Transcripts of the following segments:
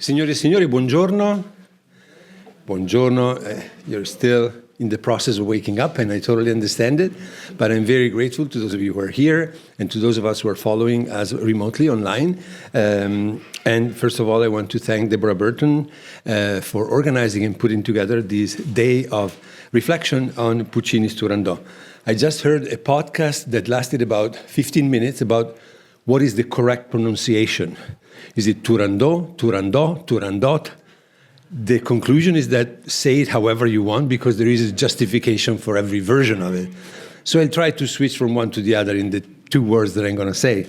Signore e signori, buongiorno. Buongiorno. You're still in the process of waking up, and I totally understand it. But I'm very grateful to those of you who are here and to those of us who are following us remotely online. And first of all, I want to thank Deborah Burton for organizing and putting together this day of reflection on Puccini's Turandot. I just heard a podcast that lasted about 15 minutes about what is the correct pronunciation. Is it Turandot, Turandot, Turandot? The conclusion is that say it however you want, because there is a justification for every version of it. So I'll try to switch from one to the other in the two words that I'm going to say.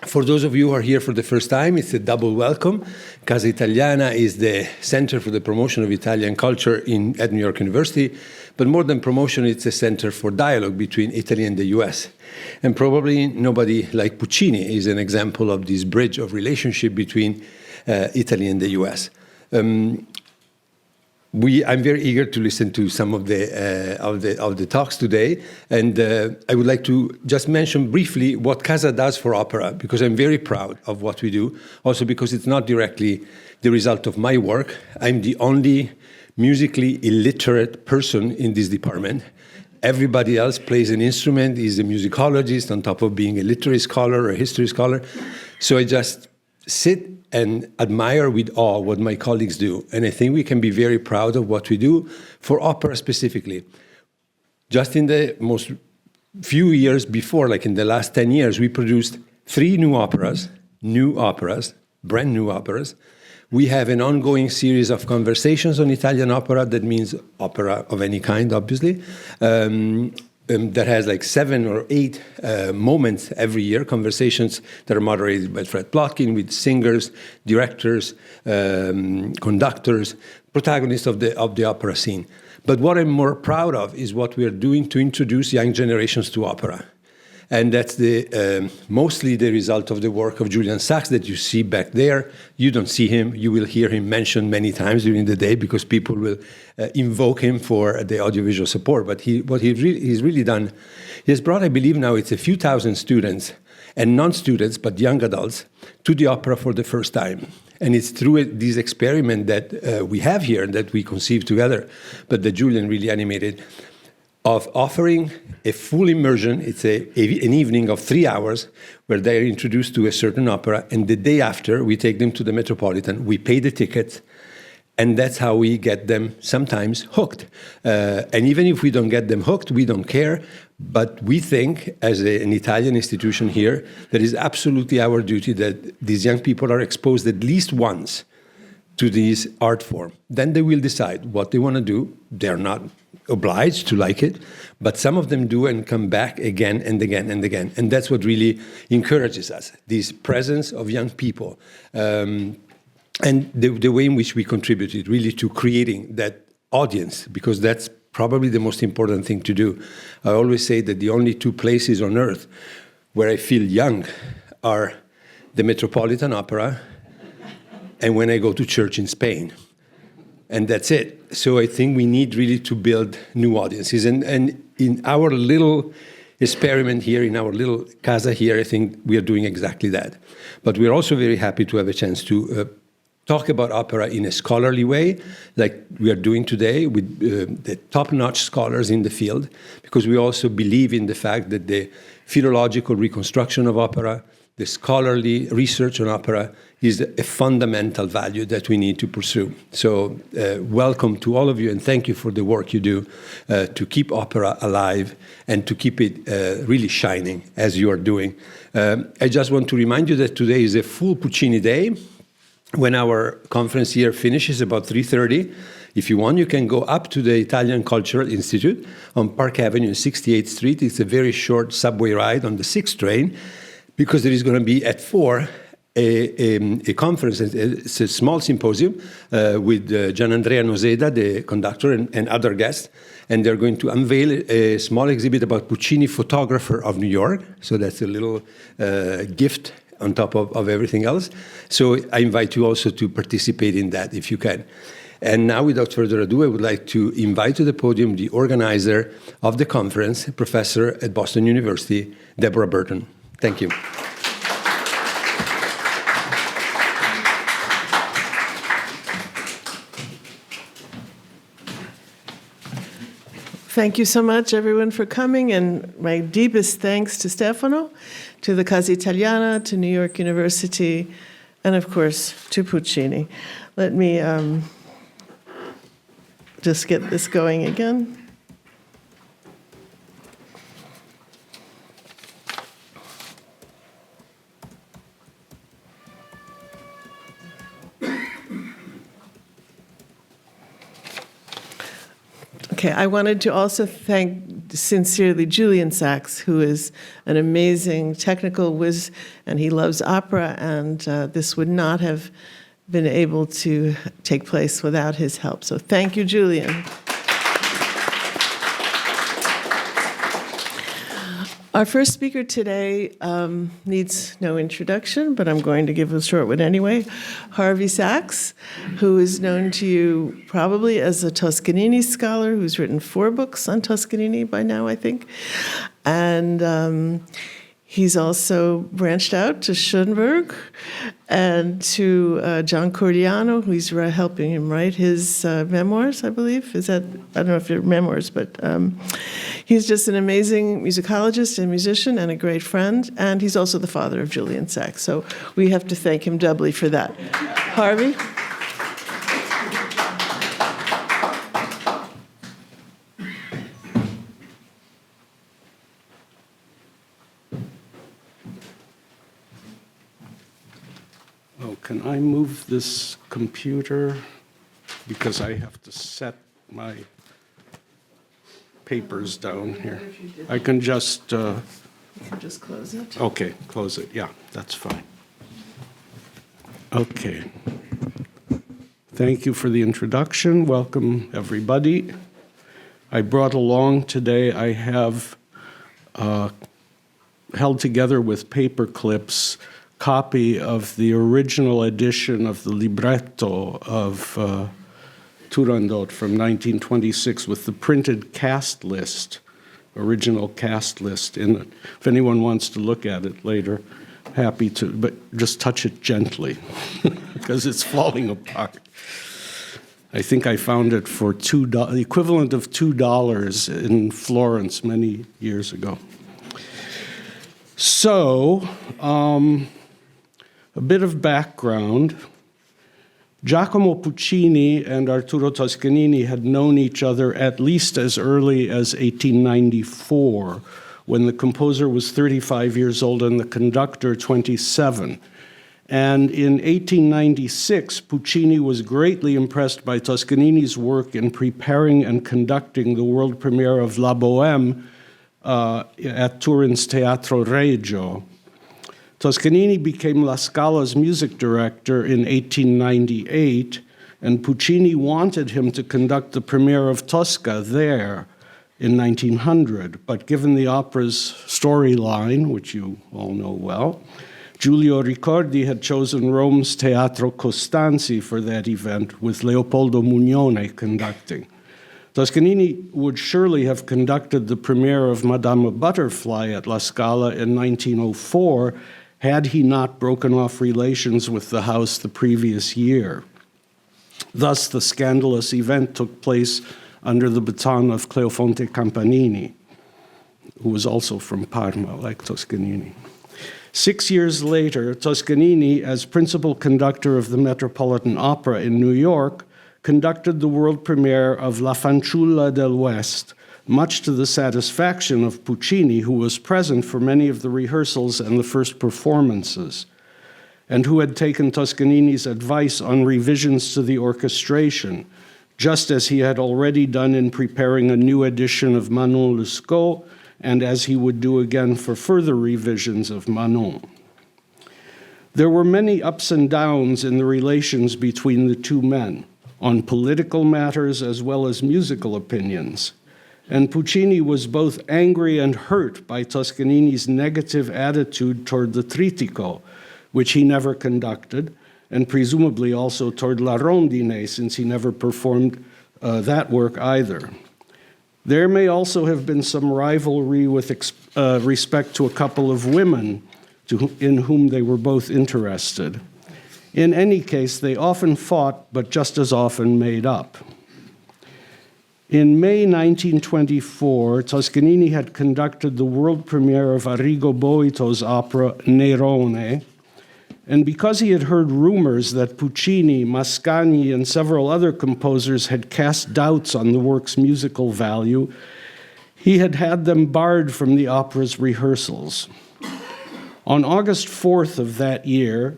For those of you who are here for the first time, it's a double welcome. Casa Italiana is the Center for the Promotion of Italian Culture at New York University. But more than promotion, it's a center for dialogue between Italy and the US. And probably nobody like Puccini is an example of this bridge of relationship between Italy and the US. I'm very eager to listen to some of the talks today, and I would like to just mention briefly what Casa does for opera, because I'm very proud of what we do, also because it's not directly the result of my work. I'm the only musically illiterate person in this department. Everybody else plays an instrument, is a musicologist on top of being a literary scholar or a history scholar. So I just sit and admire with awe what my colleagues do. And I think we can be very proud of what we do for opera specifically. Just in the most few years before, like in the last 10 years, we produced 3 new operas, brand new operas. We have an ongoing series of conversations on Italian opera. That means opera of any kind, obviously. That has like 7 or 8 moments every year, conversations that are moderated by Fred Plotkin with singers, directors, conductors, protagonists of the opera scene. But what I'm more proud of is what we are doing to introduce young generations to opera. And that's mostly the result of the work of Julian Sachs that you see back there. You don't see him. You will hear him mentioned many times during the day because people will invoke him for the audiovisual support. But he's really done, he has brought, I believe now it's a few thousand students, and non-students, but young adults, to the opera for the first time. And it's through this experiment that we have here, that we conceived together, but that Julian really animated, of offering a full immersion. It's an evening of 3 hours where they're introduced to a certain opera, and the day after, we take them to the Metropolitan, we pay the tickets, and that's how we get them sometimes hooked. And even if we don't get them hooked, we don't care, but we think, as an Italian institution here, that it's absolutely our duty that these young people are exposed at least once to this art form. Then they will decide what they want to do. They're not obliged to like it, but some of them do and come back again and again and again. And that's what really encourages us, this presence of young people. And the way in which we contributed really to creating that audience, because that's probably the most important thing to do. I always say that the only 2 places on earth where I feel young are the Metropolitan Opera and when I go to church in Spain. And that's it. So I think we need really to build new audiences. And in our little experiment here, in our little casa here, I think we are doing exactly that. But we're also very happy to have a chance to talk about opera in a scholarly way, like we are doing today with the top-notch scholars in the field, because we also believe in the fact that the philological reconstruction of opera, the scholarly research on opera, is a fundamental value that we need to pursue. So welcome to all of you, and thank you for the work you do to keep opera alive and to keep it really shining as you are doing. I just want to remind you that today is a full Puccini day. When our conference here finishes about 3:30, if you want, you can go up to the Italian Cultural Institute on Park Avenue and 68th Street. It's a very short subway ride on the 6th train, because there is going to be at 4 a conference. It's a small symposium with Gianandrea Noseda, the conductor, and other guests. And they're going to unveil a small exhibit about Puccini, photographer of New York. So that's a little gift on top of everything else. So I invite you also to participate in that if you can. And now, without further ado, I would like to invite to the podium the organizer of the conference, professor at Boston University, Deborah Burton. Thank you. Thank you so much, everyone, for coming, and my deepest thanks to Stefano, to the Casa Italiana, to New York University, and of course, to Puccini. Let me just get this going again. Okay, I wanted to also thank sincerely Julian Sachs, who is an amazing technical whiz, and he loves opera, and this would not have been able to take place without his help. So thank you, Julian. Our first speaker today needs no introduction, but I'm going to give a short one anyway. Harvey Sachs, who is known to you probably as a Toscanini scholar who's written 4 books on Toscanini by now, I think. And he's also branched out to Schoenberg and to John Cordiano, who's helping him write his memoirs, I believe. I don't know if they're memoirs, but he's just an amazing musicologist and musician and a great friend, and he's also the father of Julian Sachs. So we have to thank him doubly for that. Harvey? Can I move this computer? Because I have to set my papers down here. I can just... You can just close it. Okay, close it. Yeah, that's fine. Okay. Thank you for the introduction. Welcome, everybody. I brought along today, I have held together with paper clips copy of the original edition of the libretto of Turandot from 1926 with the printed cast list, original cast list in it. If anyone wants to look at it later, happy to, but just touch it gently because it's falling apart. I think I found it for the equivalent of $2 in Florence many years ago. So, a bit of background. Giacomo Puccini and Arturo Toscanini had known each other at least as early as 1894, when the composer was 35 years old and the conductor 27. And in 1896, Puccini was greatly impressed by Toscanini's work in preparing and conducting the world premiere of La Bohème at Turin's Teatro Regio. Toscanini became La Scala's music director in 1898, and Puccini wanted him to conduct the premiere of Tosca there in 1900. But given the opera's storyline, which you all know well, Giulio Ricordi had chosen Rome's Teatro Costanzi for that event, with Leopoldo Mugnone conducting. Toscanini would surely have conducted the premiere of Madame Butterfly at La Scala in 1904 had he not broken off relations with the house the previous year. Thus, the scandalous event took place under the baton of Cleofonte Campanini, who was also from Parma, like Toscanini. 6 years later, Toscanini, as principal conductor of the Metropolitan Opera in New York, conducted the world premiere of La Fanciulla del West, much to the satisfaction of Puccini, who was present for many of the rehearsals and the first performances, and who had taken Toscanini's advice on revisions to the orchestration, just as he had already done in preparing a new edition of Manon Lescaut, and as he would do again for further revisions of Manon. There were many ups and downs in the relations between the two men, on political matters as well as musical opinions. And Puccini was both angry and hurt by Toscanini's negative attitude toward the Trittico, which he never conducted, and presumably also toward La Rondine, since he never performed that work either. There may also have been some rivalry with respect to a couple of women in whom they were both interested. In any case, they often fought, but just as often made up. In May 1924, Toscanini had conducted the world premiere of Arrigo Boito's opera Nerone, and because he had heard rumors that Puccini, Mascagni, and several other composers had cast doubts on the work's musical value, he had had them barred from the opera's rehearsals. On August 4th of that year,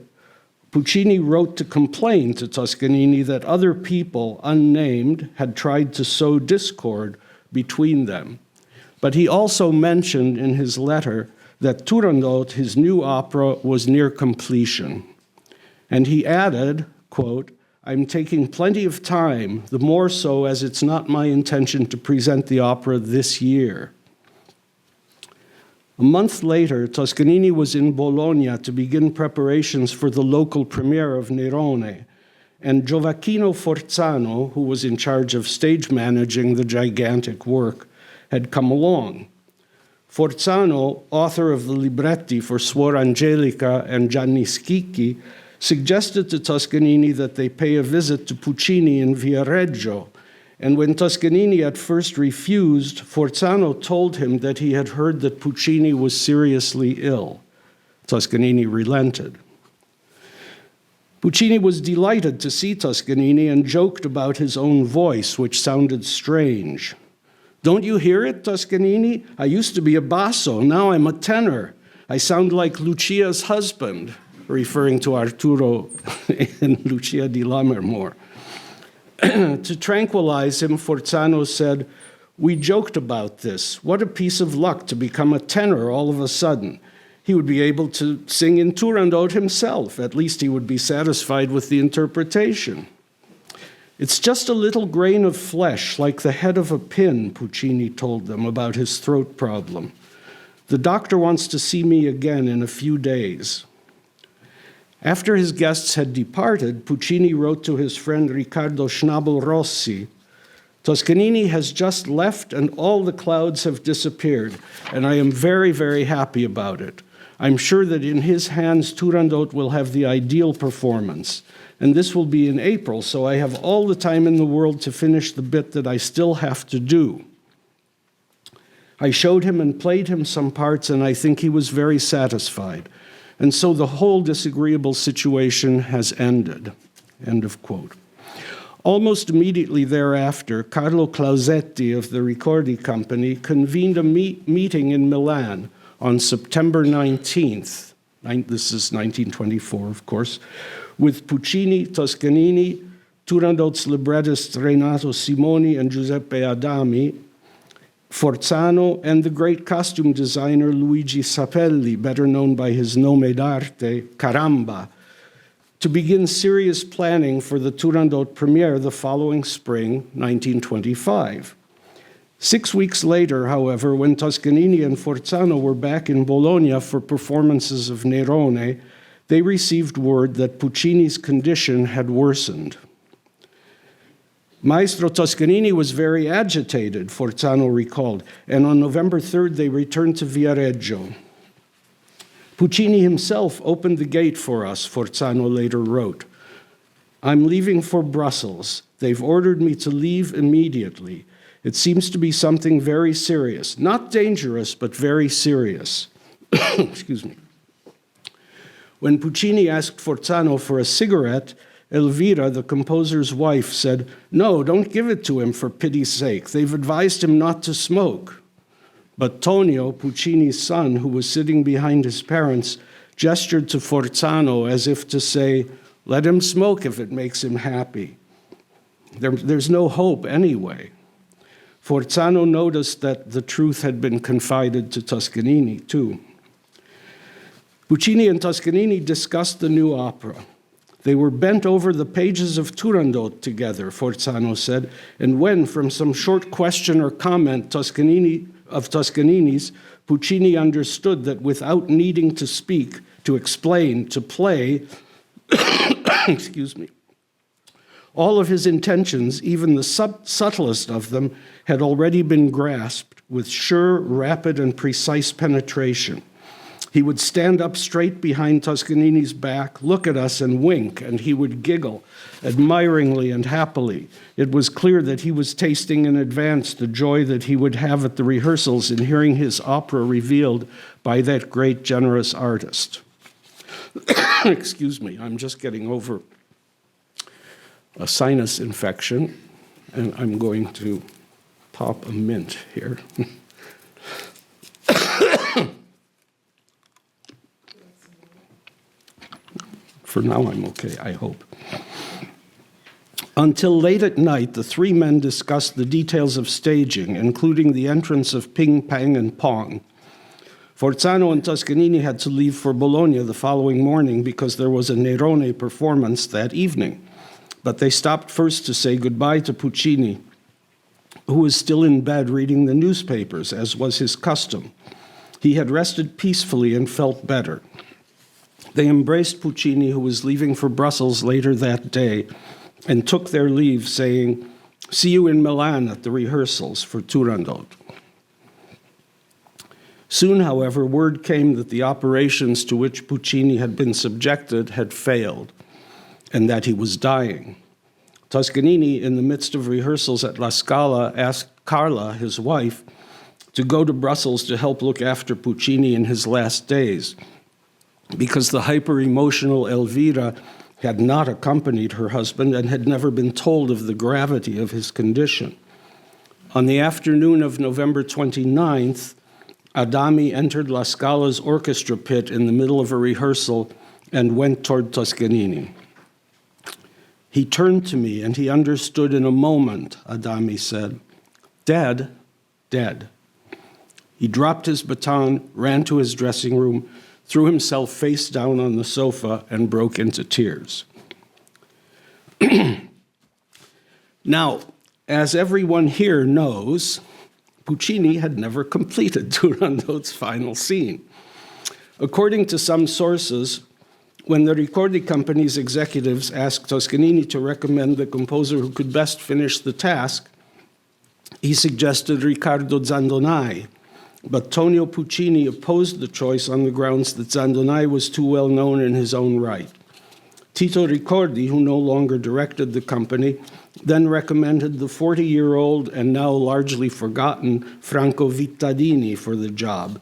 Puccini wrote to complain to Toscanini that other people, unnamed, had tried to sow discord between them. But he also mentioned in his letter that Turandot, his new opera, was near completion. And he added, quote, "I'm taking plenty of time, the more so as it's not my intention to present the opera this year." A month later, Toscanini was in Bologna to begin preparations for the local premiere of Nerone, and Gioacchino Forzano, who was in charge of stage managing the gigantic work, had come along. Forzano, author of the libretti for Suor Angelica and Gianni Schicchi, suggested to Toscanini that they pay a visit to Puccini in Viareggio, and when Toscanini at first refused, Forzano told him that he had heard that Puccini was seriously ill. Toscanini relented. Puccini was delighted to see Toscanini and joked about his own voice, which sounded strange. "Don't you hear it, Toscanini? I used to be a basso, now I'm a tenor. I sound like Lucia's husband," referring to Arturo in Lucia di Lammermoor. To tranquilize him, Forzano said, "We joked about this. What a piece of luck to become a tenor all of a sudden. He would be able to sing in Turandot himself. At least he would be satisfied with the interpretation." "It's just a little grain of flesh, like the head of a pin," Puccini told them about his throat problem. "The doctor wants to see me again in a few days." After his guests had departed, Puccini wrote to his friend Riccardo Schnabel-Rossi, "Toscanini has just left and all the clouds have disappeared, and I am very, very happy about it. I'm sure that in his hands Turandot will have the ideal performance, and this will be in April, so I have all the time in the world to finish the bit that I still have to do." I showed him and played him some parts, and I think he was very satisfied. And so the whole disagreeable situation has ended. End of quote. Almost immediately thereafter, Carlo Clausetti of the Ricordi Company convened a meeting in Milan on September 19th, this is 1924, of course, with Puccini, Toscanini, Turandot's librettists Renato Simoni and Giuseppe Adami, Forzano, and the great costume designer Luigi Sapelli, better known by his nome d'arte, Caramba, to begin serious planning for the Turandot premiere the following spring, 1925. 6 weeks later, however, when Toscanini and Forzano were back in Bologna for performances of Nerone, they received word that Puccini's condition had worsened. Maestro Toscanini was very agitated, Forzano recalled, and on November 3rd they returned to Viareggio. Puccini himself opened the gate for us, Forzano later wrote. "I'm leaving for Brussels. They've ordered me to leave immediately. It seems to be something very serious. Not dangerous, but very serious." Excuse me. When Puccini asked Forzano for a cigarette, Elvira, the composer's wife, said, "No, don't give it to him for pity's sake. They've advised him not to smoke." But Tonio, Puccini's son, who was sitting behind his parents, gestured to Forzano as if to say, "Let him smoke if it makes him happy. There's no hope anyway." Forzano noticed that the truth had been confided to Toscanini, too. Puccini and Toscanini discussed the new opera. They were bent over the pages of Turandot together, Forzano said, and when, from some short question or comment Toscanini's, Puccini understood that without needing to speak, to explain, to play, excuse me, all of his intentions, even the subtlest of them, had already been grasped with sure, rapid, and precise penetration. He would stand up straight behind Toscanini's back, look at us and wink, and he would giggle admiringly and happily. It was clear that he was tasting in advance the joy that he would have at the rehearsals in hearing his opera revealed by that great, generous artist. Excuse me, I'm just getting over a sinus infection, and I'm going to pop a mint here. For now, I'm okay, I hope. Until late at night, the three men discussed the details of staging, including the entrance of Ping, Pang, and Pong. Forzano and Toscanini had to leave for Bologna the following morning because there was a Nerone performance that evening. But they stopped first to say goodbye to Puccini, who was still in bed reading the newspapers, as was his custom. He had rested peacefully and felt better. They embraced Puccini, who was leaving for Brussels later that day, and took their leave, saying, "See you in Milan at the rehearsals for Turandot." Soon, however, word came that the operations to which Puccini had been subjected had failed, and that he was dying. Toscanini, in the midst of rehearsals at La Scala, asked Carla, his wife, to go to Brussels to help look after Puccini in his last days, because the hyper-emotional Elvira had not accompanied her husband and had never been told of the gravity of his condition. On the afternoon of November 29th, Adami entered La Scala's orchestra pit in the middle of a rehearsal and went toward Toscanini. "He turned to me and he understood in a moment," Adami said. "Dead, dead." He dropped his baton, ran to his dressing room, threw himself face down on the sofa, and broke into tears. Now, as everyone here knows, Puccini had never completed Turandot's final scene. According to some sources, when the recording company's executives asked Toscanini to recommend the composer who could best finish the task, he suggested Riccardo Zandonai, but Tonio Puccini opposed the choice on the grounds that Zandonai was too well known in his own right. Tito Ricordi, who no longer directed the company, then recommended the 40-year-old and now largely forgotten Franco Vittadini for the job.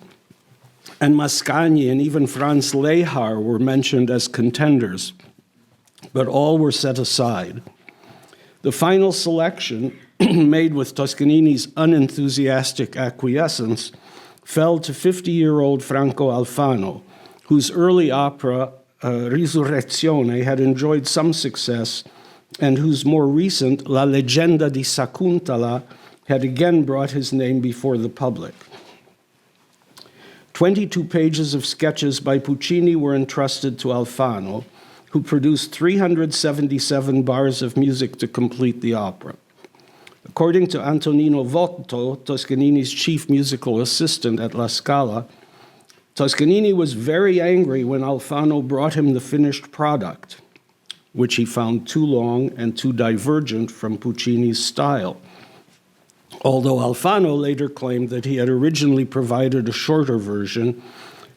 And Mascagni and even Franz Lehar were mentioned as contenders, but all were set aside. The final selection, made with Toscanini's unenthusiastic acquiescence, fell to 50-year-old Franco Alfano, whose early opera, Risurrezione, had enjoyed some success, and whose more recent La Leggenda di Sakuntala had again brought his name before the public. 22 pages of sketches by Puccini were entrusted to Alfano, who produced 377 bars of music to complete the opera. According to Antonino Votto, Toscanini's chief musical assistant at La Scala, Toscanini was very angry when Alfano brought him the finished product, which he found too long and too divergent from Puccini's style. Although Alfano later claimed that he had originally provided a shorter version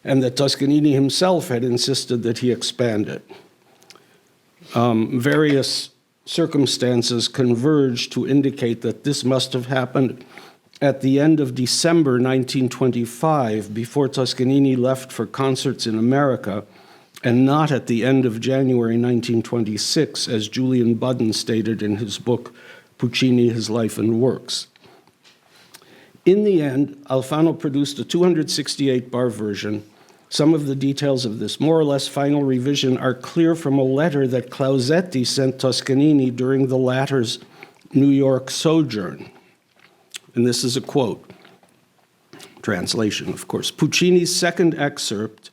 and that Toscanini himself had insisted that he expand it. Various circumstances converge to indicate that this must have happened at the end of December 1925, before Toscanini left for concerts in America, and not at the end of January 1926, as Julian Budden stated in his book, Puccini, His Life and Works. In the end, Alfano produced a 268-bar version. Some of the details of this more or less final revision are clear from a letter that Clausetti sent Toscanini during the latter's New York sojourn. And this is a quote, translation, of course. Puccini's second excerpt,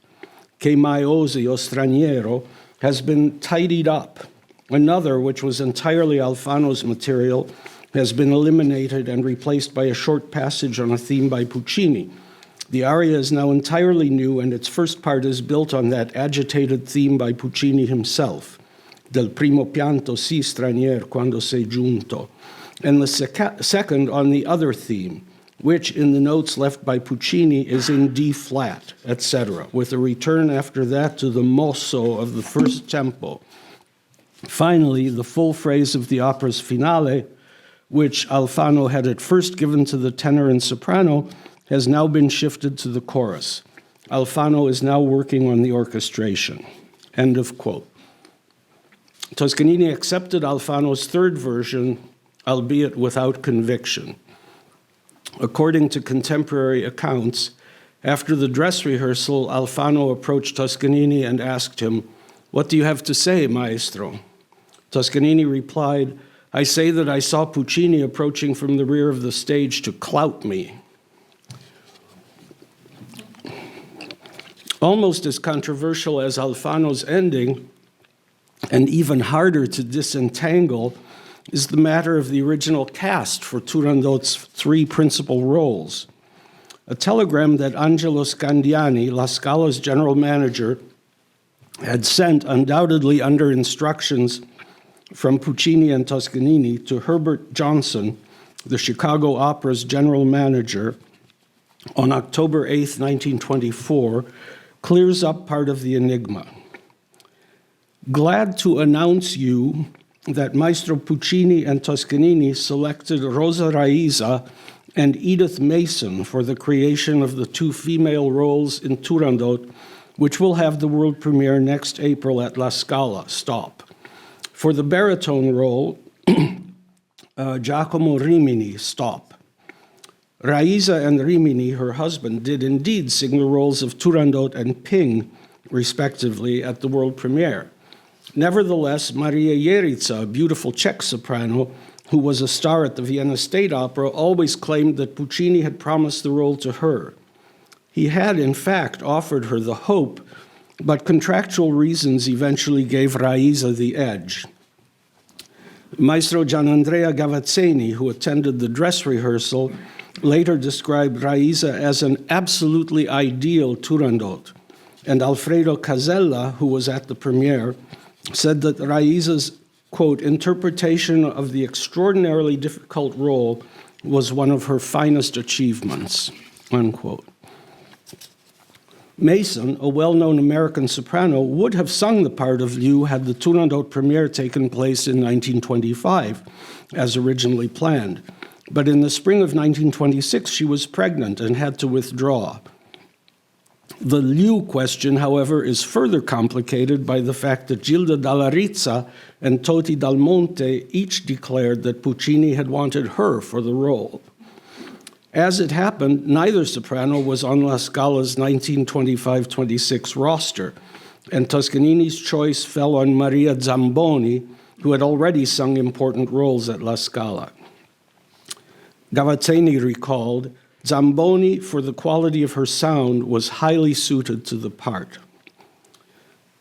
Che mai osi o straniero, has been tidied up. Another, which was entirely Alfano's material, has been eliminated and replaced by a short passage on a theme by Puccini. The aria is now entirely new, and its first part is built on that agitated theme by Puccini himself, del primo pianto si stranier quando sei giunto, and the second on the other theme, which in the notes left by Puccini is in D flat, etc., with a return after that to the mosso of the first tempo. Finally, the full phrase of the opera's finale, which Alfano had at first given to the tenor and soprano, has now been shifted to the chorus. Alfano is now working on the orchestration. End of quote. Toscanini accepted Alfano's third version, albeit without conviction. According to contemporary accounts, after the dress rehearsal, Alfano approached Toscanini and asked him, "What do you have to say, maestro?" Toscanini replied, "I say that I saw Puccini approaching from the rear of the stage to clout me." Almost as controversial as Alfano's ending, and even harder to disentangle, is the matter of the original cast for Turandot's three principal roles. A telegram that Angelo Scandiani, La Scala's general manager, had sent, undoubtedly under instructions from Puccini and Toscanini, to Herbert Johnson, the Chicago Opera's general manager, on October 8, 1924, clears up part of the enigma. "Glad to announce you that Maestro Puccini and Toscanini selected Rosa Raisa and Edith Mason for the creation of the two female roles in Turandot, which will have the world premiere next April at La Scala. Stop. For the baritone role, Giacomo Rimini. Stop. Raisa and Rimini, her husband, did indeed sing the roles of Turandot and Ping, respectively, at the world premiere. Nevertheless, Maria Jerica, a beautiful Czech soprano who was a star at the Vienna State Opera, always claimed that Puccini had promised the role to her. He had, in fact, offered her the hope, but contractual reasons eventually gave Raisa the edge. Maestro Gianandrea Gavazzeni, who attended the dress rehearsal, later described Raisa as an absolutely ideal Turandot, and Alfredo Casella, who was at the premiere, said that Raisa's, quote, interpretation of the extraordinarily difficult role was one of her finest achievements, unquote. Mason, a well-known American soprano, would have sung the part of Liu had the Turandot premiere taken place in 1925, as originally planned. But in the spring of 1926, she was pregnant and had to withdraw. The Liu question, however, is further complicated by the fact that Gilda Dalla Rizza and Toti Dal Monte each declared that Puccini had wanted her for the role. As it happened, neither soprano was on La Scala's 1925-26 roster, and Toscanini's choice fell on Maria Zamboni, who had already sung important roles at La Scala. Gavazzeni recalled, Zamboni, for the quality of her sound, was highly suited to the part.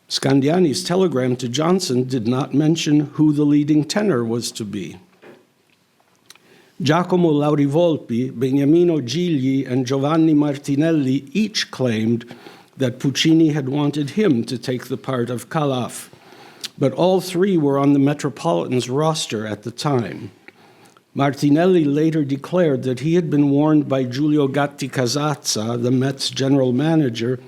Scandiani's telegram to Johnson did not mention who the leading tenor was to be. Giacomo Laurivolpi, Beniamino Gigli, and Giovanni Martinelli each claimed that Puccini had wanted him to take the part of Calaf, but all three were on the Metropolitan's roster at the time. Martinelli later declared that he had been warned by Giulio Gatti Casazza, the Met's general manager,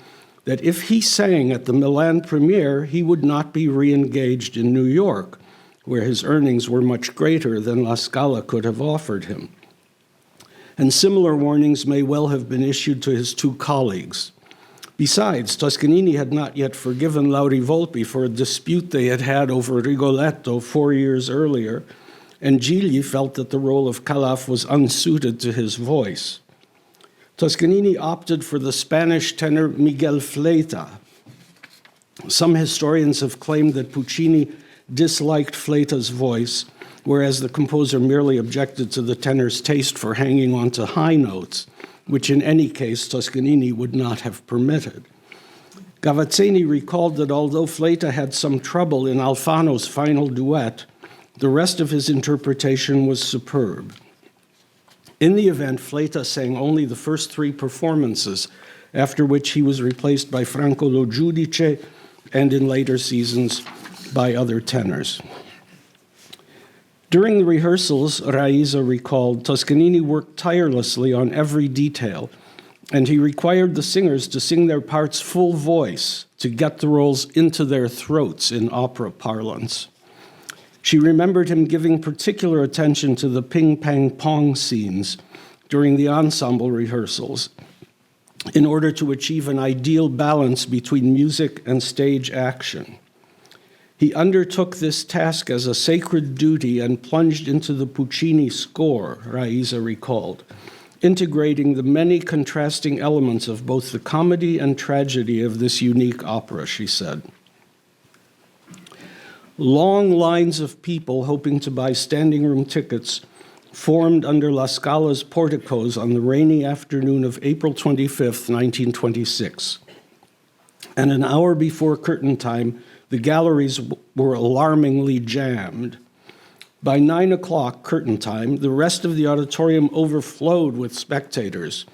that if he sang at the Milan premiere, he would not be re-engaged in New York, where his earnings were much greater than La Scala could have offered him. And similar warnings may well have been issued to his two colleagues. Besides, Toscanini had not yet forgiven Laurivolpi for a dispute they had had over Rigoletto 4 years earlier, and Gigli felt that the role of Calaf was unsuited to his voice. Toscanini opted for the Spanish tenor Miguel Fleta. Some historians have claimed that Puccini disliked Fleta's voice, whereas the composer merely objected to the tenor's taste for hanging on to high notes, which in any case Toscanini would not have permitted. Gavazzeni recalled that although Fleta had some trouble in Alfano's final duet, the rest of his interpretation was superb. In the event, Fleta sang only the first three performances, after which he was replaced by Franco Lo Giudice and in later seasons by other tenors. During the rehearsals, Raiza recalled, Toscanini worked tirelessly on every detail, and he required the singers to sing their parts full voice to get the roles into their throats in opera parlance. She remembered him giving particular attention to the ping-pang-pong scenes during the ensemble rehearsals in order to achieve an ideal balance between music and stage action. He undertook this task as a sacred duty and plunged into the Puccini score, Raiza recalled, integrating the many contrasting elements of both the comedy and tragedy of this unique opera, she said. Long lines of people hoping to buy standing room tickets formed under La Scala's porticos on the rainy afternoon of April 25th, 1926. And an hour before curtain time, the galleries were alarmingly jammed. By 9 o'clock curtain time, the rest of the auditorium overflowed with spectators,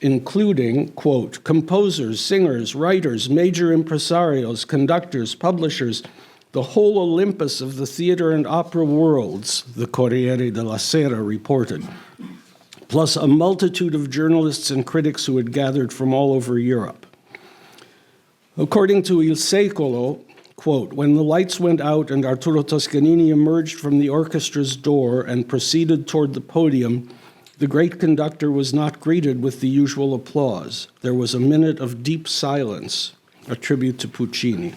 including, quote, composers, singers, writers, major impresarios, conductors, publishers, the whole Olympus of the theater and opera worlds, the Corriere della Sera reported, plus a multitude of journalists and critics who had gathered from all over Europe. According to Il Secolo, quote, when the lights went out and Arturo Toscanini emerged from the orchestra's door and proceeded toward the podium, the great conductor was not greeted with the usual applause. There was a minute of deep silence, a tribute to Puccini.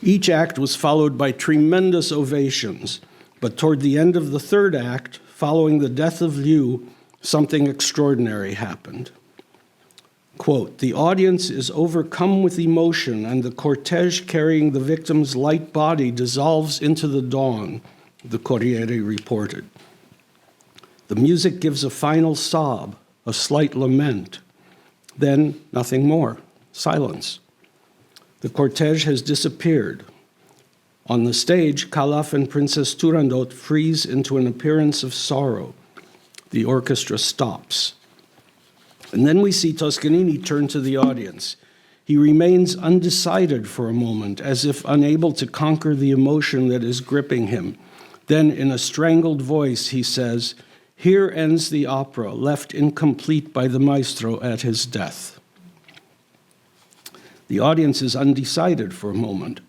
Each act was followed by tremendous ovations, but toward the end of the third act, following the death of Liu, something extraordinary happened. Quote, the audience is overcome with emotion and the cortege carrying the victim's light body dissolves into the dawn, the Corriere reported. The music gives a final sob, a slight lament. Then nothing more, silence. The cortege has disappeared. On the stage, Calaf and Princess Turandot freeze into an appearance of sorrow. The orchestra stops. And then we see Toscanini turn to the audience. He remains undecided for a moment, as if unable to conquer the emotion that is gripping him. Then, in a strangled voice, he says, here ends the opera, left incomplete by the maestro at his death. The audience is undecided for a moment.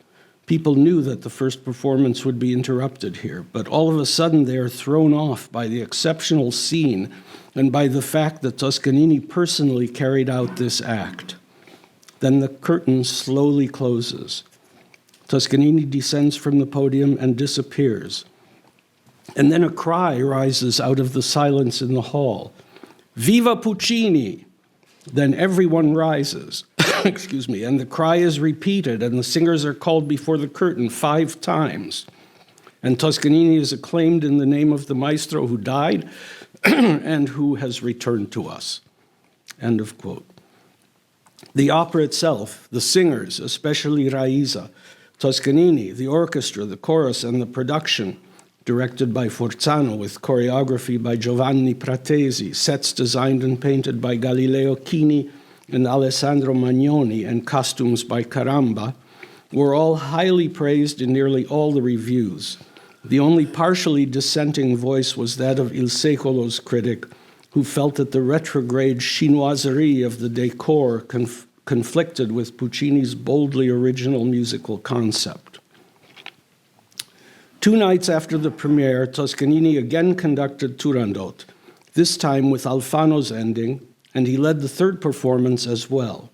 People knew that the first performance would be interrupted here, but all of a sudden they are thrown off by the exceptional scene and by the fact that Toscanini personally carried out this act. Then the curtain slowly closes. Toscanini descends from the podium and disappears. And then a cry rises out of the silence in the hall. Viva Puccini! Then everyone rises, excuse me, and the cry is repeated and the singers are called before the curtain 5 times. And Toscanini is acclaimed in the name of the maestro who died and who has returned to us. End of quote. The opera itself, the singers, especially Raiza, Toscanini, the orchestra, the chorus, and the production, directed by Forzano with choreography by Giovanni Pratesi, sets designed and painted by Galileo Chini and Alessandro Magnoni, and costumes by Caramba, were all highly praised in nearly all the reviews. The only partially dissenting voice was that of Il Secolo's critic, who felt that the retrograde chinoiserie of the decor conflicted with Puccini's boldly original musical concept. 2 nights after the premiere, Toscanini again conducted Turandot, this time with Alfano's ending, and he led the third performance as well.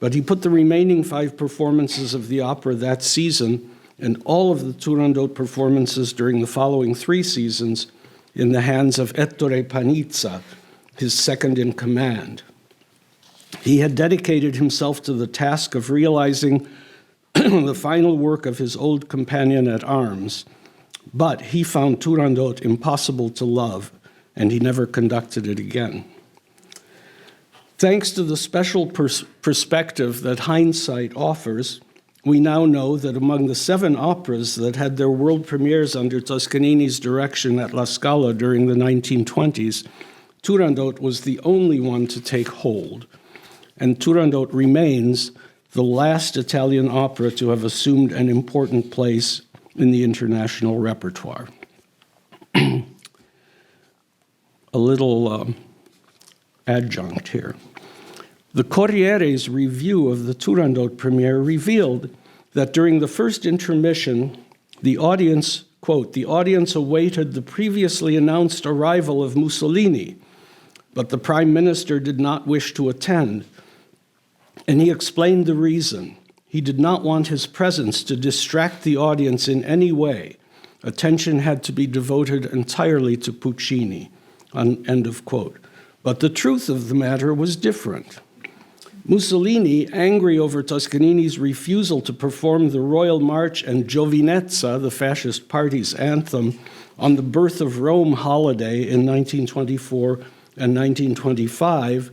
But he put the remaining 5 performances of the opera that season and all of the Turandot performances during the following 3 seasons in the hands of Ettore Panizza, his second in command. He had dedicated himself to the task of realizing the final work of his old companion at arms, but he found Turandot impossible to love, and he never conducted it again. Thanks to the special perspective that hindsight offers, we now know that among the 7 operas that had their world premieres under Toscanini's direction at La Scala during the 1920s, Turandot was the only one to take hold, and Turandot remains the last Italian opera to have assumed an important place in the international repertoire. a little adjunct here. The Corriere's review of the Turandot premiere revealed that during the first intermission, the audience, quote, "the audience awaited the previously announced arrival of Mussolini, but the prime minister did not wish to attend, and he explained the reason. He did not want his presence to distract the audience in any way. Attention had to be devoted entirely to Puccini," end of quote. But the truth of the matter was different. Mussolini, angry over Toscanini's refusal to perform the Royal March and Giovinezza, the fascist party's anthem, on the Birth of Rome holiday in 1924 and 1925,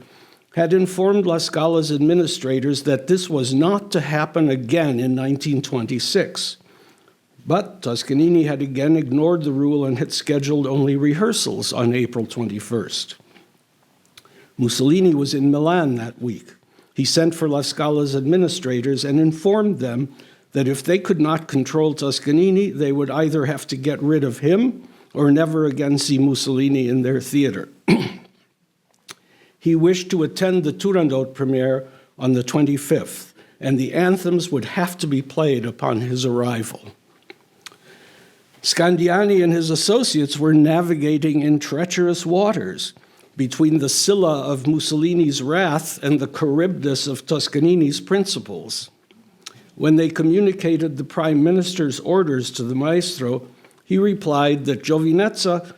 had informed La Scala's administrators that this was not to happen again in 1926. But Toscanini had again ignored the rule and had scheduled only rehearsals on April 21st. Mussolini was in Milan that week. He sent for La Scala's administrators and informed them that if they could not control Toscanini, they would either have to get rid of him or never again see Mussolini in their theater. He wished to attend the Turandot premiere on the 25th, and the anthems would have to be played upon his arrival. Scandiani and his associates were navigating in treacherous waters between the Scylla of Mussolini's wrath and the Charybdis of Toscanini's principles. When they communicated the prime minister's orders to the maestro, he replied that Giovinezza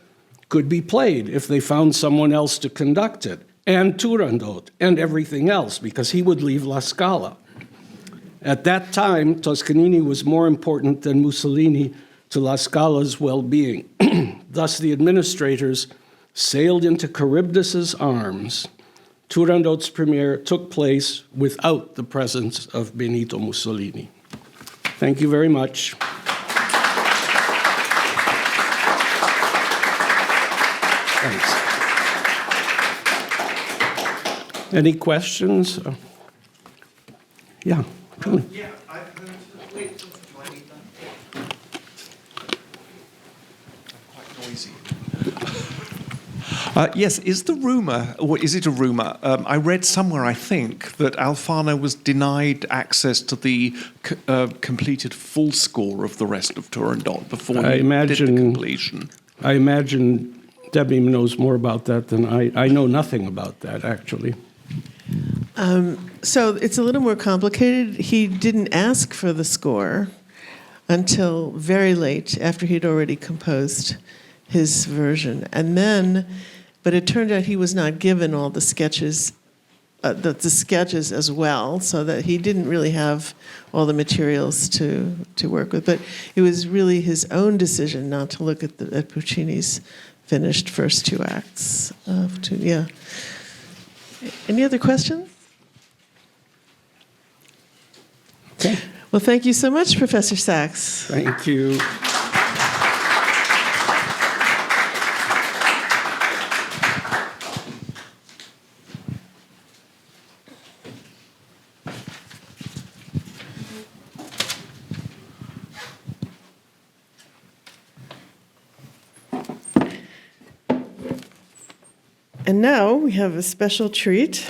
could be played if they found someone else to conduct it, and Turandot, and everything else, because he would leave La Scala. At that time, Toscanini was more important than Mussolini to La Scala's well-being. Thus, the administrators sailed into Charybdis's arms. Turandot's premiere took place without the presence of Benito Mussolini. Thank you very much. Thanks. Any questions? Yeah. Yeah, I've heard. Wait, do I need that? Quite noisy. Yes, is the rumor, or is it a rumor? I read somewhere, I think, that Alfano was denied access to the completed full score of the rest of Turandot before he did the completion. I imagine Debbie knows more about that than I. I know nothing about that, actually. So it's a little more complicated. He didn't ask for the score until very late, after he'd already composed his version. And then, but it turned out he was not given all the sketches, the sketches as well, so that he didn't really have all the materials to work with. But it was really his own decision not to look at Puccini's finished first two acts. Yeah. Any other questions? Okay. Well, thank you so much, Professor Sachs. Thank you. And now we have a special treat.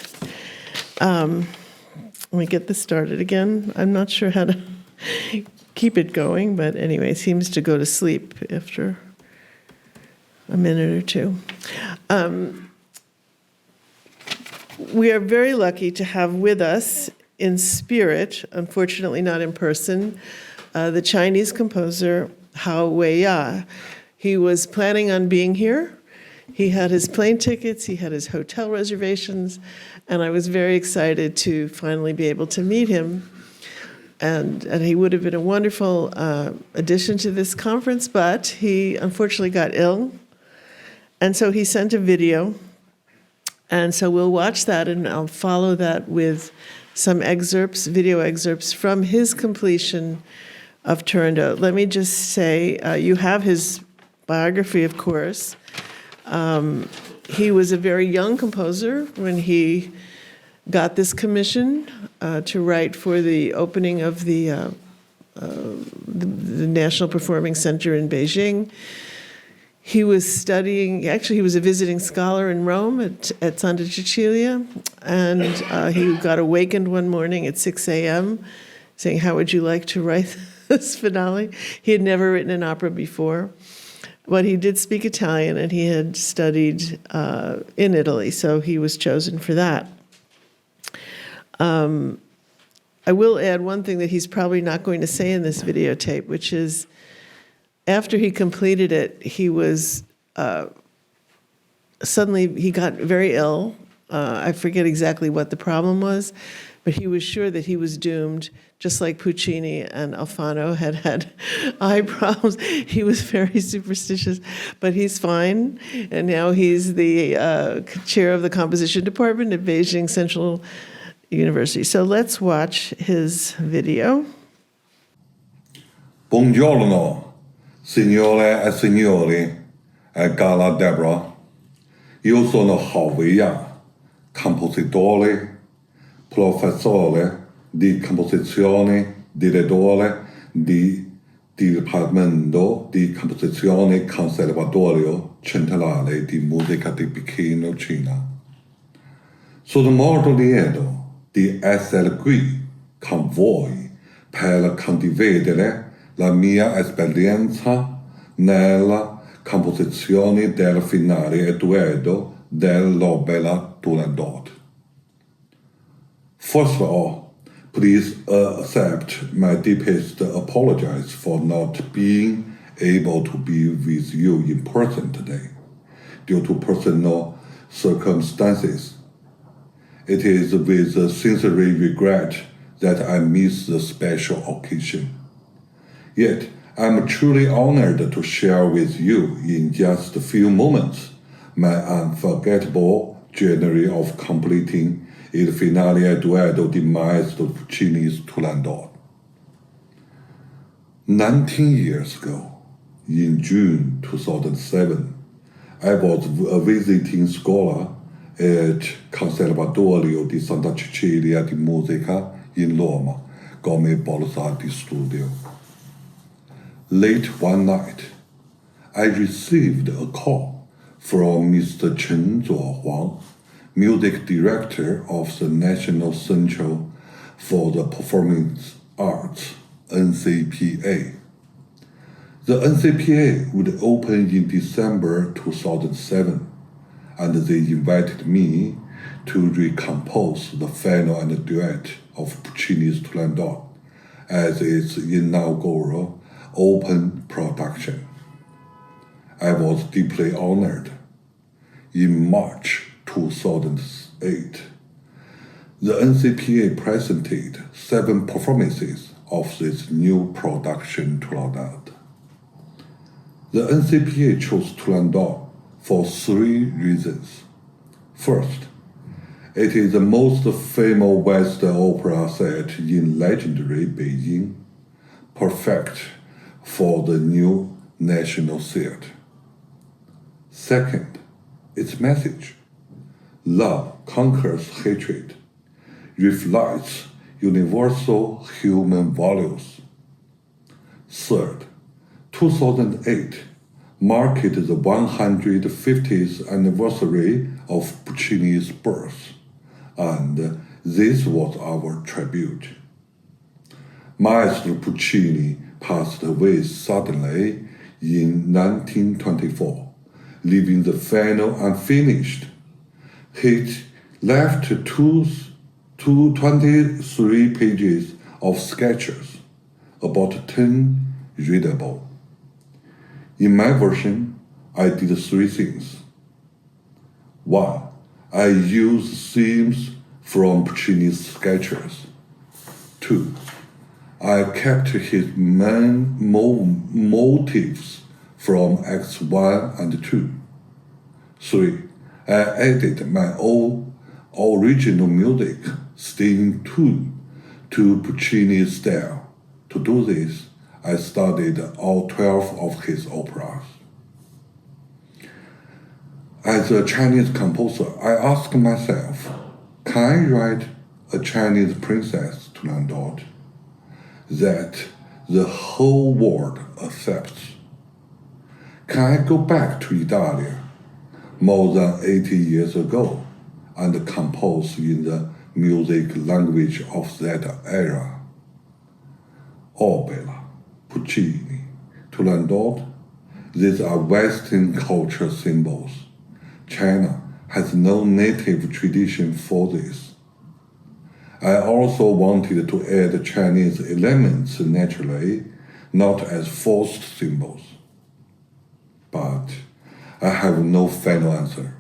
Let me get this started again. I'm not sure how to keep it going, but anyway, it seems to go to sleep after a minute or two. We are very lucky to have with us in spirit, unfortunately not in person, the Chinese composer Hao Weiya. He was planning on being here. He had his plane tickets, he had his hotel reservations, and I was very excited to finally be able to meet him. And he would have been a wonderful addition to this conference, but he unfortunately got ill. And so he sent a video. And so we'll watch that, and I'll follow that with some excerpts, video excerpts from his completion of Turandot. Let me just say, you have his biography, of course. He was a very young composer when he got this commission to write for the opening of the National Performing Center in Beijing. he was studying, actually he was a visiting scholar in Rome at Santa Cecilia, and he got awakened one morning at 6 a.m. saying, "How would you like to write this finale?" He had never written an opera before, but he did speak Italian, and he had studied in Italy, so he was chosen for that. I will add one thing that he's probably not going to say in this videotape, which is after he completed it, he was suddenly, he got very ill. I forget exactly what the problem was, but he was sure that he was doomed, just like Puccini and Alfano had eye problems. He was very superstitious, but he's fine. And now he's the chair of the composition department at Beijing Central University. So let's watch his video. Buongiorno, signore e signori, e cara Deborah. Io sono Hao Weiya, compositore, professore di composizione, direttore di Dipartimento di Composizione Conservatorio Centrale di Musica di Pechino, Cina. Sono molto lieto di essere qui con voi per condividere la mia esperienza nella composizione del finale e duetto dell'opera Turandot. First of all, please accept my deepest apologies for not being able to be with you in person today due to personal circumstances. It is with sincere regret that I miss the special occasion. Yet, I'm truly honored to share with you in just a few moments my unforgettable journey of completing Il finale e duetto di Maestro Puccini's Turandot. 19 years ago, in June 2007, I was a visiting scholar at Conservatorio di Santa Cecilia di Musica in Roma, come borsa di studio. Late one night, I received a call from Mr. Chen Zuohuang, music director of the National Center for the Performing Arts, NCPA. The NCPA would open in December 2007, and they invited me to recompose the final and duet of Puccini's Turandot as its inaugural open production. I was deeply honored. In March 2008, the NCPA presented 7 performances of this new production Turandot. The NCPA chose Turandot for 3 reasons. First, it is the most famous Western opera set in legendary Beijing, perfect for the new national theater. Second, its message, love conquers hatred, reflects universal human values. Third, 2008 marked the 150th anniversary of Puccini's birth, and this was our tribute. Maestro Puccini passed away suddenly in 1924, leaving the final unfinished. He left 23 pages of sketches, about 10 readable. In my version, I did 3 things. 1. I used themes from Puccini's sketches. 2. I kept his main motifs from Acts 1 and 2. 3. I added my own original music, staying tuned to Puccini's style. To do this, I studied all 12 of his operas. As a Chinese composer, I asked myself, can I write a Chinese princess Turandot that the whole world accepts? Can I go back to Italy more than 80 years ago and compose in the music language of that era? Opera, Puccini, Turandot, these are Western culture symbols. China has no native tradition for this. I also wanted to add Chinese elements naturally, not as forced symbols. But I have no final answer.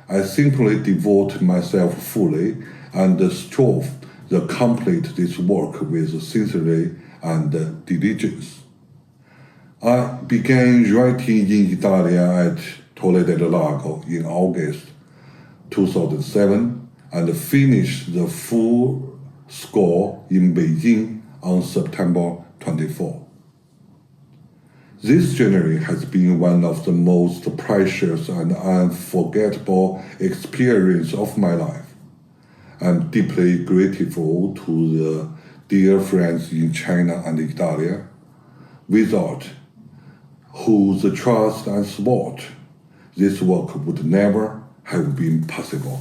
I simply devote myself fully and strove to complete this work with sincerity and diligence. I began writing in Italia at Torre del Lago in August 2007 and finished the full score in Beijing on September 24. This journey has been one of the most precious and unforgettable experiences of my life. I'm deeply grateful to the dear friends in China and Italy, without whose trust and support this work would never have been possible.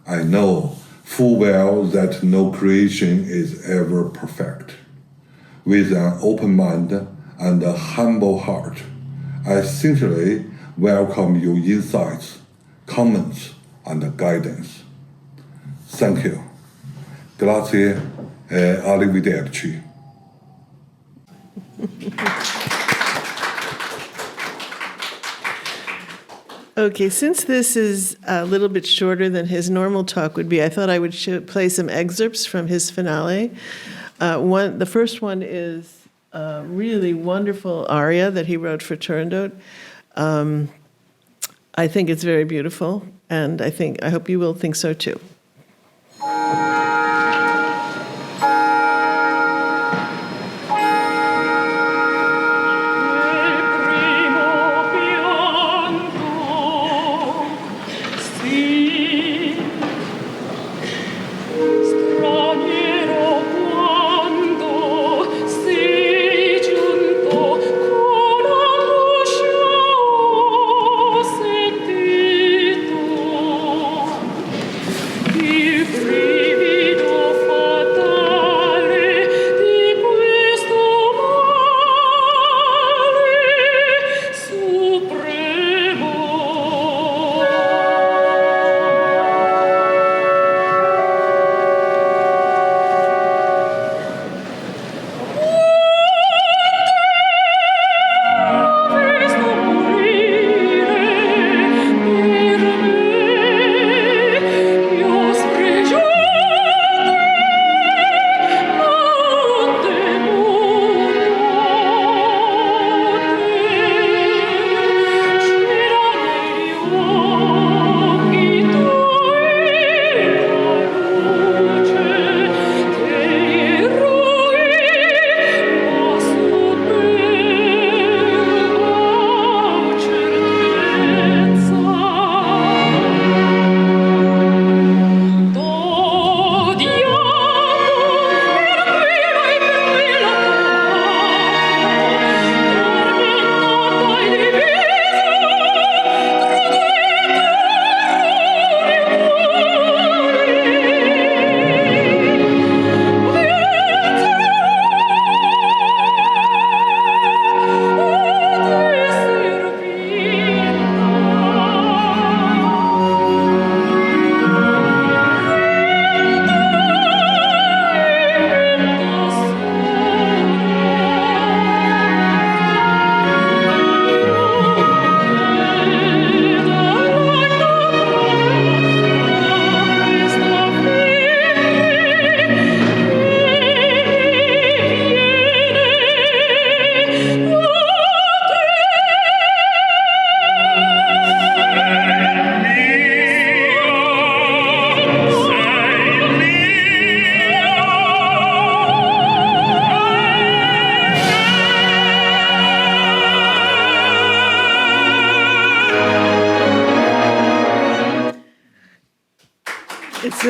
I know full well that no creation is ever perfect. With an open mind and a humble heart, I sincerely welcome your insights, comments, and guidance. Thank you. Grazie e arrivederci. Okay, since this is a little bit shorter than his normal talk would be, I thought I would play some excerpts from his finale. The first one is a really wonderful aria that he wrote for Turandot. I think it's very beautiful, and I hope you will think so too.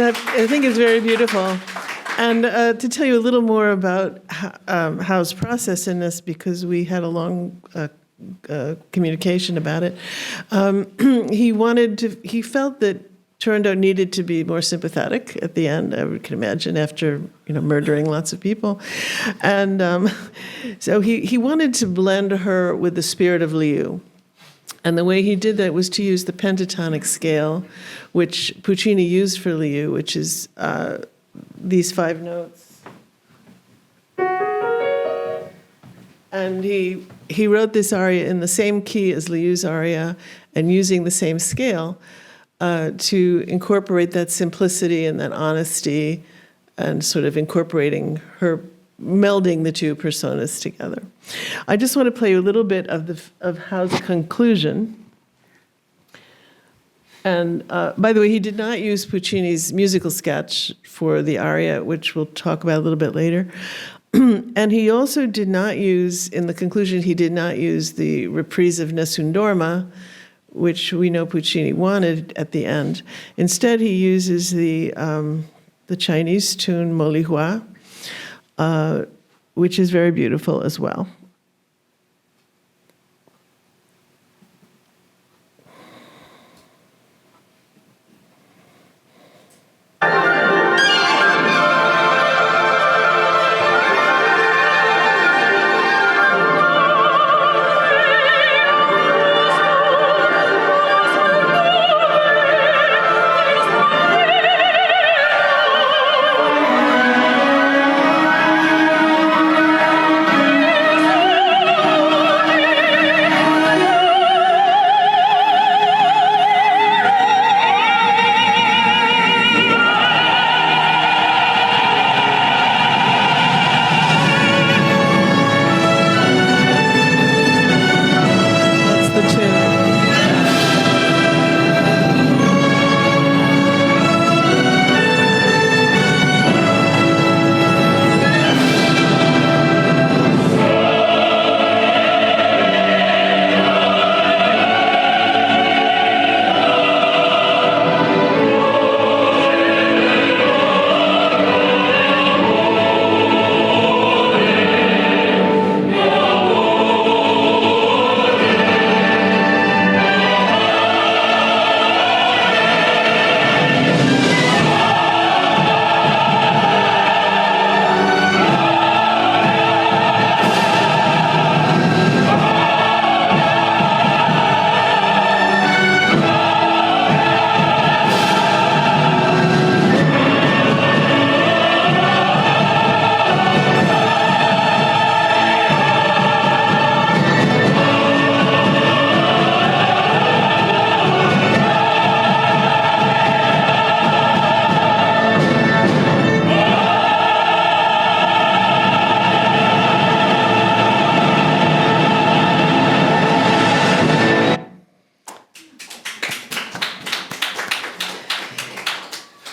I think it's very beautiful. And to tell you a little more about Hao's process in this, because we had a long communication about it. He felt that Turandot needed to be more sympathetic at the end, I can imagine, after murdering lots of people. And so he wanted to blend her with the spirit of Liu. And the way he did that was to use the pentatonic scale, which Puccini used for Liu, which is these 5 notes. And he wrote this aria in the same key as Liu's aria and using the same scale to incorporate that simplicity and that honesty and sort of incorporating her, melding the two personas together. I just want to play a little bit of Hao's conclusion. And by the way, he did not use Puccini's musical sketch for the aria, which we'll talk about a little bit later. And he also did not use, in the conclusion, he did not use the reprise of Nessun Dorma, which we know Puccini wanted at the end. Instead, he uses the Chinese tune Mo Li Hua, which is very beautiful as well.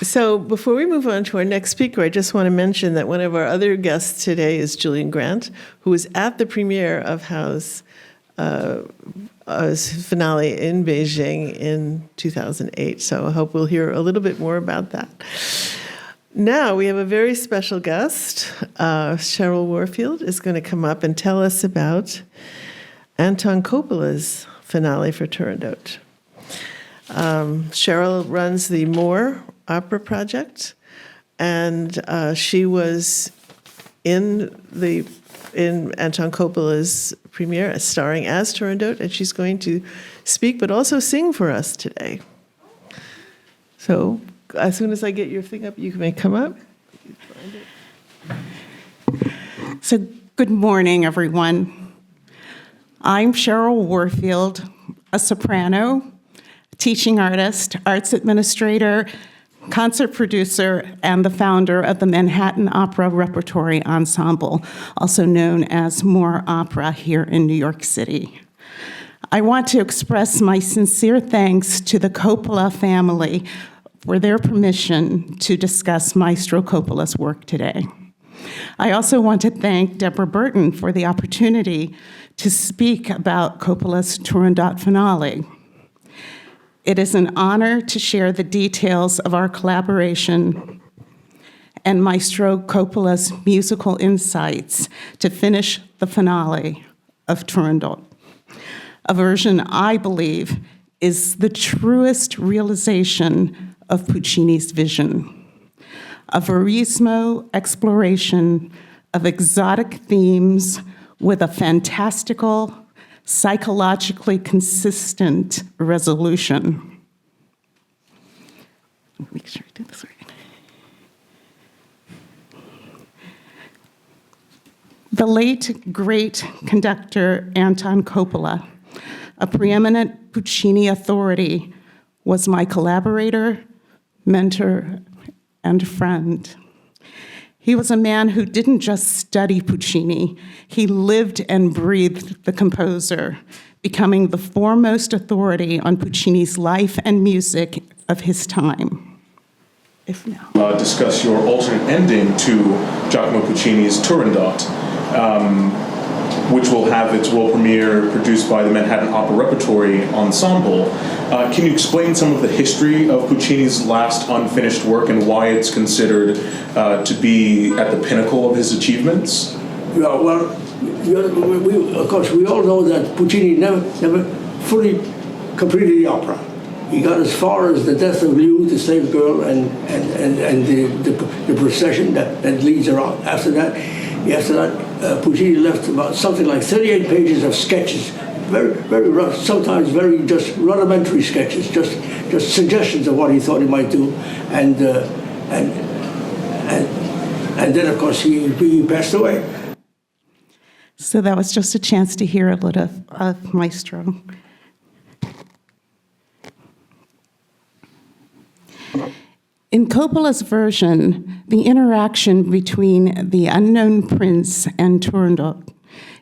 So before we move on to our next speaker, I just want to mention that one of our other guests today is Julian Grant, who was at the premiere of Hao's finale in Beijing in 2008. So I hope we'll hear a little bit more about that. Now we have a very special guest. Cheryl Warfield is going to come up and tell us about Anton Coppola's finale for Turandot. Cheryl runs the Moore Opera Project, and she was in Anton Coppola's premiere, starring as Turandot, and she's going to speak but also sing for us today. So as soon as I get your thing up, you may come up. So good morning, everyone. I'm Cheryl Warfield, a soprano, teaching artist, arts administrator, concert producer, and the founder of the Manhattan Opera Repertory Ensemble, also known as Moore Opera here in New York City. I want to express my sincere thanks to the Coppola family for their permission to discuss Maestro Coppola's work today. I also want to thank Deborah Burton for the opportunity to speak about Coppola's Turandot finale. It is an honor to share the details of our collaboration and Maestro Coppola's musical insights to finish the finale of Turandot. a version I believe is the truest realization of Puccini's vision. A verismo exploration of exotic themes with a fantastical, psychologically consistent resolution. Make sure I do this right. The late, great conductor Anton Coppola, a preeminent Puccini authority, was my collaborator, mentor, and friend. He was a man who didn't just study Puccini, he lived and breathed the composer, becoming the foremost authority on Puccini's life and music of his time. If now. Discuss your alternate ending to Giacomo Puccini's Turandot, which will have its world premiere produced by the Manhattan Opera Repertory Ensemble. Can you explain some of the history of Puccini's last unfinished work and why it's considered to be at the pinnacle of his achievements? Yeah, well, of course, we all know that Puccini never fully completed the opera. He got as far as the death of Liu, the slave girl, and the procession that leads her on. After that, Puccini left about something like 38 pages of sketches, very rough, sometimes very just rudimentary sketches, just suggestions of what he thought he might do, and then of course he passed away. So that was just a chance to hear a little of Maestro. In Coppola's version, the interaction between the unknown prince and Turandot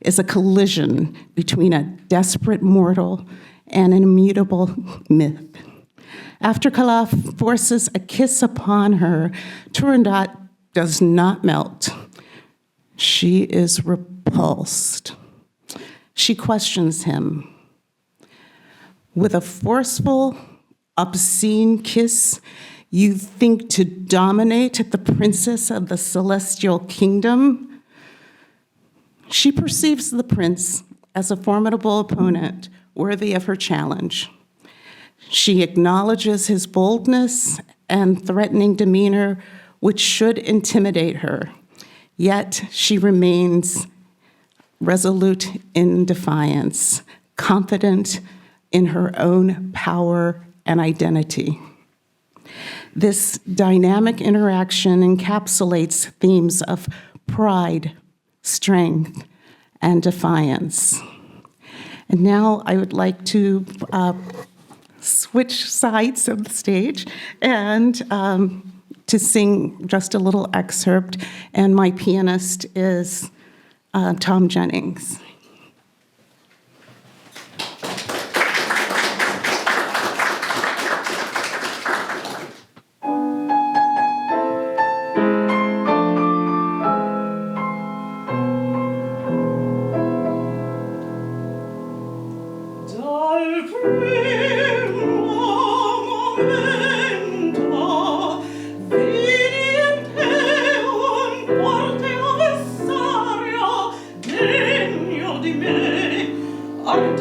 is a collision between a desperate mortal and an immutable myth. After Calaf forces a kiss upon her, Turandot does not melt. She is repulsed. She questions him. With a forceful, obscene kiss, you think to dominate the princess of the celestial kingdom? She perceives the prince as a formidable opponent worthy of her challenge. She acknowledges his boldness and threatening demeanor, which should intimidate her, yet she remains resolute in defiance, confident in her own power and identity. This dynamic interaction encapsulates themes of pride, strength, and defiance. And now I would like to switch sides of the stage and to sing just a little excerpt. And my pianist is Tom Jennings. Oh,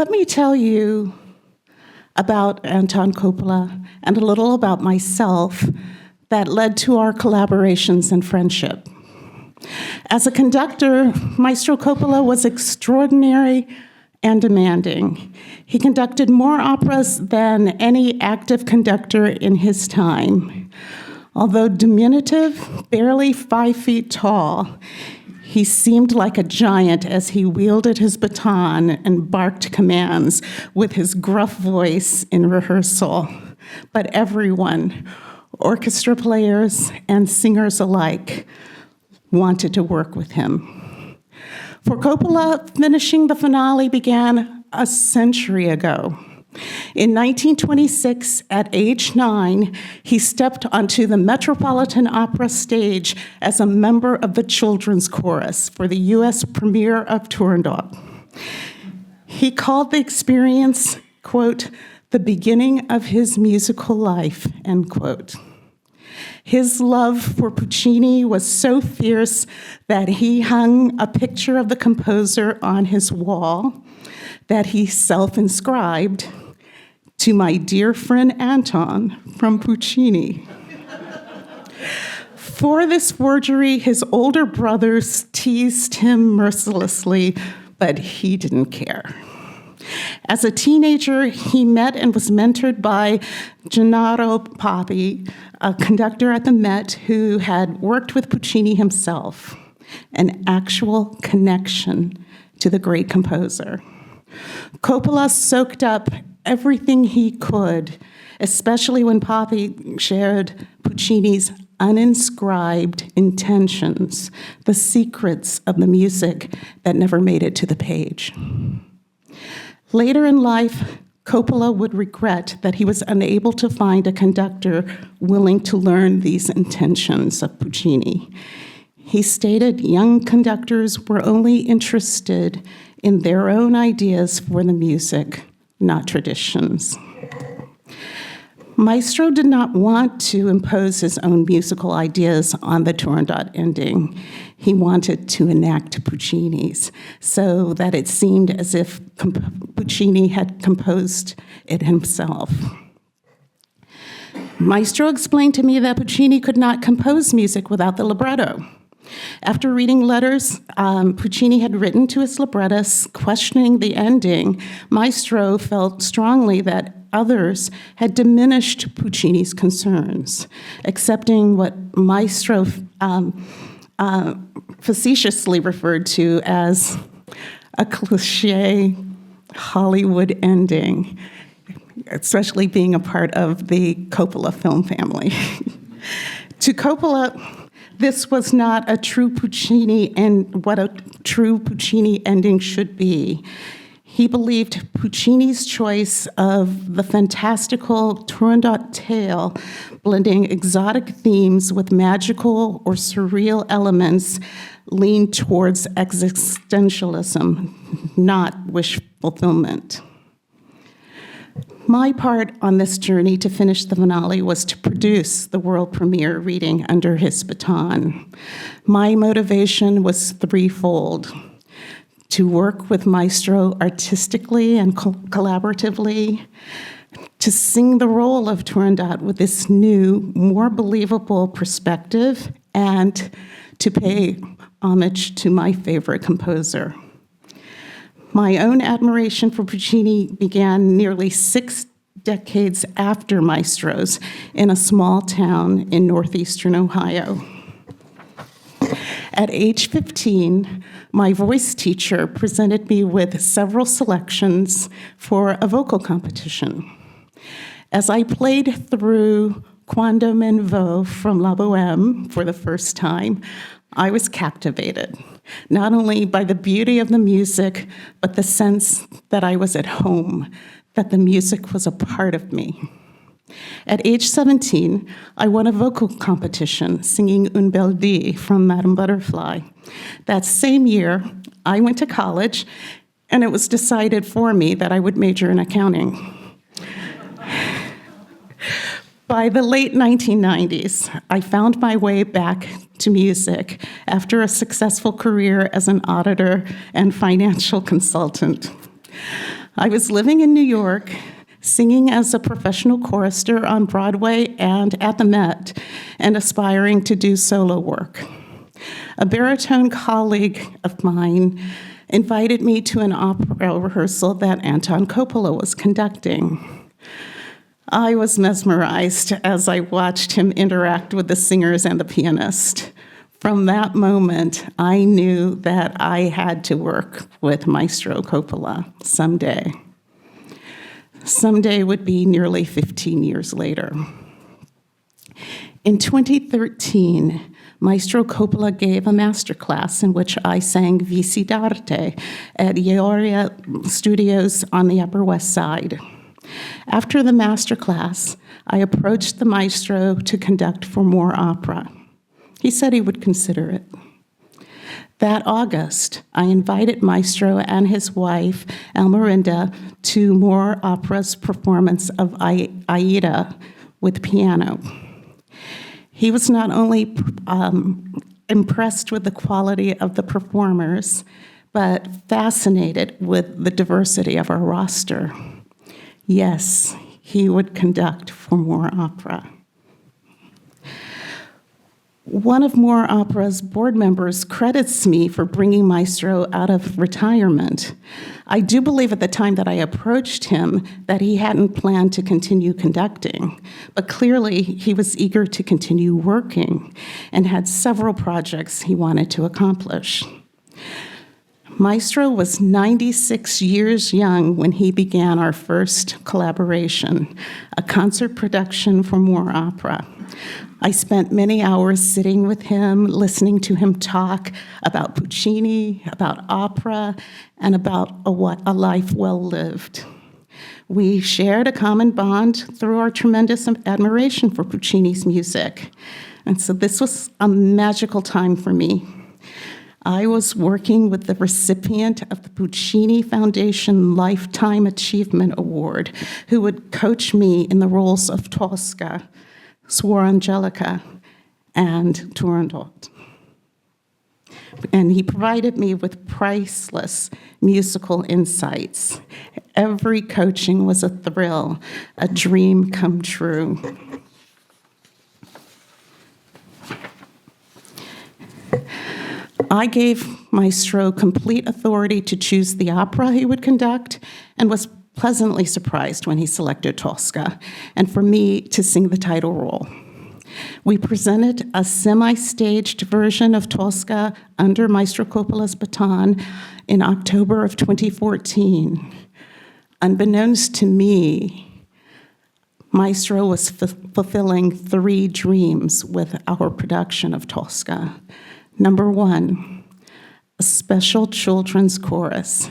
let me tell you about Anton Coppola and a little about myself that led to our collaborations and friendship. As a conductor, Maestro Coppola was extraordinary and demanding. He conducted more operas than any active conductor in his time. Although diminutive, barely 5 feet tall, he seemed like a giant as he wielded his baton and barked commands with his gruff voice in rehearsal. But everyone, orchestra players and singers alike, wanted to work with him. For Coppola, finishing the finale began a century ago. In 1926, at age 9, he stepped onto the Metropolitan Opera stage as a member of the children's chorus for the U.S. premiere of Turandot. He called the experience, quote, the beginning of his musical life, end quote. His love for Puccini was so fierce that he hung a picture of the composer on his wall that he self-inscribed, to my dear friend Anton from Puccini. For this forgery, his older brothers teased him mercilessly, but he didn't care. As a teenager, he met and was mentored by Gennaro Papi, a conductor at the Met who had worked with Puccini himself, an actual connection to the great composer. Coppola soaked up everything he could, especially when Papi shared Puccini's uninscribed intentions, the secrets of the music that never made it to the page. Later in life, Coppola would regret that he was unable to find a conductor willing to learn these intentions of Puccini. He stated young conductors were only interested in their own ideas for the music, not traditions. Maestro did not want to impose his own musical ideas on the Turandot ending. He wanted to enact Puccini's so that it seemed as if Puccini had composed it himself. Maestro explained to me that Puccini could not compose music without the libretto. After reading letters Puccini had written to his librettists questioning the ending, Maestro felt strongly that others had diminished Puccini's concerns, accepting what Maestro facetiously referred to as a cliché Hollywood ending, especially being a part of the Coppola film family. To Coppola, this was not a true Puccini and what a true Puccini ending should be. He believed Puccini's choice of the fantastical Turandot tale, blending exotic themes with magical or surreal elements, leaned towards existentialism, not wish fulfillment. My part on this journey to finish the finale was to produce the world premiere reading under his baton. My motivation was threefold: to work with Maestro artistically and collaboratively, to sing the role of Turandot with this new, more believable perspective, and to pay homage to my favorite composer. My own admiration for Puccini began nearly 6 decades after Maestro's in a small town in northeastern Ohio. At age 15, my voice teacher presented me with several selections for a vocal competition. As I played through Quando men vo from La Bohème for the first time, I was captivated, not only by the beauty of the music, but the sense that I was at home, that the music was a part of me. At age 17, I won a vocal competition singing Une Belle Vie from Madame Butterfly. That same year, I went to college, and it was decided for me that I would major in accounting. By the late 1990s, I found my way back to music after a successful career as an auditor and financial consultant. I was living in New York, singing as a professional chorister on Broadway and at the Met, and aspiring to do solo work. A baritone colleague of mine invited me to an opera rehearsal that Anton Coppola was conducting. I was mesmerized as I watched him interact with the singers and the pianist. From that moment, I knew that I had to work with Maestro Coppola someday. Someday would be nearly 15 years later. In 2013, Maestro Coppola gave a masterclass in which I sang Vici d'arte at Ioria Studios on the Upper West Side. After the masterclass, I approached the maestro to conduct for more opera. He said he would consider it. That August, I invited Maestro and his wife, Almerinda, to more opera's performance of Aida with piano. He was not only impressed with the quality of the performers, but fascinated with the diversity of our roster. Yes, he would conduct for more opera. One of More Opera's board members credits me for bringing Maestro out of retirement. I do believe at the time that I approached him that he hadn't planned to continue conducting, but clearly he was eager to continue working and had several projects he wanted to accomplish. Maestro was 96 years young when he began our first collaboration, a concert production for More Opera. I spent many hours sitting with him, listening to him talk about Puccini, about opera, and about a life well lived. We shared a common bond through our tremendous admiration for Puccini's music. And so this was a magical time for me. I was working with the recipient of the Puccini Foundation Lifetime Achievement Award, who would coach me in the roles of Tosca, Suor Angelica, and Turandot. And he provided me with priceless musical insights. Every coaching was a thrill, a dream come true. I gave Maestro complete authority to choose the opera he would conduct and was pleasantly surprised when he selected Tosca, and for me to sing the title role. We presented a semi-staged version of Tosca under Maestro Coppola's baton in October of 2014. Unbeknownst to me, Maestro was fulfilling 3 dreams with our production of Tosca. Number 1, a special children's chorus.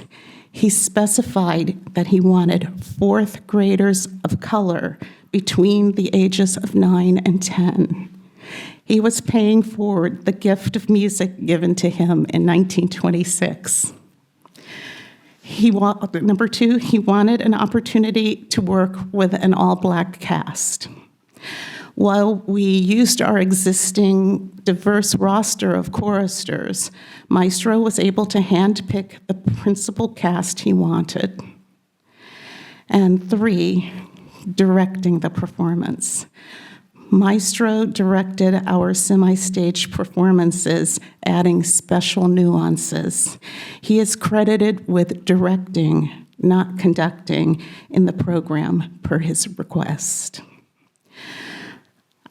He specified that he wanted 4th graders of color between the ages of 9 and 10. He was paying forward the gift of music given to him in 1926. Number 2, he wanted an opportunity to work with an all-black cast. While we used our existing diverse roster of choristers, Maestro was able to handpick the principal cast he wanted. And 3, directing the performance. Maestro directed our semi-stage performances, adding special nuances. He is credited with directing, not conducting, in the program per his request.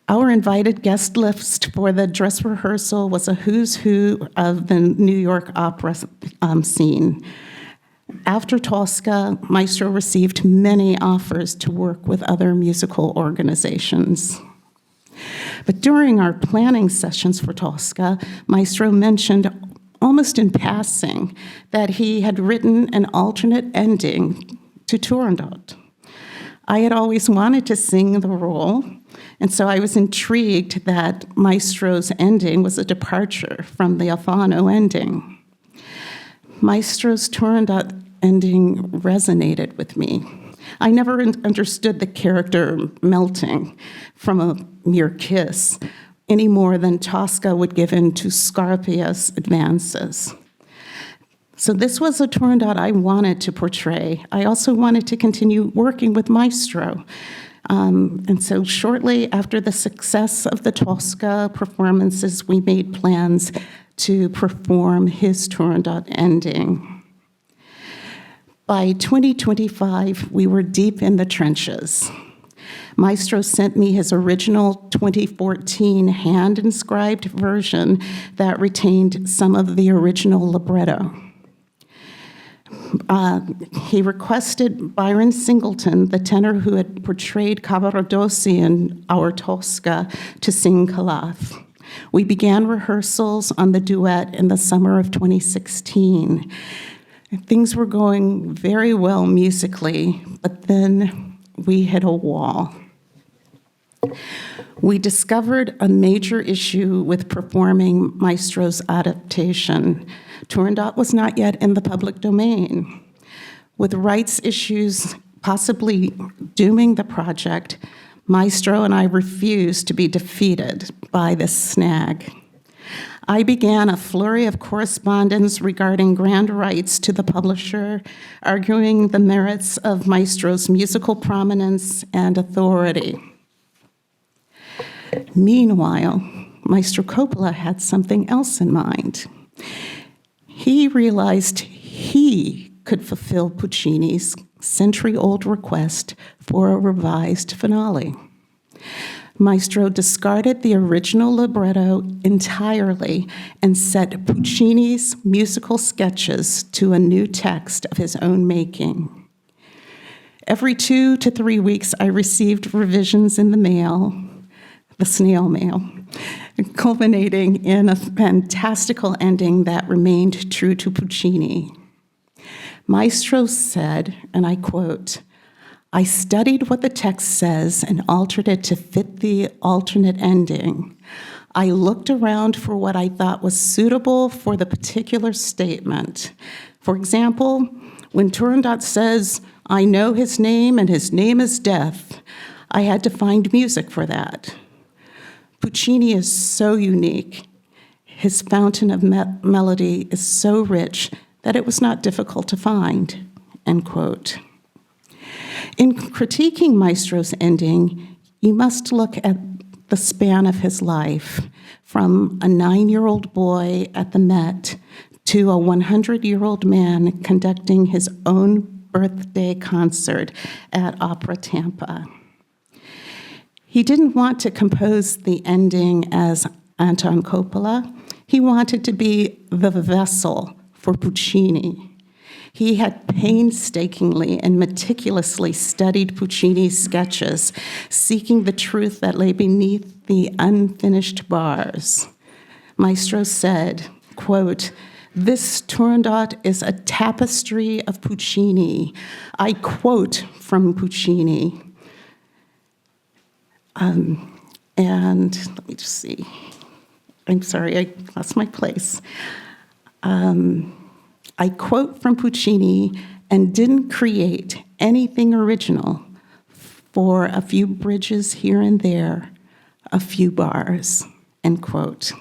Our invited guest list for the dress rehearsal was a who's who of the New York opera scene. After Tosca, Maestro received many offers to work with other musical organizations. But during our planning sessions for Tosca, Maestro mentioned almost in passing that he had written an alternate ending to Turandot. I had always wanted to sing the role, and so I was intrigued that Maestro's ending was a departure from the Alfano ending. Maestro's Turandot ending resonated with me. I never understood the character melting from a mere kiss any more than Tosca would give in to Scarpia's advances. So this was a Turandot I wanted to portray. I also wanted to continue working with Maestro. And so shortly after the success of the Tosca performances, we made plans to perform his Turandot ending. By 2025, we were deep in the trenches. Maestro sent me his original 2014 hand-inscribed version that retained some of the original libretto. He requested Byron Singleton, the tenor who had portrayed Cavaradossi in our Tosca, to sing Calaf. We began rehearsals on the duet in the summer of 2016. Things were going very well musically, but then we hit a wall. We discovered a major issue with performing Maestro's adaptation. Turandot was not yet in the public domain. With rights issues possibly dooming the project, Maestro and I refused to be defeated by this snag. I began a flurry of correspondence regarding grand rights to the publisher, arguing the merits of Maestro's musical prominence and authority. Meanwhile, Maestro Coppola had something else in mind. He realized he could fulfill Puccini's century-old request for a revised finale. Maestro discarded the original libretto entirely and set Puccini's musical sketches to a new text of his own making. Every 2 to 3 weeks, I received revisions in the mail, the snail mail, culminating in a fantastical ending that remained true to Puccini. Maestro said, and I quote, "I studied what the text says and altered it to fit the alternate ending. I looked around for what I thought was suitable for the particular statement. For example, when Turandot says, 'I know his name and his name is death,' I had to find music for that. Puccini is so unique. His fountain of melody is so rich that it was not difficult to find," end quote. In critiquing Maestro's ending, you must look at the span of his life, from a 9-year-old boy at the Met to a 100-year-old man conducting his own birthday concert at Opera Tampa. He didn't want to compose the ending as Anton Coppola. He wanted to be the vessel for Puccini. He had painstakingly and meticulously studied Puccini's sketches, seeking the truth that lay beneath the unfinished bars. Maestro said, quote, "This Turandot is a tapestry of Puccini." I quote from Puccini. And let me just see. I'm sorry, I lost my place. I quote from Puccini and didn't create anything original for a few bridges here and there, a few bars, end quote.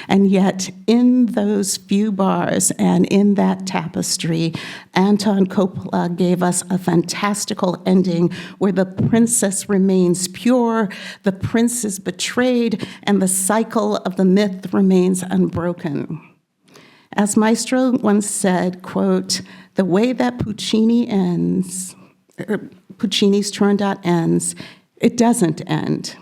And yet, in those few bars and in that tapestry, Anton Coppola gave us a fantastical ending where the princess remains pure, the prince is betrayed, and the cycle of the myth remains unbroken. As Maestro once said, quote, "The way that Puccini's Turandot ends, it doesn't end.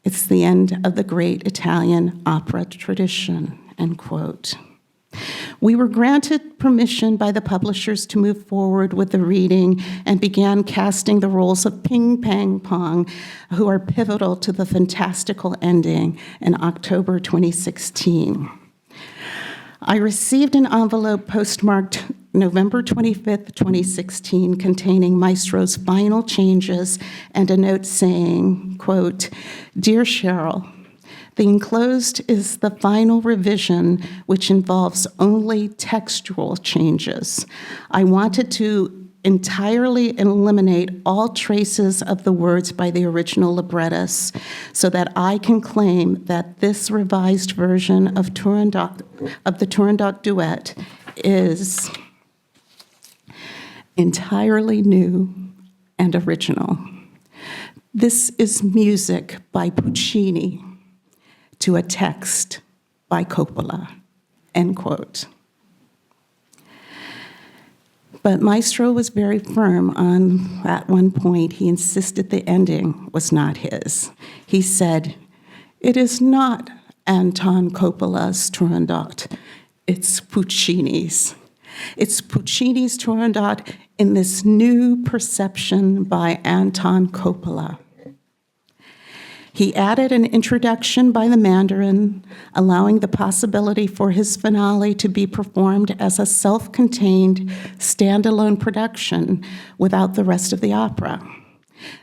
It's the end of the great Italian opera tradition," end quote. We were granted permission by the publishers to move forward with the reading and began casting the roles of Ping Pang Pong, who are pivotal to the fantastical ending, in October 2016. I received an envelope postmarked November 25th, 2016, containing Maestro's final changes and a note saying, quote, "Dear Cheryl, the enclosed is the final revision, which involves only textual changes. I wanted to entirely eliminate all traces of the words by the original librettist so that I can claim that this revised version of the Turandot duet is entirely new and original. This is music by Puccini to a text by Coppola, end quote. But Maestro was very firm on, at one point, he insisted the ending was not his. He said, "It is not Anton Coppola's Turandot, it's Puccini's. It's Puccini's Turandot in this new perception by Anton Coppola." He added an introduction by the Mandarin, allowing the possibility for his finale to be performed as a self-contained, standalone production without the rest of the opera.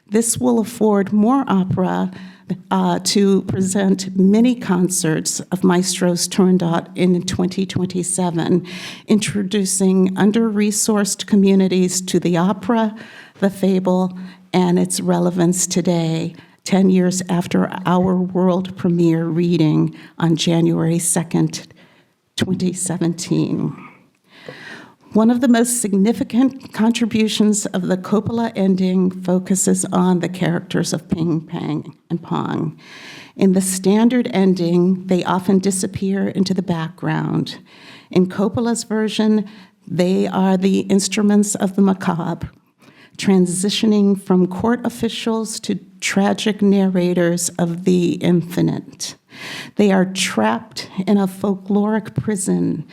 This will afford more opera to present many concerts of Maestro's Turandot in 2027, introducing under-resourced communities to the opera, the fable, and its relevance today, 10 years after our world premiere reading on January 2nd, 2017. One of the most significant contributions of the Coppola ending focuses on the characters of Ping, Pang, and Pong. In the standard ending, they often disappear into the background. In Coppola's version, they are the instruments of the macabre, transitioning from court officials to tragic narrators of the infinite. They are trapped in a folkloric prison.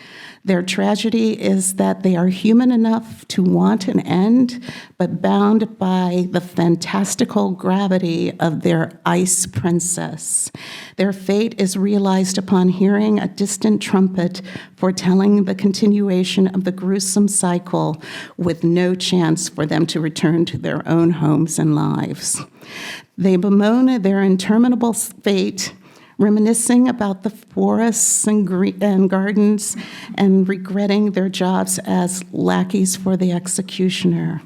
Their tragedy is that they are human enough to want an end, but bound by the fantastical gravity of their ice princess. Their fate is realized upon hearing a distant trumpet foretelling the continuation of the gruesome cycle, with no chance for them to return to their own homes and lives. They bemoan their interminable fate, reminiscing about the forests and gardens and regretting their jobs as lackeys for the executioner.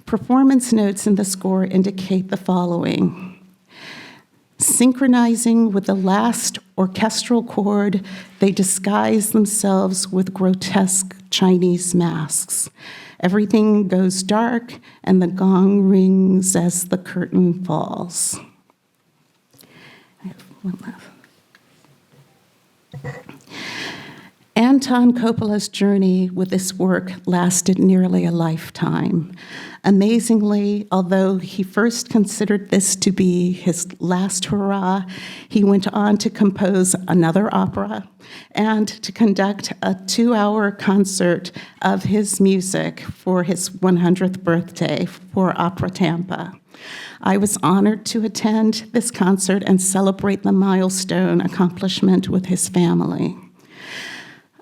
Performance notes in the score indicate the following. Synchronizing with the last orchestral chord, they disguise themselves with grotesque Chinese masks. Everything goes dark, and the gong rings as the curtain falls. One left. Anton Coppola's journey with this work lasted nearly a lifetime. Amazingly, although he first considered this to be his last hurrah, he went on to compose another opera and to conduct a 2-hour concert of his music for his 100th birthday for Opera Tampa. I was honored to attend this concert and celebrate the milestone accomplishment with his family.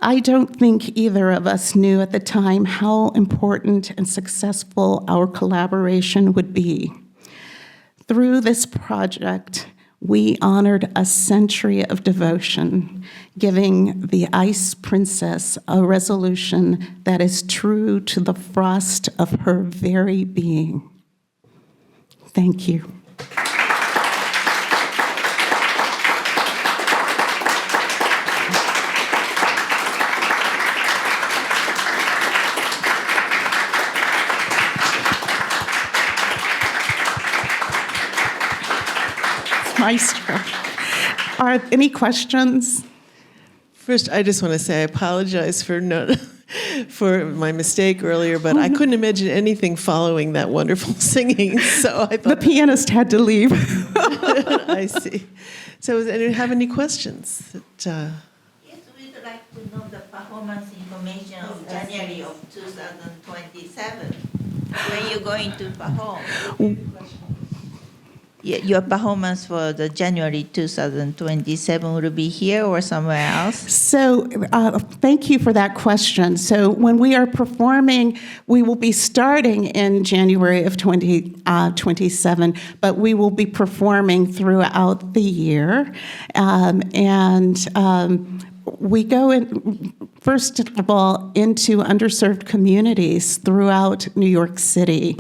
I don't think either of us knew at the time how important and successful our collaboration would be. Through this project, we honored a century of devotion, giving the Ice Princess a resolution that is true to the frost of her very being. Thank you. Maestro. Are any questions? First, I just want to say I apologize for my mistake earlier, but I couldn't imagine anything following that wonderful singing. So I thought the pianist had to leave. I see. So, does anyone have any questions? Yes, we'd like to know the performance information of January of 2027. When you're going to perform? Your performance for the January 2027 will be here or somewhere else? So thank you for that question. So when we are performing, we will be starting in January of 2027, but we will be performing throughout the year. We go in, first of all, into underserved communities throughout New York City,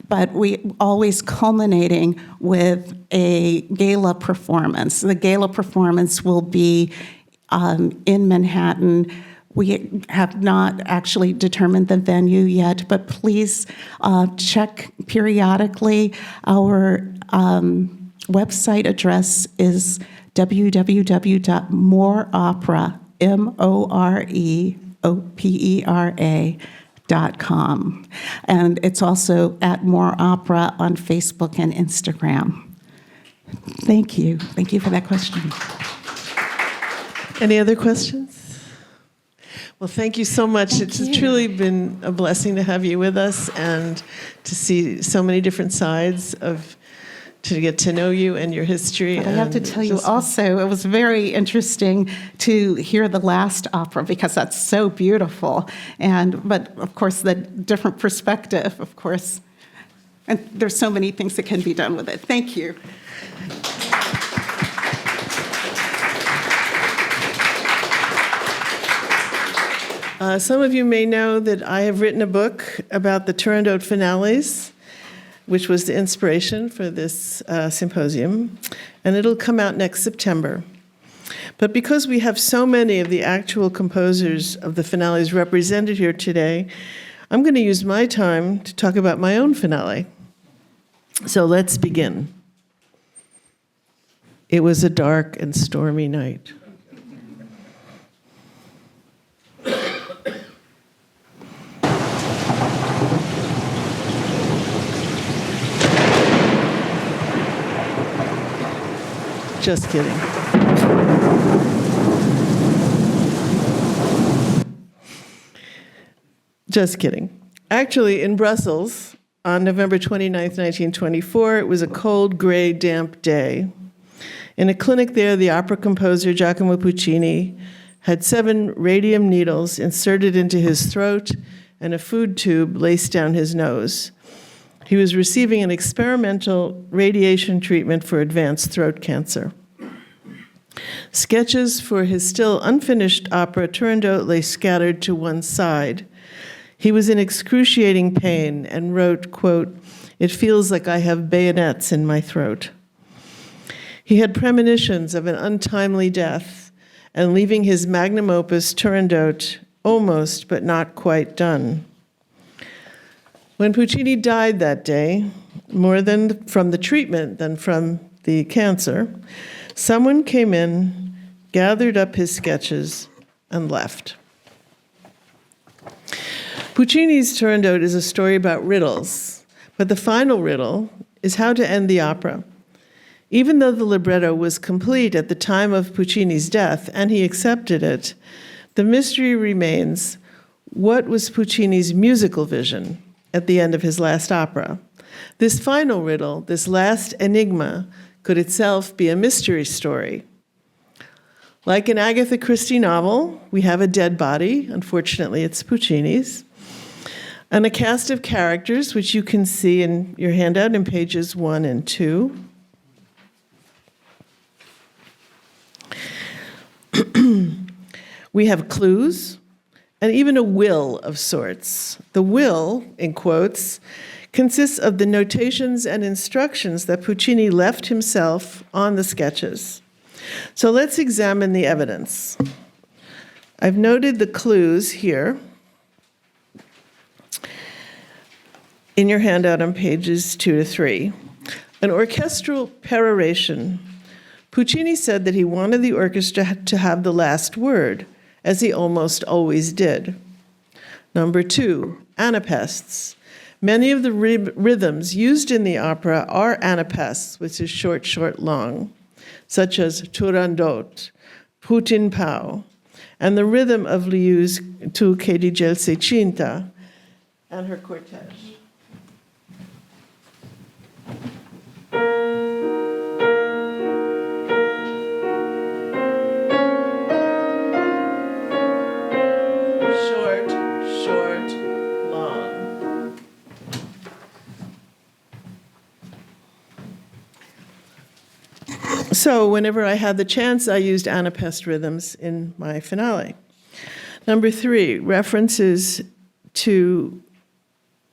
but we always culminating with a gala performance. The gala performance will be in Manhattan We have not actually determined the venue yet, but please check periodically. Our website address is moreopera.com. And it's also at More Opera on Facebook and Instagram. Thank you. Thank you for that question. Any other questions? Well, thank you so much. It's truly been a blessing to have you with us and to see so many different sides to get to know you and your history. But I have to tell you also, it was very interesting to hear the last opera because that's so beautiful. But of course, the different perspective, of course. And there's so many things that can be done with it. Thank you. Some of you may know that I have written a book about the Turandot finales, which was the inspiration for this symposium, and it'll come out next September. But because we have so many of the actual composers of the finales represented here today, I'm going to use my time to talk about my own finale. So let's begin. It was a dark and stormy night. Just kidding. Just kidding. Actually, in Brussels, on November 29th, 1924, it was a cold, gray, damp day. In a clinic there, the opera composer Giacomo Puccini had 7 radium needles inserted into his throat and a food tube laced down his nose. He was receiving an experimental radiation treatment for advanced throat cancer. Sketches for his still unfinished opera Turandot lay scattered to one side. He was in excruciating pain and wrote, quote, "It feels like I have bayonets in my throat." He had premonitions of an untimely death and leaving his magnum opus Turandot almost but not quite done. When Puccini died that day, more than from the treatment than from the cancer, someone came in, gathered up his sketches, and left. Puccini's Turandot is a story about riddles, but the final riddle is how to end the opera. Even though the libretto was complete at the time of Puccini's death, and he accepted it, the mystery remains: what was Puccini's musical vision at the end of his last opera? This final riddle, this last enigma, could itself be a mystery story. Like an Agatha Christie novel, we have a dead body, unfortunately it's Puccini's, and a cast of characters, which you can see in your handout in pages 1 and 2. We have clues and even a will of sorts. The will, in quotes, consists of the notations and instructions that Puccini left himself on the sketches. So let's examine the evidence. I've noted the clues here in your handout on pages 2 to 3. An orchestral peroration. Puccini said that he wanted the orchestra to have the last word, as he almost always did. Number 2, anapaests. Many of the rhythms used in the opera are anapaests, which is short, short, long, such as Turandot, Putin Pau, and the rhythm of Liu's Tu che di gel sei cinta, and her cortege. So whenever I had the chance, I used anapaest rhythms in my finale. Number 3, references to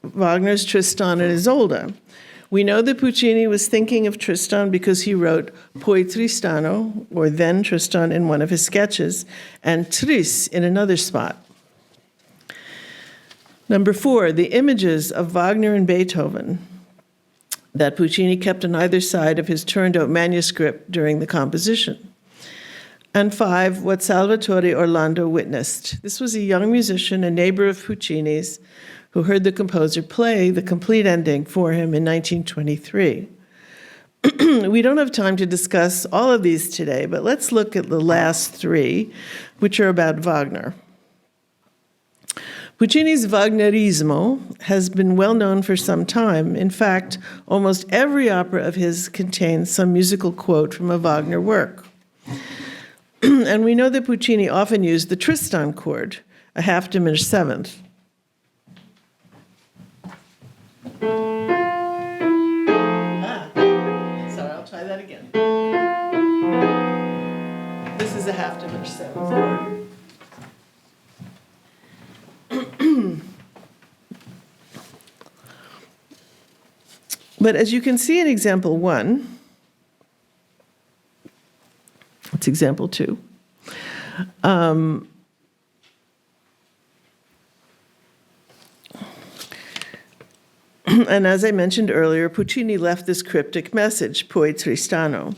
Wagner's Tristan and Isolde. We know that Puccini was thinking of Tristan because he wrote Poi Tristano, or Then Tristan, in one of his sketches, and Tris in another spot. Number 4, the images of Wagner and Beethoven that Puccini kept on either side of his Turandot manuscript during the composition. And 5, what Salvatore Orlando witnessed. This was a young musician, a neighbor of Puccini's, who heard the composer play the complete ending for him in 1923. We don't have time to discuss all of these today, but let's look at the last 3, which are about Wagner. Puccini's Wagnerismo has been well known for some time. In fact, almost every opera of his contains some musical quote from a Wagner work. And we know that Puccini often used the Tristan chord, a half-diminished seventh. Sorry, I'll try that again. This is a half-diminished seventh chord. But as you can see in example 1, it's example 2, and as I mentioned earlier, Puccini left this cryptic message, Poi Tristano.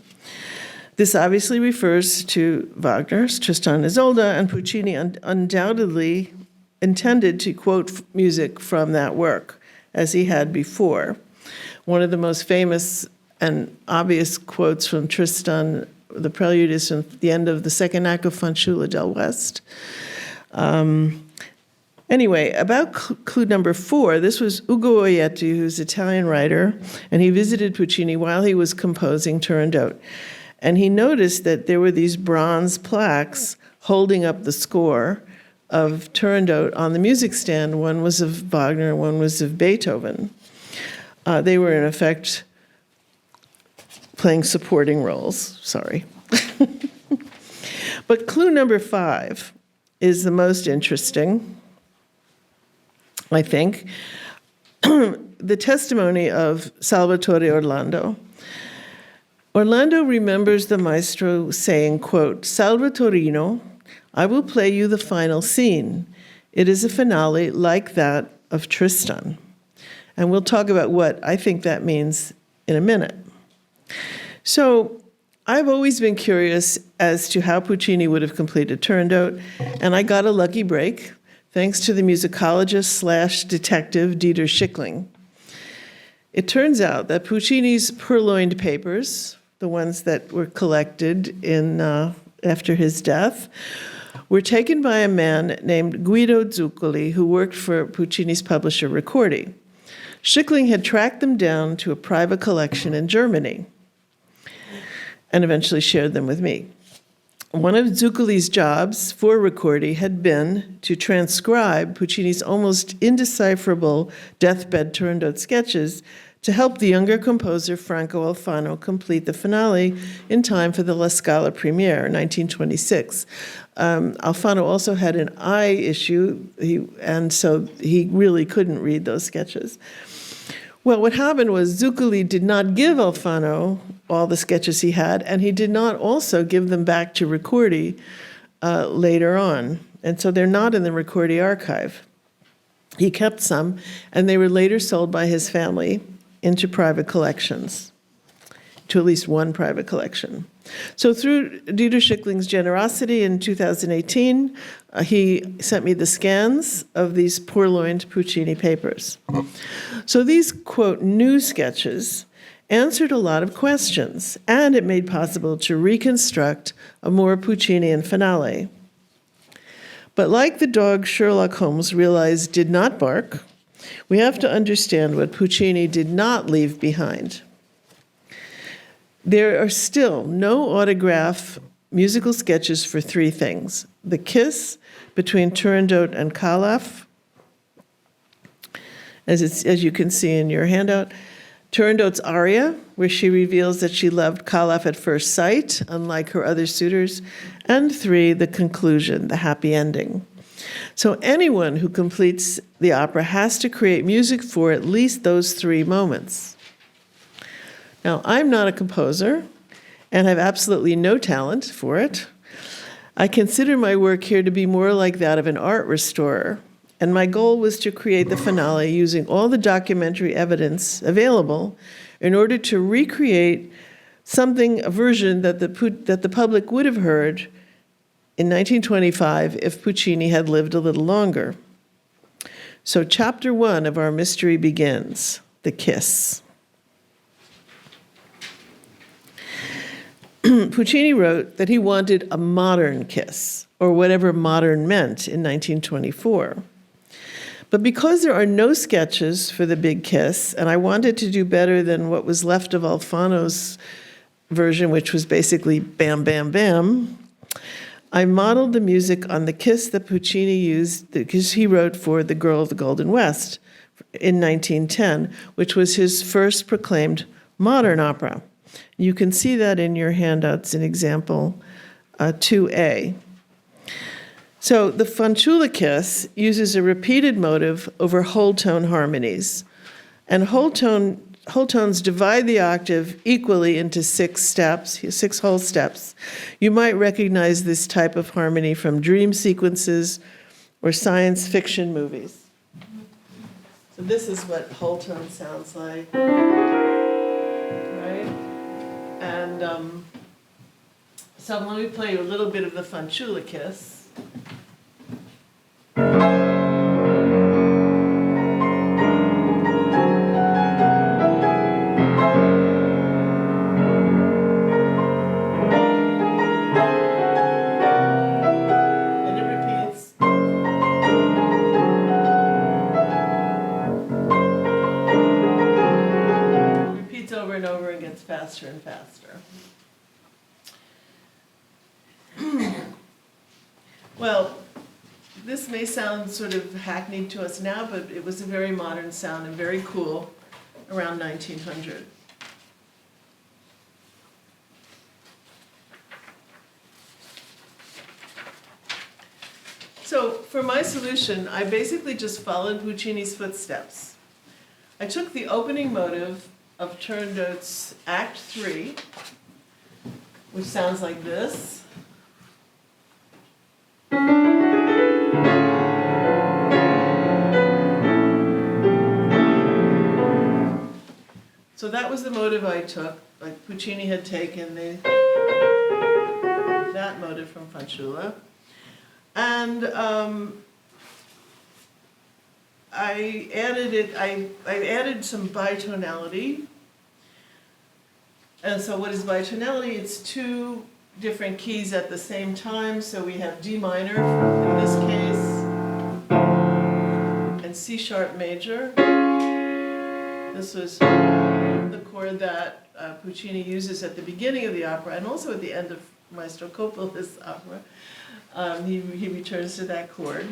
This obviously refers to Wagner's Tristan and Isolde, and Puccini undoubtedly intended to quote music from that work, as he had before. One of the most famous and obvious quotes from Tristan, the prelude, is from the end of the second act of Fanciulla del West. Anyway, about clue number 4, this was Ugo Oietti, who's an Italian writer, and he visited Puccini while he was composing Turandot. And he noticed that there were these bronze plaques holding up the score of Turandot on the music stand. One was of Wagner and one was of Beethoven. They were, in effect, playing supporting roles. Sorry. But clue number 5 is the most interesting, I think. The testimony of Salvatore Orlando. Orlando remembers the maestro saying, quote, "Salvatorino, I will play you the final scene. It is a finale like that of Tristan." And we'll talk about what I think that means in a minute. So I've always been curious as to how Puccini would have completed Turandot, and I got a lucky break thanks to the musicologist/detective Dieter Schickling. It turns out that Puccini's purloined papers, the ones that were collected after his death, were taken by a man named Guido Zuccoli, who worked for Puccini's publisher Ricordi. Schickling had tracked them down to a private collection in Germany and eventually shared them with me. One of Zuccoli's jobs for Ricordi had been to transcribe Puccini's almost indecipherable deathbed Turandot sketches to help the younger composer Franco Alfano complete the finale in time for the La Scala premiere in 1926. Alfano also had an eye issue, and so he really couldn't read those sketches. Well, what happened was Zuccoli did not give Alfano all the sketches he had, and he did not also give them back to Ricordi later on. And so they're not in the Ricordi archive. He kept some, and they were later sold by his family into private collections, to at least one private collection. So through Dieter Schickling's generosity in 2018, he sent me the scans of these purloined Puccini papers. So these, quote, new sketches answered a lot of questions, and it made possible to reconstruct a more Puccinian finale. But like the dog Sherlock Holmes realized did not bark, we have to understand what Puccini did not leave behind. There are still no autograph musical sketches for 3 things: the kiss between Turandot and Calaf, as you can see in your handout, Turandot's aria, where she reveals that she loved Calaf at first sight, unlike her other suitors, and 3, the conclusion, the happy ending. So anyone who completes the opera has to create music for at least those 3 moments. Now, I'm not a composer and have absolutely no talent for it. I consider my work here to be more like that of an art restorer, and my goal was to create the finale using all the documentary evidence available in order to recreate a version that the public would have heard in 1925 if Puccini had lived a little longer. So chapter 1 of our mystery begins, the kiss. Puccini wrote that he wanted a modern kiss, or whatever modern meant in 1924. But because there are no sketches for the big kiss, and I wanted to do better than what was left of Alfano's version, which was basically bam, bam, bam, I modeled the music on the kiss that Puccini used, because he wrote for The Girl of the Golden West in 1910, which was his first proclaimed modern opera. You can see that in your handouts in example 2A. So the fanciulla kiss uses a repeated motive over whole tone harmonies. And whole tones divide the octave equally into 6 whole steps. You might recognize this type of harmony from dream sequences or science fiction movies. So this is what whole tone sounds like, right? And so let me play you a little bit of the fanciulla kiss. Faster and faster. Well, this may sound sort of hackneyed to us now, but it was a very modern sound and very cool around 1900. So for my solution, I basically just followed Puccini's footsteps. I took the opening motive of Turandot's Act 3, which sounds like this. So that was the motive I took, like Puccini had taken that motive from fanciulla. And I added some bitonality. And so what is bitonality? It's 2 different keys at the same time. So we have D minor in this case, and C sharp major. This was the chord that Puccini uses at the beginning of the opera and also at the end of Maestro Coppola's opera. He returns to that chord.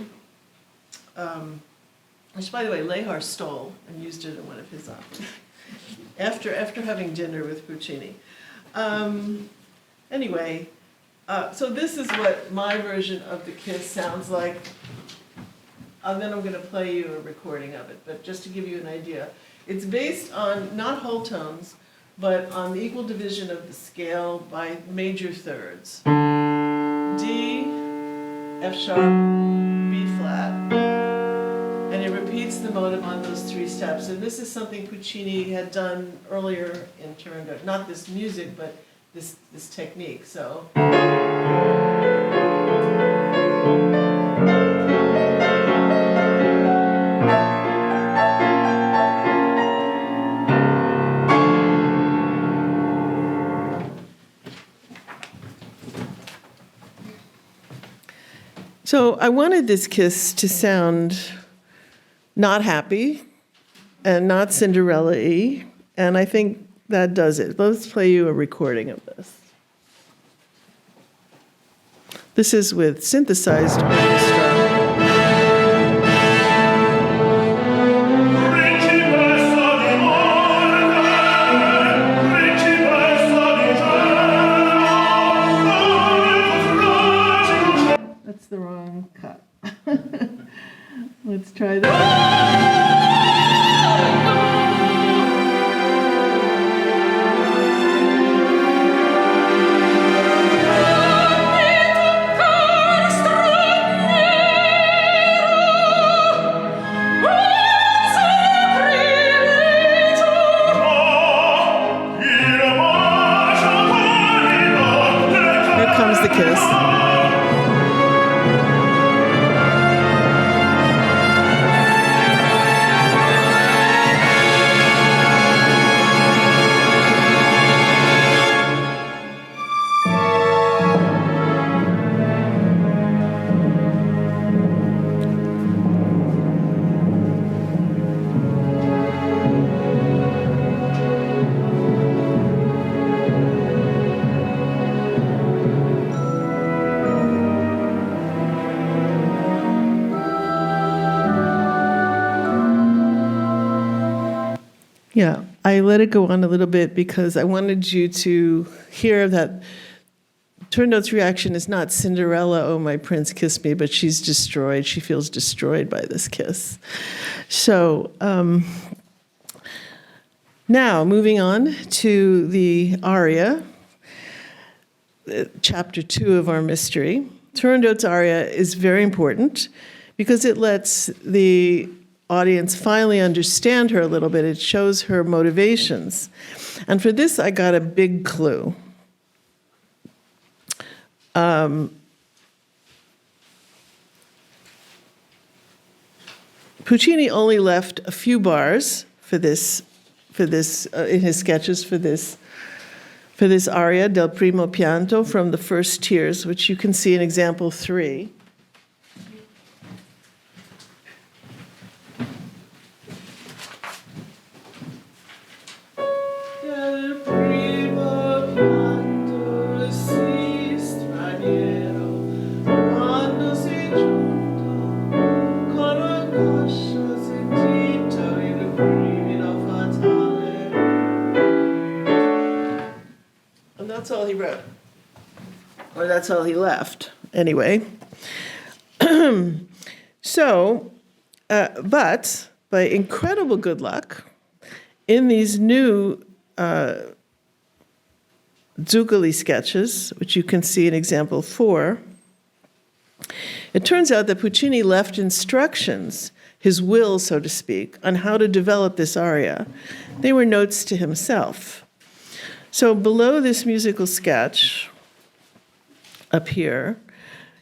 Which, by the way, Lehar stole and used it in one of his operas after having dinner with Puccini. Anyway, so this is what my version of the kiss sounds like. And then I'm going to play you a recording of it, but just to give you an idea. It's based on not whole tones, but on the equal division of the scale by major thirds. D, F sharp, B flat. And it repeats the motive on those 3 steps. And this is something Puccini had done earlier in Turandot. Not this music, but this technique. So. So I wanted this kiss to sound not happy and not Cinderella-y, and I think that does it. Let's play you a recording of this. This is with synthesized orchestra. That's the wrong cut. Let's try that. kiss. Yeah, I let it go on a little bit because I wanted you to hear that Turandot's reaction is not Cinderella, oh, my prince, kiss me, but she's destroyed. She feels destroyed by this kiss. So now, moving on to the aria, chapter 2 of our mystery. Turandot's aria is very important because it lets the audience finally understand her a little bit. It shows her motivations. And for this, I got a big clue. Puccini only left a few bars for this in his sketches for this aria del primo pianto from the first tiers, which you can see in example 3. That's all he wrote. Or that's all he left, anyway. But by incredible good luck, in these new Zuccoli sketches, which you can see in example 4, it turns out that Puccini left instructions, his will, so to speak, on how to develop this aria. They were notes to himself. So below this musical sketch, up here,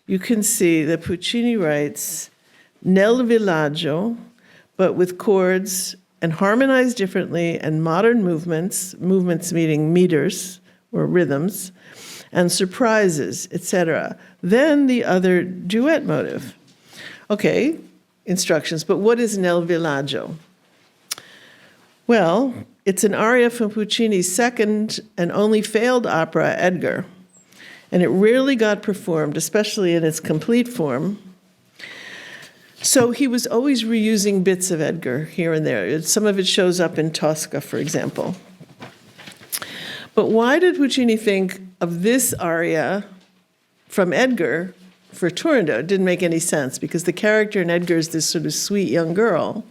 you can see that Puccini writes nel villaggio, but with chords and harmonized differently and modern movements meaning meters or rhythms, and surprises, etc. Then the other duet motive. Okay, instructions, but what is nel villaggio? Well, it's an aria from Puccini's second and only failed opera, Edgar, and it rarely got performed, especially in its complete form. So he was always reusing bits of Edgar here and there. Some of it shows up in Tosca, for example. But why did Puccini think of this aria from Edgar for Turandot? It didn't make any sense because the character in Edgar is this sort of sweet young girl.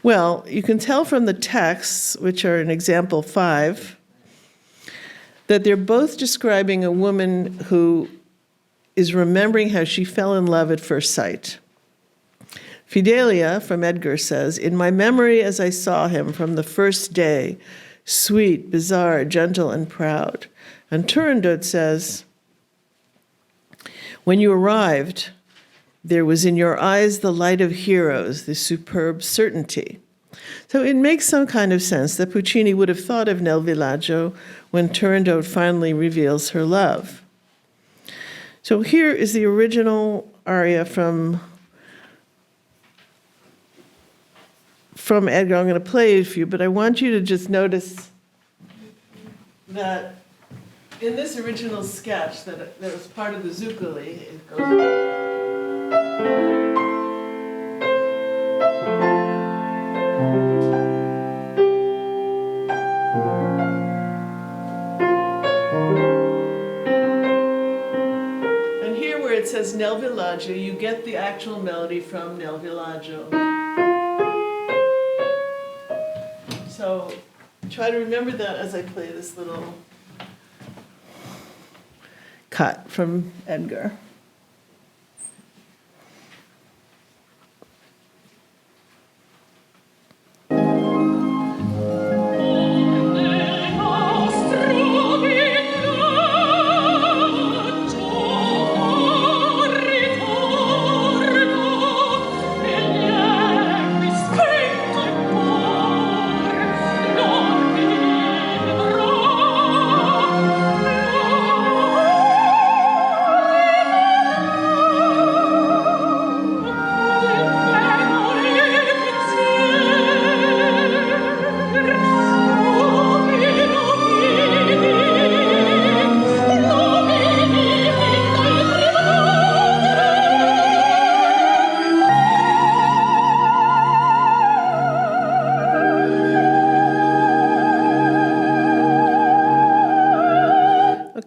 Well, you can tell from the texts, which are in example 5, that they're both describing a woman who is remembering how she fell in love at first sight. Fidelia from Edgar says, "In my memory as I saw him from the first day, sweet, bizarre, gentle, and proud." And Turandot says, "When you arrived, there was in your eyes the light of heroes, the superb certainty." So it makes some kind of sense that Puccini would have thought of Nel Villaggio when Turandot finally reveals her love. So here is the original aria from Edgar. I'm going to play it for you, but I want you to just notice that in this original sketch that was part of the Zuccoli, it goes... And here where it says Nel Villaggio, you get the actual melody from Nel Villaggio. So try to remember that as I play this little cut from Edgar.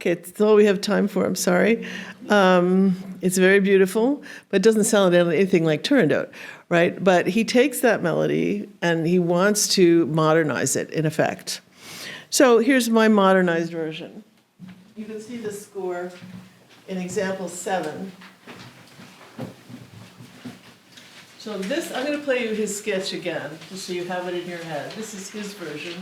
Okay, it's all we have time for, I'm sorry. It's very beautiful, but it doesn't sound anything like Turandot, right? But he takes that melody and he wants to modernize it, in effect. So here's my modernized version. You can see the score in example 7. So this, I'm going to play you his sketch again, just so you have it in your head. This is his version.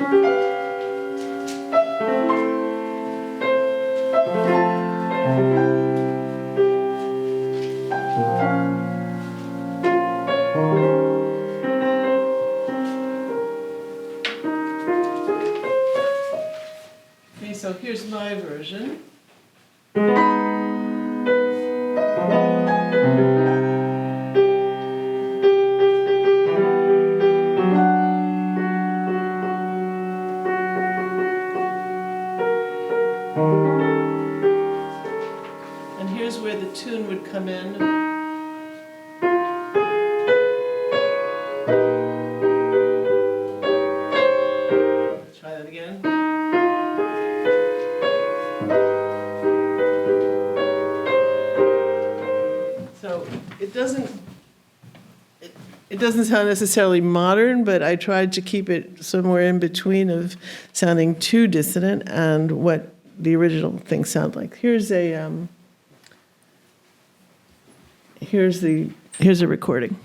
Okay, so here's my version. And here's where the tune would come in. Try that again. So it doesn't sound necessarily modern, but I tried to keep it somewhere in between of sounding too dissonant and what the original things sound like. Here's a recording.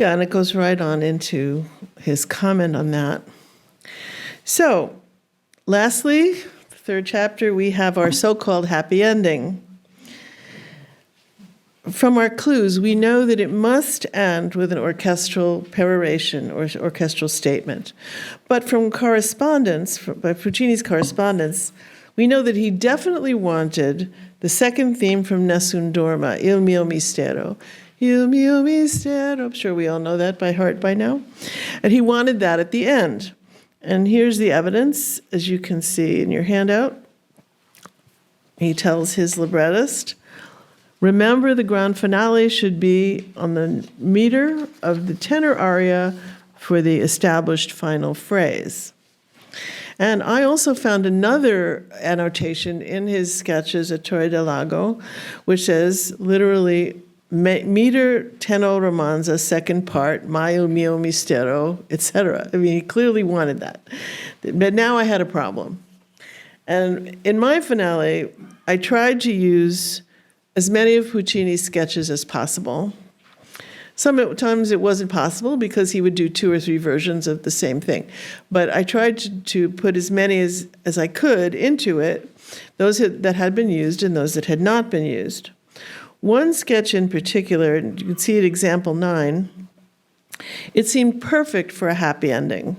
Yeah, and it goes right on into his comment on that. So, lastly, the third chapter, we have our so-called happy ending. From our clues, we know that it must end with an orchestral peroration or orchestral statement. But from correspondence, by Puccini's correspondence, we know that he definitely wanted the second theme from Nessun Dorma, Il mio mistero. Il mio mistero. I'm sure we all know that by heart by now. And he wanted that at the end. And here's the evidence, as you can see in your handout. He tells his librettist, remember the grand finale should be on the meter of the tenor aria for the established final phrase. And I also found another annotation in his sketches at Torre del Lago, which says literally, meter tenor romanza, second part, Maio mio mistero, etc. I mean, he clearly wanted that. But now I had a problem. And in my finale, I tried to use as many of Puccini's sketches as possible. Sometimes it wasn't possible because he would do 2 or 3 versions of the same thing. But I tried to put as many as I could into it, those that had been used and those that had not been used. One sketch in particular, and you can see it example 9, it seemed perfect for a happy ending.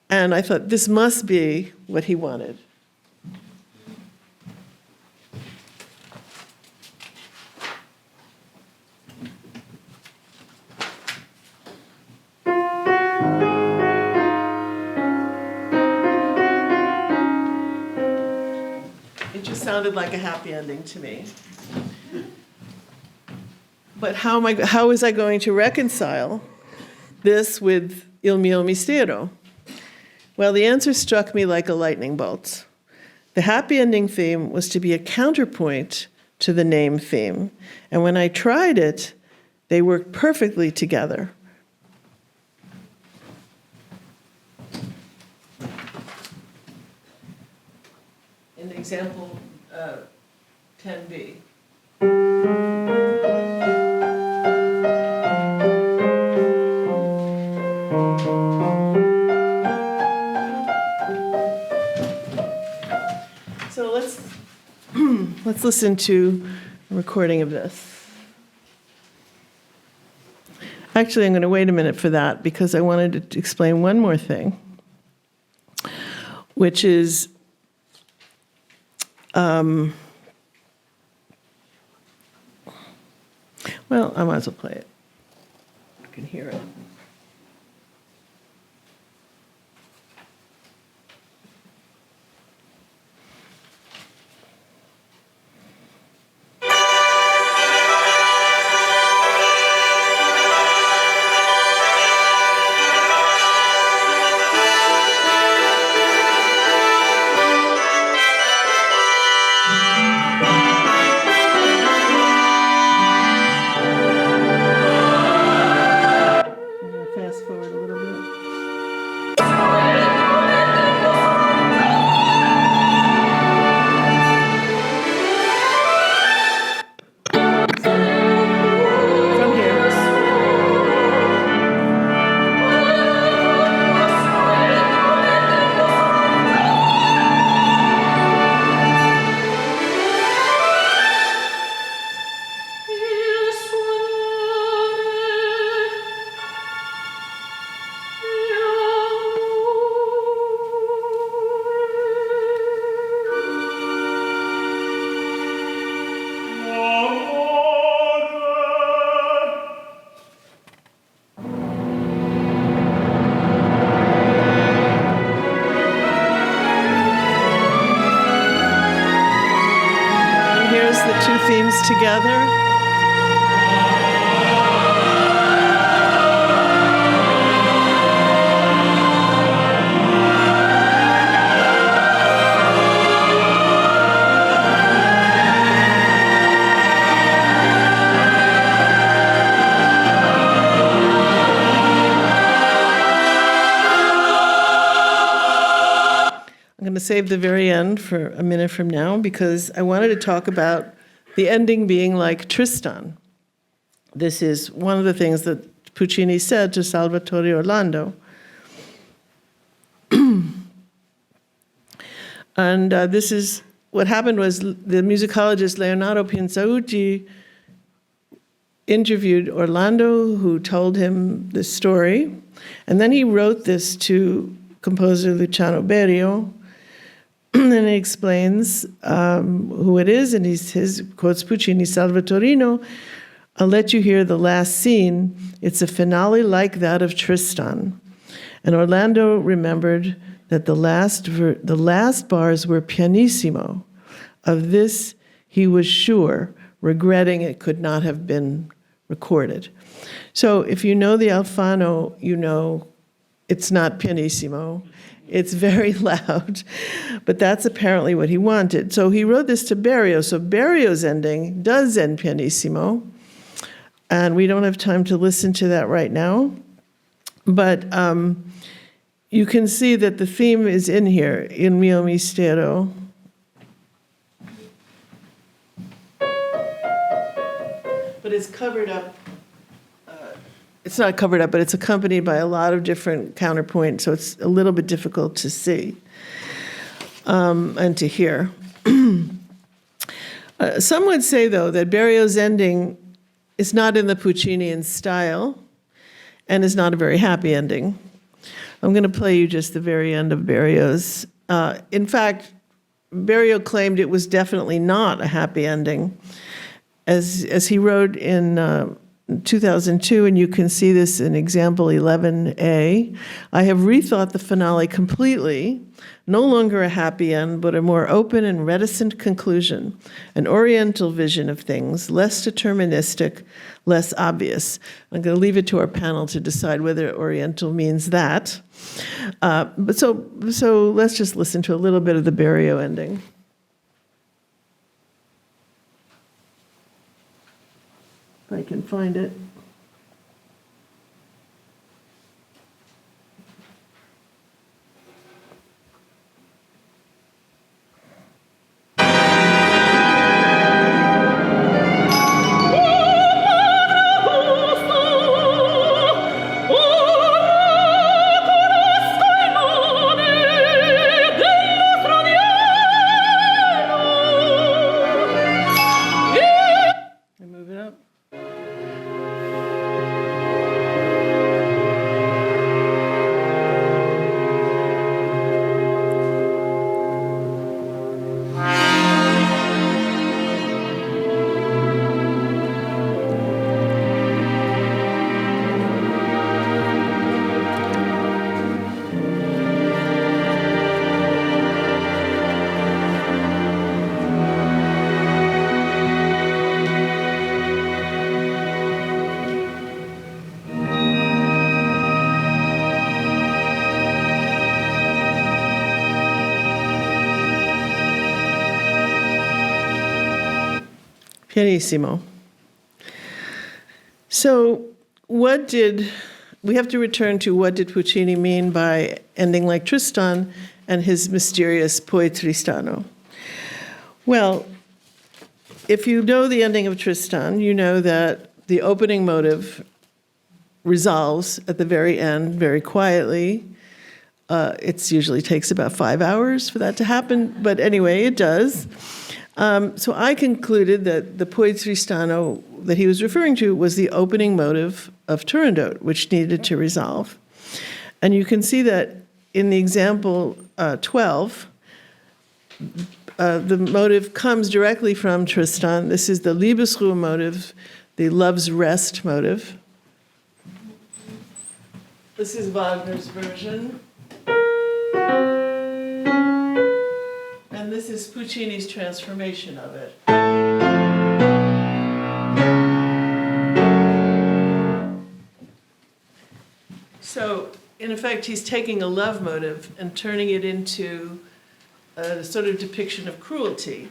And I thought, this must be what he wanted. It just sounded like a happy ending to me. But how was I going to reconcile this with Il mio mistero? Well, the answer struck me like a lightning bolt. The happy ending theme was to be a counterpoint to the name theme. And when I tried it, they worked perfectly together. In example 10b. So let's listen to a recording of this. Actually, I'm going to wait a minute for that because I wanted to explain one more thing, which is well, I might as well play it. You can hear it. Themes together. I'm going to save the very end for a minute from now because I wanted to talk about the ending being like Tristan. This is one of the things that Puccini said to Salvatore Orlando. And this is what happened was the musicologist Leonardo Pinsauti interviewed Orlando, who told him this story. And then he wrote this to composer Luciano Berio. And he explains who it is, and he quotes Puccini, Salvatorino, I'll let you hear the last scene. It's a finale like that of Tristan. And Orlando remembered that the last bars were pianissimo. Of this, he was sure, regretting it could not have been recorded. So if you know the Alfano, you know it's not pianissimo. It's very loud, but that's apparently what he wanted. So he wrote this to Berio. So Berio's ending does end pianissimo, and we don't have time to listen to that right now. But you can see that the theme is in here, Il mio mistero. But it's covered up. It's not covered up, but it's accompanied by a lot of different counterpoints, so it's a little bit difficult to see and to hear. Some would say, though, that Berio's ending is not in the Puccinian style and is not a very happy ending. I'm going to play you just the very end of Berio's. In fact, Berio claimed it was definitely not a happy ending. As he wrote in 2002, and you can see this in example 11A, I have rethought the finale completely, no longer a happy end, but a more open and reticent conclusion, an oriental vision of things, less deterministic, less obvious. I'm going to leave it to our panel to decide whether oriental means that. But so let's just listen to a little bit of the Berio ending. If I can find it. Move it up. Pianissimo. So we have to return to what did Puccini mean by ending like Tristan and his mysterious Poi Tristano? Well, if you know the ending of Tristan, you know that the opening motive resolves at the very end very quietly. It usually takes about 5 hours for that to happen, but anyway, it does. So I concluded that the Poi Tristano that he was referring to was the opening motive of Turandot, which needed to resolve. And you can see that in the example 12, the motive comes directly from Tristan. This is the Liebesruhe motive, the love's rest motive. This is Wagner's version. And this is Puccini's transformation of it. So, in effect, he's taking a love motive and turning it into a sort of depiction of cruelty.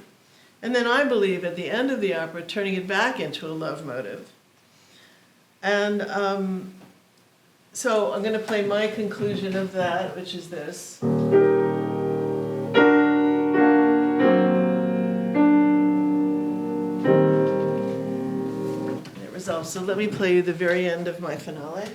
And then I believe at the end of the opera, turning it back into a love motive. And so I'm going to play my conclusion of that, which is this. So let me play you the very end of my finale.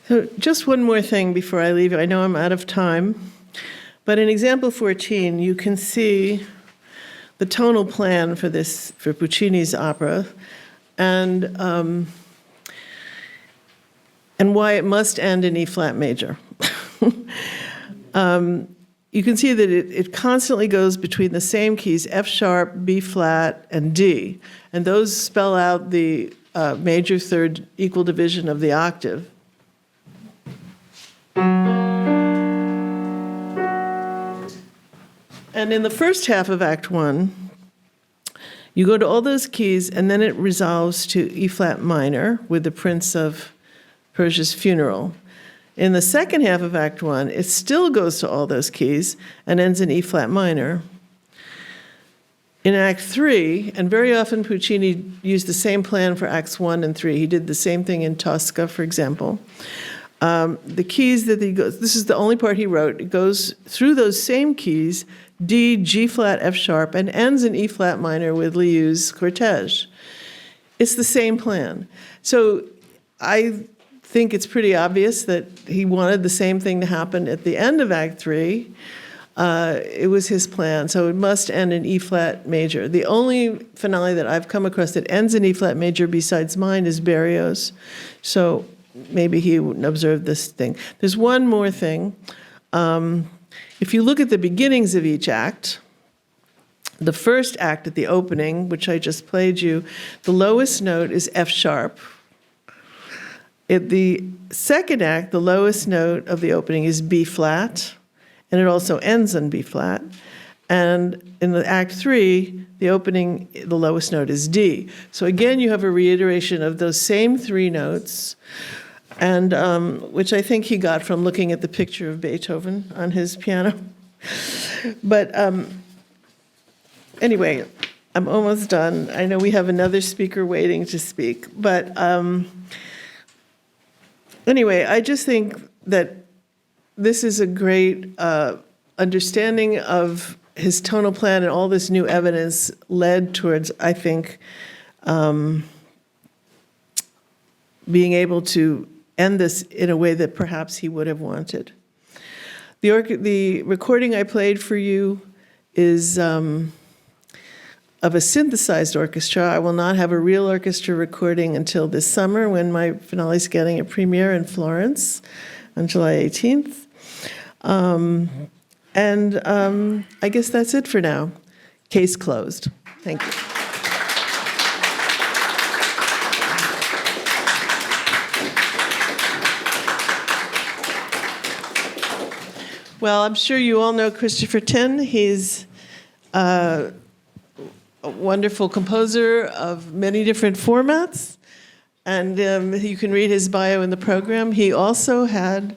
So just one more thing before I leave you. I know I'm out of time, but in example 14, you can see the tonal plan for Puccini's opera, and why it must end in E flat major. You can see that it constantly goes between the same keys, F sharp, B flat, and D, and those spell out the major third equal division of the octave. And in the first half of Act 1, you go to all those keys, and then it resolves to E flat minor with the Prince of Persia's funeral. In the second half of Act 1, it still goes to all those keys and ends in E flat minor. In Act 3, and very often Puccini used the same plan for Acts 1 and 3. He did the same thing in Tosca, for example. The keys that he goes, this is the only part he wrote, it goes through those same keys, D, G flat, F sharp, and ends in E flat minor with Liu's cortege. It's the same plan. So I think it's pretty obvious that he wanted the same thing to happen at the end of Act 3. It was his plan, so it must end in E flat major. The only finale that I've come across that ends in E flat major besides mine is Berrios. So maybe he wouldn't observe this thing. There's one more thing. If you look at the beginnings of each act, the first act at the opening, which I just played you, the lowest note is F sharp. At the second act, the lowest note of the opening is B flat, and it also ends on B flat. And in the Act 3, the opening, the lowest note is D. So again, you have a reiteration of those same three notes, and which I think he got from looking at the picture of Beethoven on his piano. But anyway, I'm almost done. I know we have another speaker waiting to speak, but anyway, I just think that this is a great understanding of his tonal plan, and all this new evidence led towards, I think, being able to end this in a way that perhaps he would have wanted. The recording I played for you is of a synthesized orchestra. I will not have a real orchestra recording until this summer, when my finale is getting a premiere in Florence on July 18th. I guess that's it for now. Case closed. Thank you. Well, I'm sure you all know Christopher Tin. He's a wonderful composer of many different formats, and you can read his bio in the program. He also had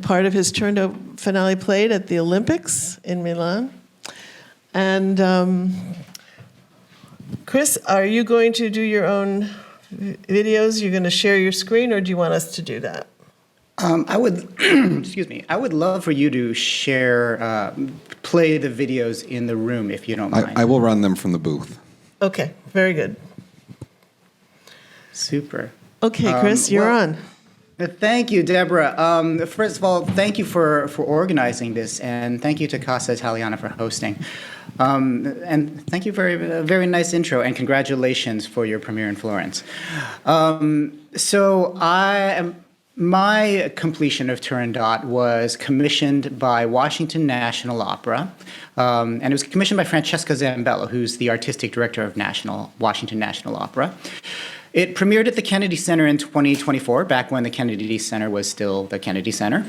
part of his Turandot finale played at the Olympics in Milan. And Chris, are you going to do your own videos? You're going to share your screen, or do you want us to do that? I would, excuse me, I would love for you to share, play the videos in the room, if you don't mind. I will run them from the booth. Okay, very good. Super. Okay, Chris, you're on. Thank you, Deborah. First of all, thank you for organizing this, and thank you to Casa Italiana for hosting. And thank you for a very nice intro, and congratulations for your premiere in Florence. My completion of Turandot was commissioned by Washington National Opera, and it was commissioned by Francesca Zambello, who's the artistic director of Washington National Opera. It premiered at the Kennedy Center in 2024, back when the Kennedy Center was still the Kennedy Center.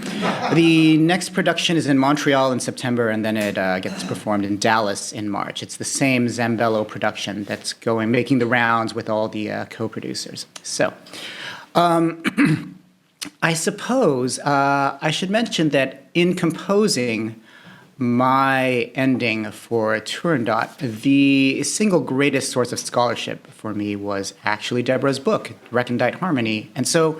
The next production is in Montreal in September, and then it gets performed in Dallas in March. It's the same Zambello production that's making the rounds with all the co-producers. So, I suppose I should mention that in composing my ending for Turandot, the single greatest source of scholarship for me was actually Deborah's book, Recondite Harmony. And so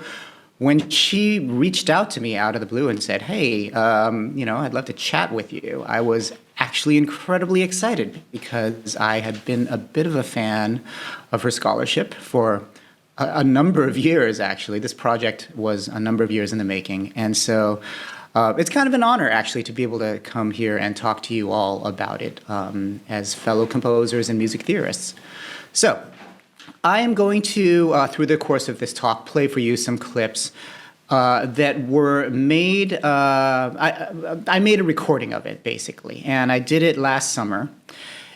when she reached out to me out of the blue and said, hey, I'd love to chat with you, I was actually incredibly excited, because I had been a bit of a fan of her scholarship for a number of years, actually. This project was a number of years in the making. And so it's kind of an honor, actually, to be able to come here and talk to you all about it as fellow composers and music theorists. So I am going to, through the course of this talk, play for you some clips that were made. I made a recording of it, basically, and I did it last summer.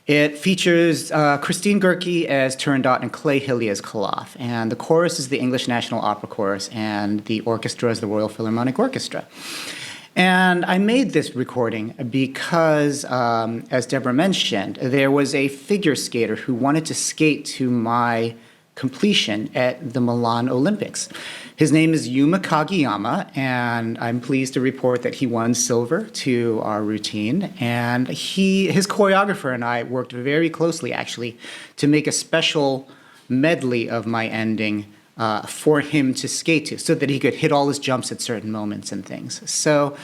It features Christine Goerke as Turandot and Clay Hilly as Calaf, and the chorus is the English National Opera Chorus, and the orchestra is the Royal Philharmonic Orchestra. And I made this recording because, as Deborah mentioned, there was a figure skater who wanted to skate to my completion at the Milan Olympics. His name is Yuma Kageyama, and I'm pleased to report that he won silver to our routine. And his choreographer and I worked very closely, actually, to make a special medley of my ending for him to skate to, so that he could hit all his jumps at certain moments and things. So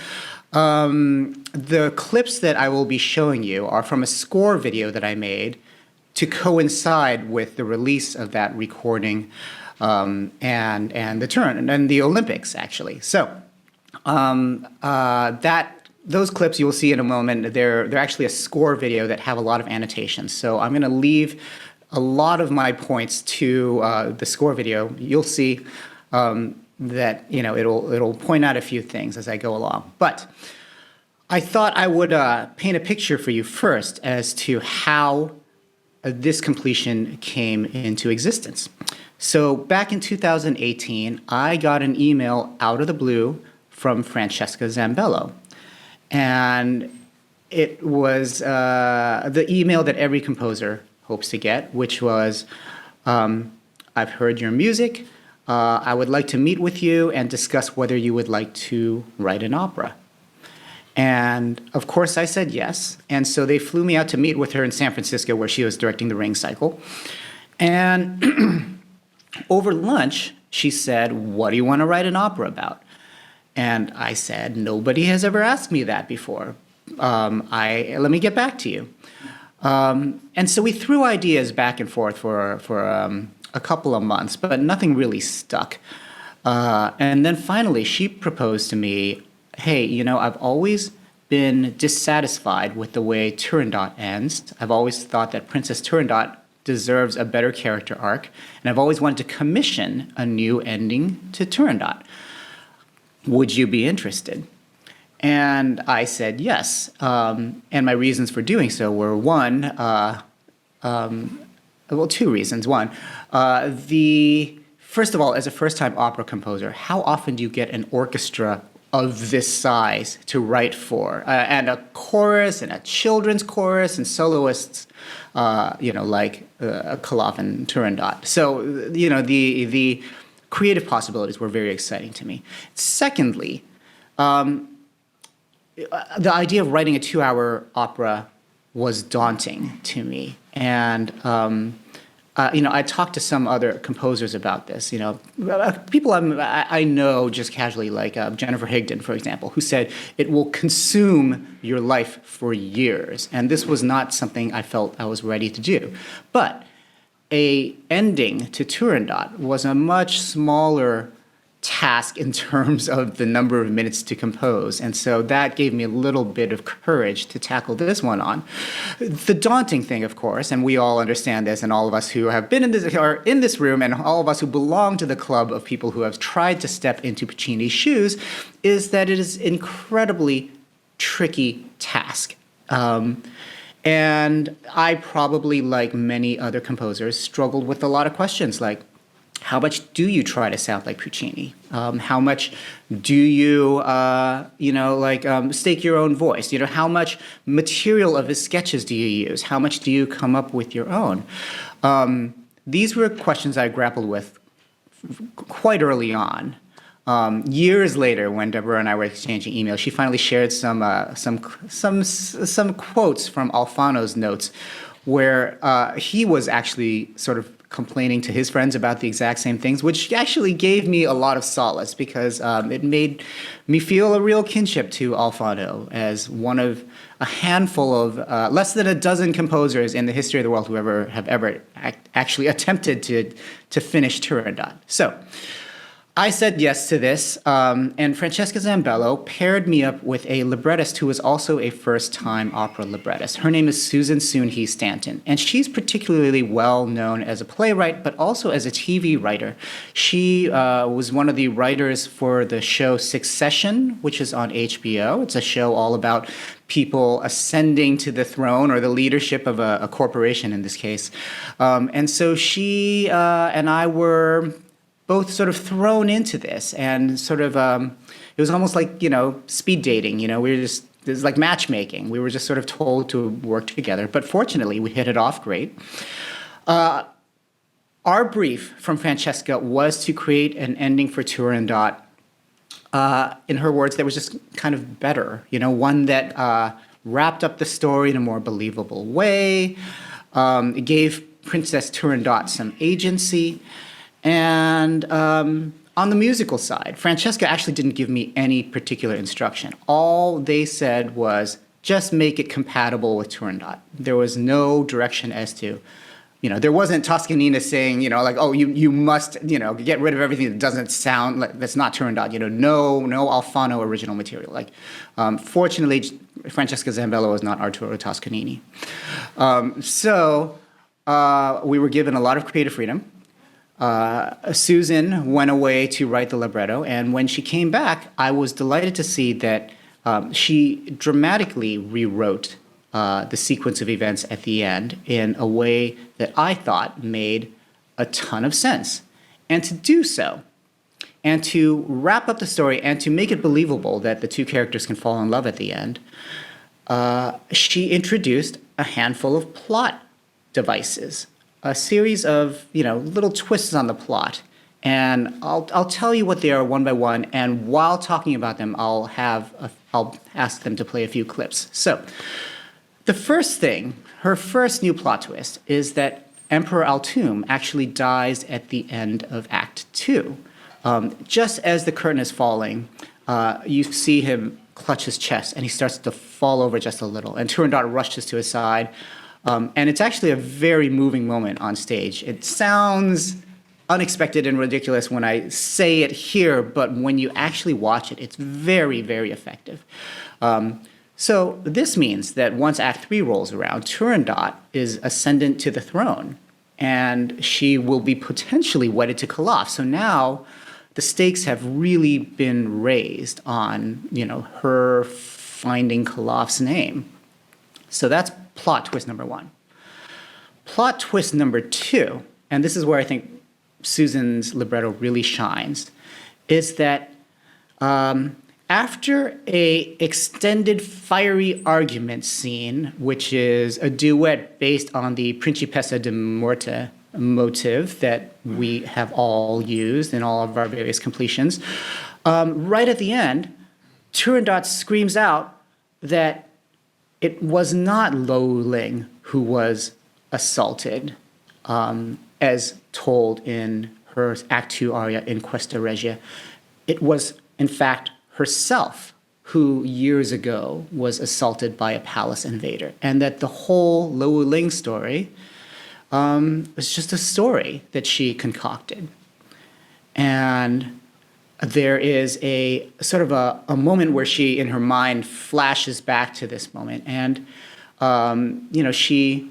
the clips that I will be showing you are from a score video that I made to coincide with the release of that recording and the turn and the Olympics, actually. So those clips you'll see in a moment. They're actually a score video that have a lot of annotations. So I'm going to leave a lot of my points to the score video. You'll see that it'll point out a few things as I go along. But I thought I would paint a picture for you first as to how this completion came into existence. So back in 2018, I got an email out of the blue from Francesca Zambello. And it was the email that every composer hopes to get, which was, I've heard your music. I would like to meet with you and discuss whether you would like to write an opera. And of course I said yes. And so they flew me out to meet with her in San Francisco, where she was directing the Ring Cycle. And over lunch, she said, what do you want to write an opera about? And I said, nobody has ever asked me that before. Let me get back to you. And so we threw ideas back and forth for a couple of months, but nothing really stuck. And then finally, she proposed to me, hey, I've always been dissatisfied with the way Turandot ends. I've always thought that Princess Turandot deserves a better character arc, and I've always wanted to commission a new ending to Turandot. Would you be interested? And I said yes. And my reasons for doing so were two reasons. One, first of all, as a first-time opera composer, how often do you get an orchestra of this size to write for, and a chorus and a children's chorus and soloists, like Calaf and Turandot. So, the creative possibilities were very exciting to me. Secondly, the idea of writing a 2-hour opera was daunting to me, and I talked to some other composers about this. People I know just casually, like Jennifer Higdon, for example, who said it will consume your life for years, and this was not something I felt I was ready to do. But a ending to Turandot was a much smaller task in terms of the number of minutes to compose, and so that gave me a little bit of courage to tackle this one on. The daunting thing, of course, and we all understand this, and all of us who have been are in this room, and all of us who belong to the club of people who have tried to step into Puccini's shoes, is that it is an incredibly tricky task. And I probably, like many other composers, struggled with a lot of questions like, how much do you try to sound like Puccini? How much do you, stake your own voice? How much material of his sketches do you use? How much do you come up with your own? These were questions I grappled with quite early on. Years later, when Deborah and I were exchanging emails, she finally shared some quotes from Alfano's notes, where he was actually sort of complaining to his friends about the exact same things, which actually gave me a lot of solace because it made me feel a real kinship to Alfano as one of a handful of less than a dozen composers in the history of the world who have ever actually attempted to finish Turandot. So I said yes to this, and Francesca Zambello paired me up with a librettist who was also a first-time opera librettist. Her name is Susan Soon-Hee Stanton, and she's particularly well known as a playwright, but also as a TV writer. She was one of the writers for the show Succession, which is on HBO. It's a show all about people ascending to the throne or the leadership of a corporation in this case. And so she and I were both sort of thrown into this, and sort of it was almost like, speed dating. We were just, it was like matchmaking. We were just sort of told to work together, but fortunately we hit it off great. Our brief from Francesca was to create an ending for Turandot, in her words, that was just kind of better, one that wrapped up the story in a more believable way. It gave Princess Turandot some agency. And on the musical side, Francesca actually didn't give me any particular instruction. All they said was, just make it compatible with Turandot. There was no direction as to, there wasn't Toscanini saying, you must, get rid of everything that doesn't sound like, that's not Turandot. No Alfano original material. Fortunately, Francesca Zambello was not Arturo Toscanini. So we were given a lot of creative freedom. Susan went away to write the libretto, and when she came back, I was delighted to see that she dramatically rewrote the sequence of events at the end in a way that I thought made a ton of sense. And to do so, and to wrap up the story, and to make it believable that the two characters can fall in love at the end, she introduced a handful of plot devices. A series of little twists on the plot, and I'll tell you what they are one by one. And while talking about them, I'll ask them to play a few clips. So, the first thing, her first new plot twist, is that Emperor Altum actually dies at the end of Act 2. Just as the curtain is falling, you see him clutch his chest, and he starts to fall over just a little. And Turandot rushes to his side. And it's actually a very moving moment on stage. It sounds unexpected and ridiculous when I say it here, but when you actually watch it, it's very, very effective. So this means that once Act 3 rolls around, Turandot is ascendant to the throne, and she will be potentially wedded to Calaf. So now the stakes have really been raised on, her finding Calaf's name. So that's plot twist number one. Plot twist number two, and this is where I think Susan's libretto really shines, is that after a extended fiery argument scene, which is a duet based on the Principessa di Morte motive that we have all used in all of our various completions, right at the end, Turandot screams out that it was not Lo Ling who was assaulted, as told in her Act 2 aria in Questa Regia. It was, in fact, herself who years ago was assaulted by a palace invader, and that the whole Lo Ling story was just a story that she concocted. And there is a sort of a moment where she, in her mind, flashes back to this moment, and she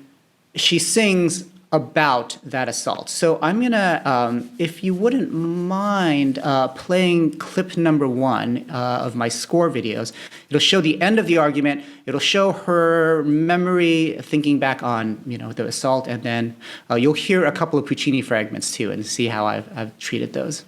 sings about that assault. So I'm gonna, if you wouldn't mind, playing clip number 1 of my score videos. It'll show the end of the argument. It'll show her memory, thinking back on the assault, and then you'll hear a couple of Puccini fragments too, and see how I've treated those.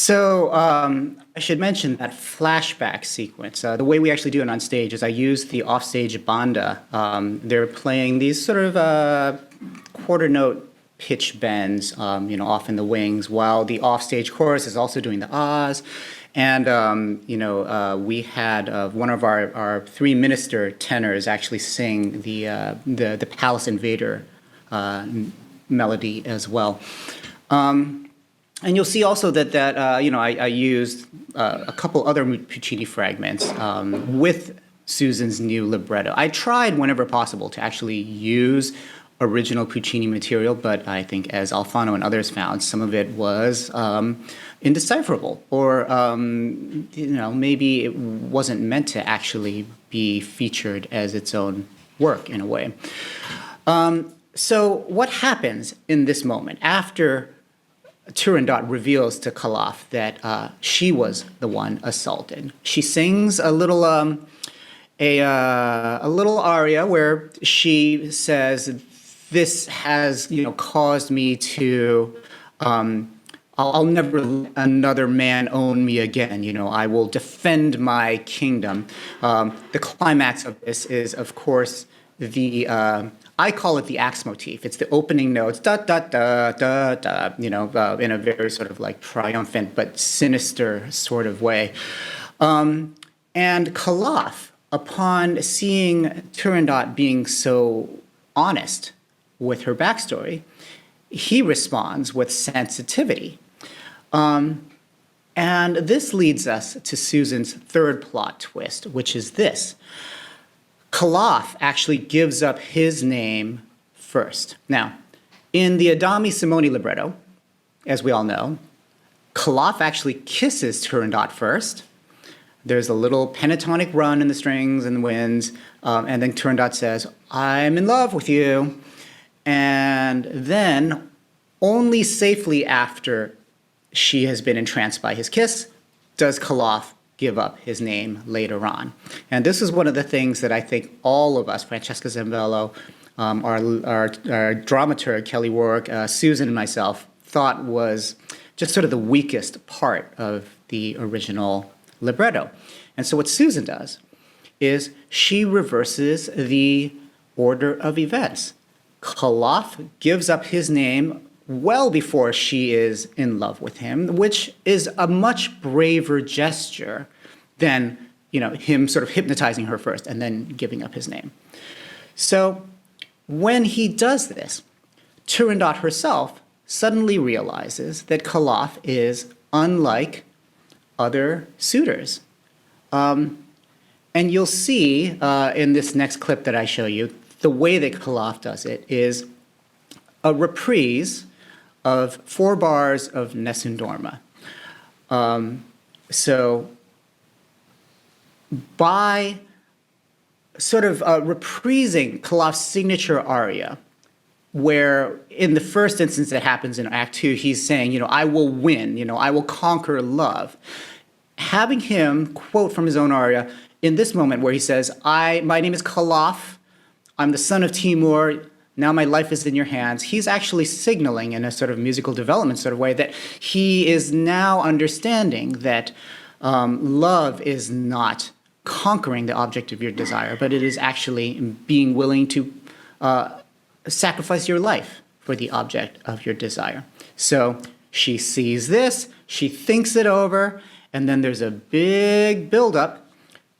So I should mention that flashback sequence. The way we actually do it on stage is I use the offstage banda. They're playing these sort of quarter note pitch bends, off in the wings, while the offstage chorus is also doing the ahs. And we had one of our three minister tenors actually sing the Palace Invader melody as well. And you'll see also that I used a couple other Puccini fragments with Susan's new libretto. I tried whenever possible to actually use original Puccini material, but I think, as Alfano and others found, some of it was indecipherable, or maybe it wasn't meant to actually be featured as its own work in a way. So what happens in this moment after Turandot reveals to Calaf that she was the one assaulted? She sings a little aria where she says, "This has caused me to. I'll never let another man own me again. I will defend my kingdom." The climax of this is, of course, I call it the axe motif. It's the opening notes, da da da da da, in a very sort of like triumphant but sinister sort of way. And Calaf, upon seeing Turandot being so honest with her backstory, he responds with sensitivity. And this leads us to Susan's third plot twist, which is this. Calaf actually gives up his name first. Now, in the Adami Simoni libretto, as we all know, Calaf actually kisses Turandot first. There's a little pentatonic run in the strings and the winds, and then Turandot says, "I'm in love with you." And then, only safely after she has been entranced by his kiss, does Calaf give up his name later on. And this is one of the things that I think all of us, Francesca Zambello, our dramaturg, Kelly Warwick, Susan, and myself, thought was just sort of the weakest part of the original libretto. And so what Susan does is she reverses the order of events. Calaf gives up his name well before she is in love with him, which is a much braver gesture than him sort of hypnotizing her first and then giving up his name. So when he does this, Turandot herself suddenly realizes that Calaf is unlike other suitors. And you'll see in this next clip that I show you, the way that Calaf does it is a reprise of 4 bars of Nessun Dorma. So by sort of reprising Calaf's signature aria, where in the first instance that happens in Act 2, he's saying, "I will win, I will conquer love." Having him quote from his own aria in this moment where he says, "My name is Calaf, I'm the son of Timur, now my life is in your hands," he's actually signaling in a sort of musical development sort of way that he is now understanding that love is not conquering the object of your desire, but it is actually being willing to sacrifice your life for the object of your desire. So she sees this, she thinks it over, and then there's a big buildup,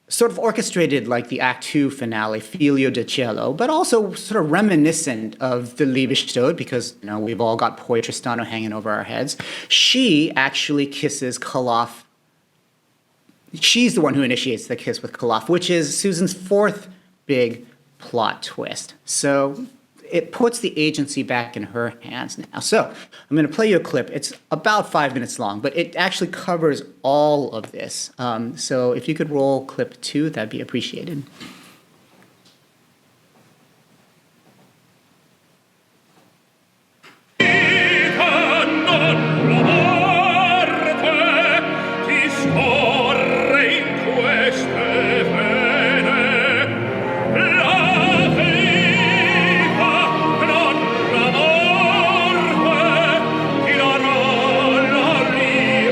sort of orchestrated like the Act 2 finale, Figlio del Cielo, but also sort of reminiscent of the Liebestod, because we've all got Poi Tristano hanging over our heads. She actually kisses Calaf. She's the one who initiates the kiss with Calaf, which is Susan's 4th big plot twist. So it puts the agency back in her hands now. So I'm going to play you a clip. It's about 5 minutes long, but it actually covers all of this. So if you could roll clip 2, that'd be appreciated.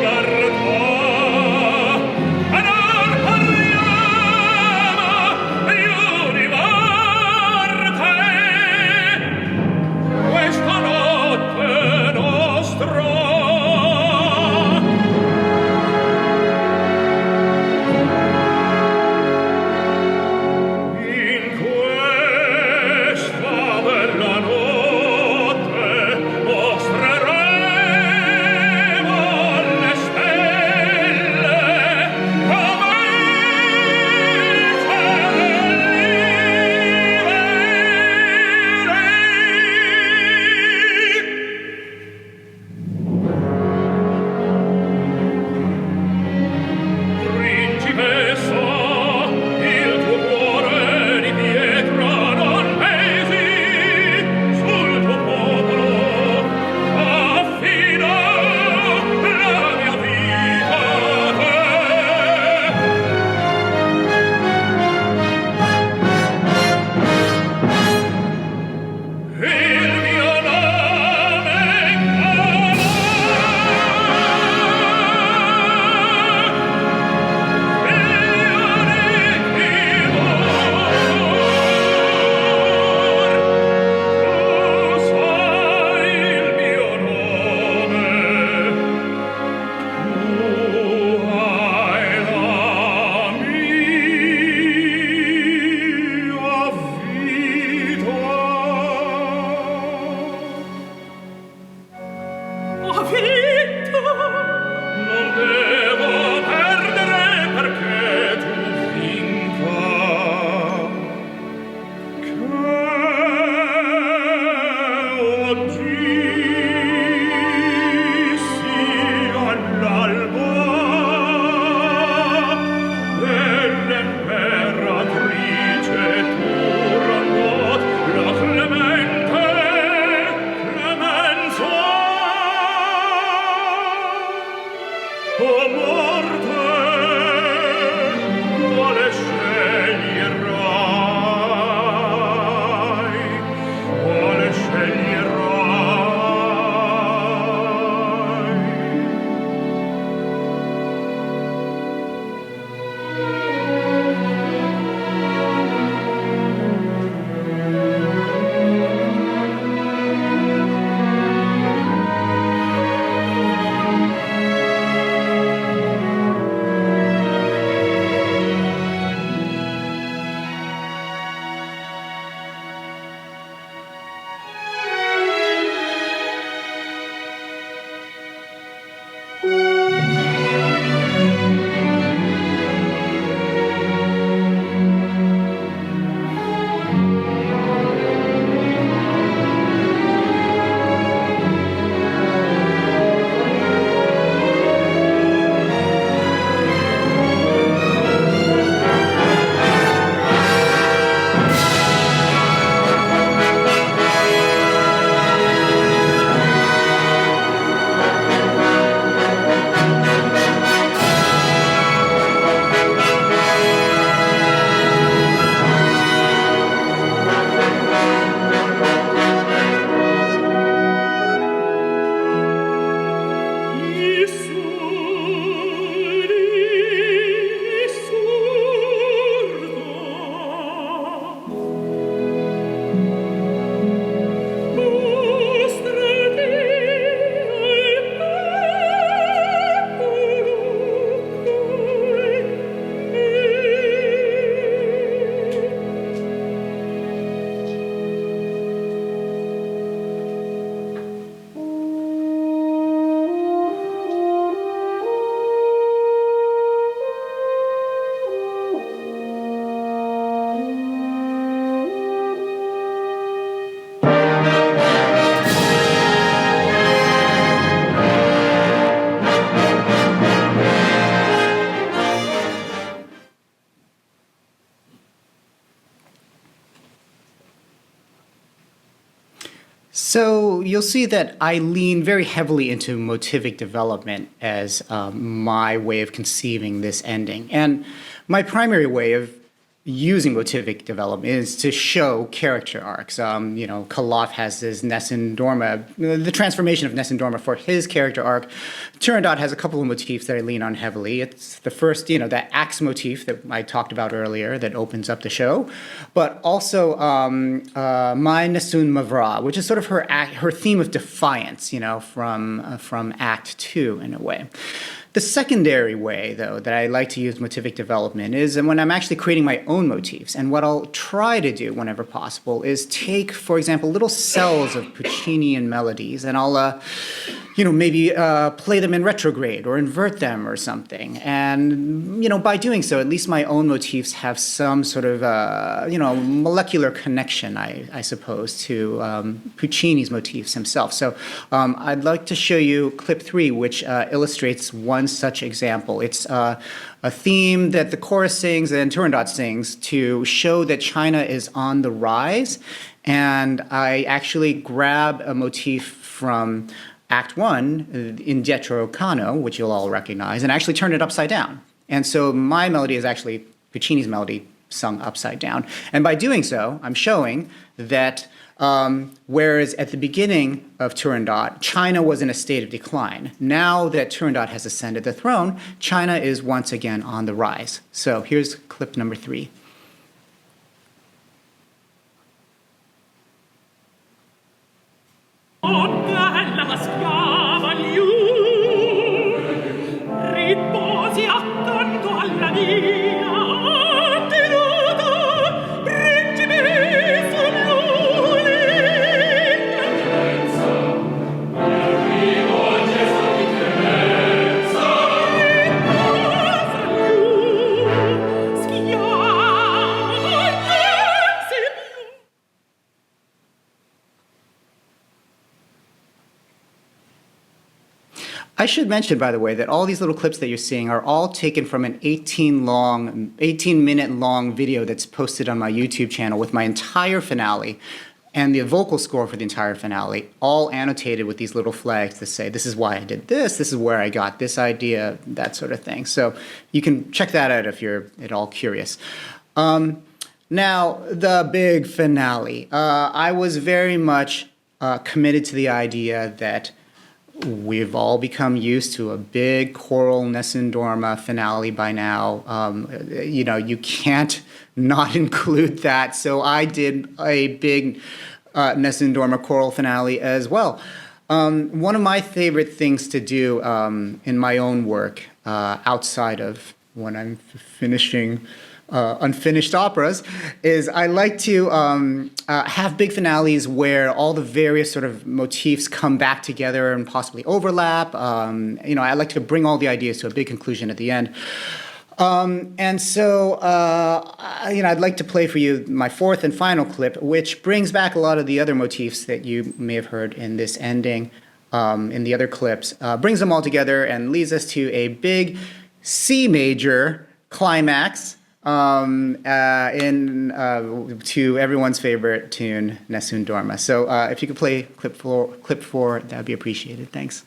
Libertà So you'll see that I lean very heavily into motivic development as my way of conceiving this ending. And my primary way of using motivic development is to show character arcs. Kaloff has his Nessun Dorma, the transformation of Nessun Dorma for his character arc. Turandot has a couple of motifs that I lean on heavily. It's the first, that axe motif that I talked about earlier that opens up the show, but also my Nessun Mavra, which is sort of her theme of defiance, from Act 2 in a way. The secondary way, though, that I like to use motivic development is when I'm actually creating my own motifs. And what I'll try to do whenever possible is take, for example, little cells of Puccinian melodies, and I'll, maybe play them in retrograde or invert them or something. And, by doing so, at least my own motifs have some sort of, molecular connection, I suppose, to Puccini's motifs himself. So I'd like to show you clip 3, which illustrates one such example. It's a theme that the chorus sings and Turandot sings to show that China is on the rise. And I actually grab a motif from Act 1 in Dietro Cano, which you'll all recognize, and actually turn it upside down. And so my melody is actually Puccini's melody sung upside down. And by doing so, I'm showing that whereas at the beginning of Turandot, China was in a state of decline. Now that Turandot has ascended the throne, China is once again on the rise. So here's clip number 3. Oh, bella schiava liu, riposi accanto alla mia, tenuta, principessa Luli. Rivolge sa di clemenza, riposa liu, schiava, danse più. I should mention, by the way, that all these little clips that you're seeing are all taken from an 18-minute long video that's posted on my YouTube channel with my entire finale and the vocal score for the entire finale, all annotated with these little flags that say, this is why I did this is where I got this idea, that sort of thing. So you can check that out if you're at all curious. Now, the big finale. I was very much committed to the idea that we've all become used to a big choral Nessun Dorma finale by now. You can't not include that. So I did a big Nessun Dorma choral finale as well. One of my favorite things to do in my own work, outside of when I'm finishing unfinished operas, is I like to have big finales where all the various sort of motifs come back together and possibly overlap. I like to bring all the ideas to a big conclusion at the end. And so, I'd like to play for you my fourth and final clip, which brings back a lot of the other motifs that you may have heard in this ending, in the other clips, brings them all together and leads us to a big C major climax, to everyone's favorite tune, Nessun Dorma. So if you could play clip 4, that would be appreciated. Thanks.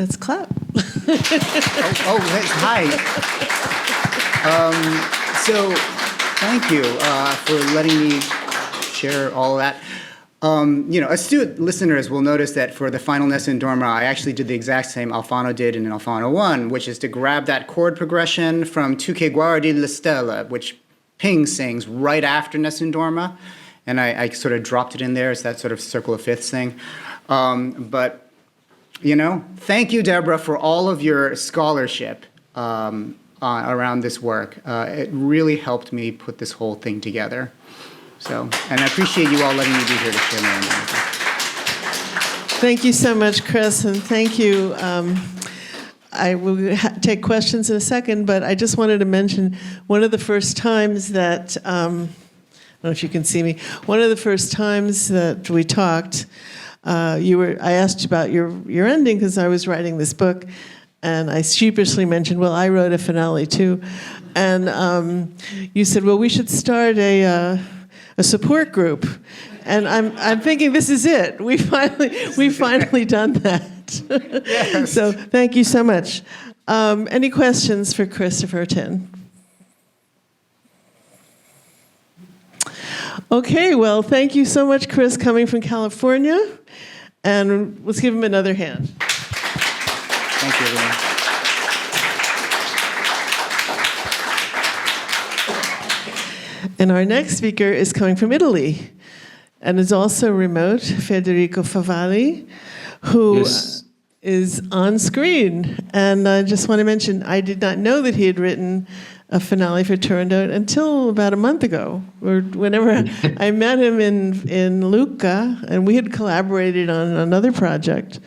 Let's clap. Hi. So thank you for letting me share all of that. Astute listeners will notice that for the final Nessun Dorma, I actually did the exact same Alfano did in Alfano 1, which is to grab that chord progression from Tu che guardi le stelle, which Ping sings right after Nessun Dorma, and I sort of dropped it in there. It's that sort of circle of fifths thing. Thank you, Deborah, for all of your scholarship around this work. It really helped me put this whole thing together. And I appreciate you all letting me be here to share my analysis. Thank you so much, Chris, and thank you. I will take questions in a second, but I just wanted to mention one of the first times that, I don't know if you can see me, one of the first times that we talked, I asked about your ending because I was writing this book, and I sheepishly mentioned, well, I wrote a finale too. And you said, well, we should start a support group, and I'm thinking this is it. We finally done that. Yes. So thank you so much. Any questions for Christopher Tin? Okay, well, thank you so much, Chris, coming from California, and let's give him another hand. Thank you, everyone. And our next speaker is coming from Italy and is also remote, Federico Favalli, who is on screen. And I just want to mention, I did not know that he had written a finale for Turandot until about a month ago, or whenever I met him in Lucca, and we had collaborated on another project.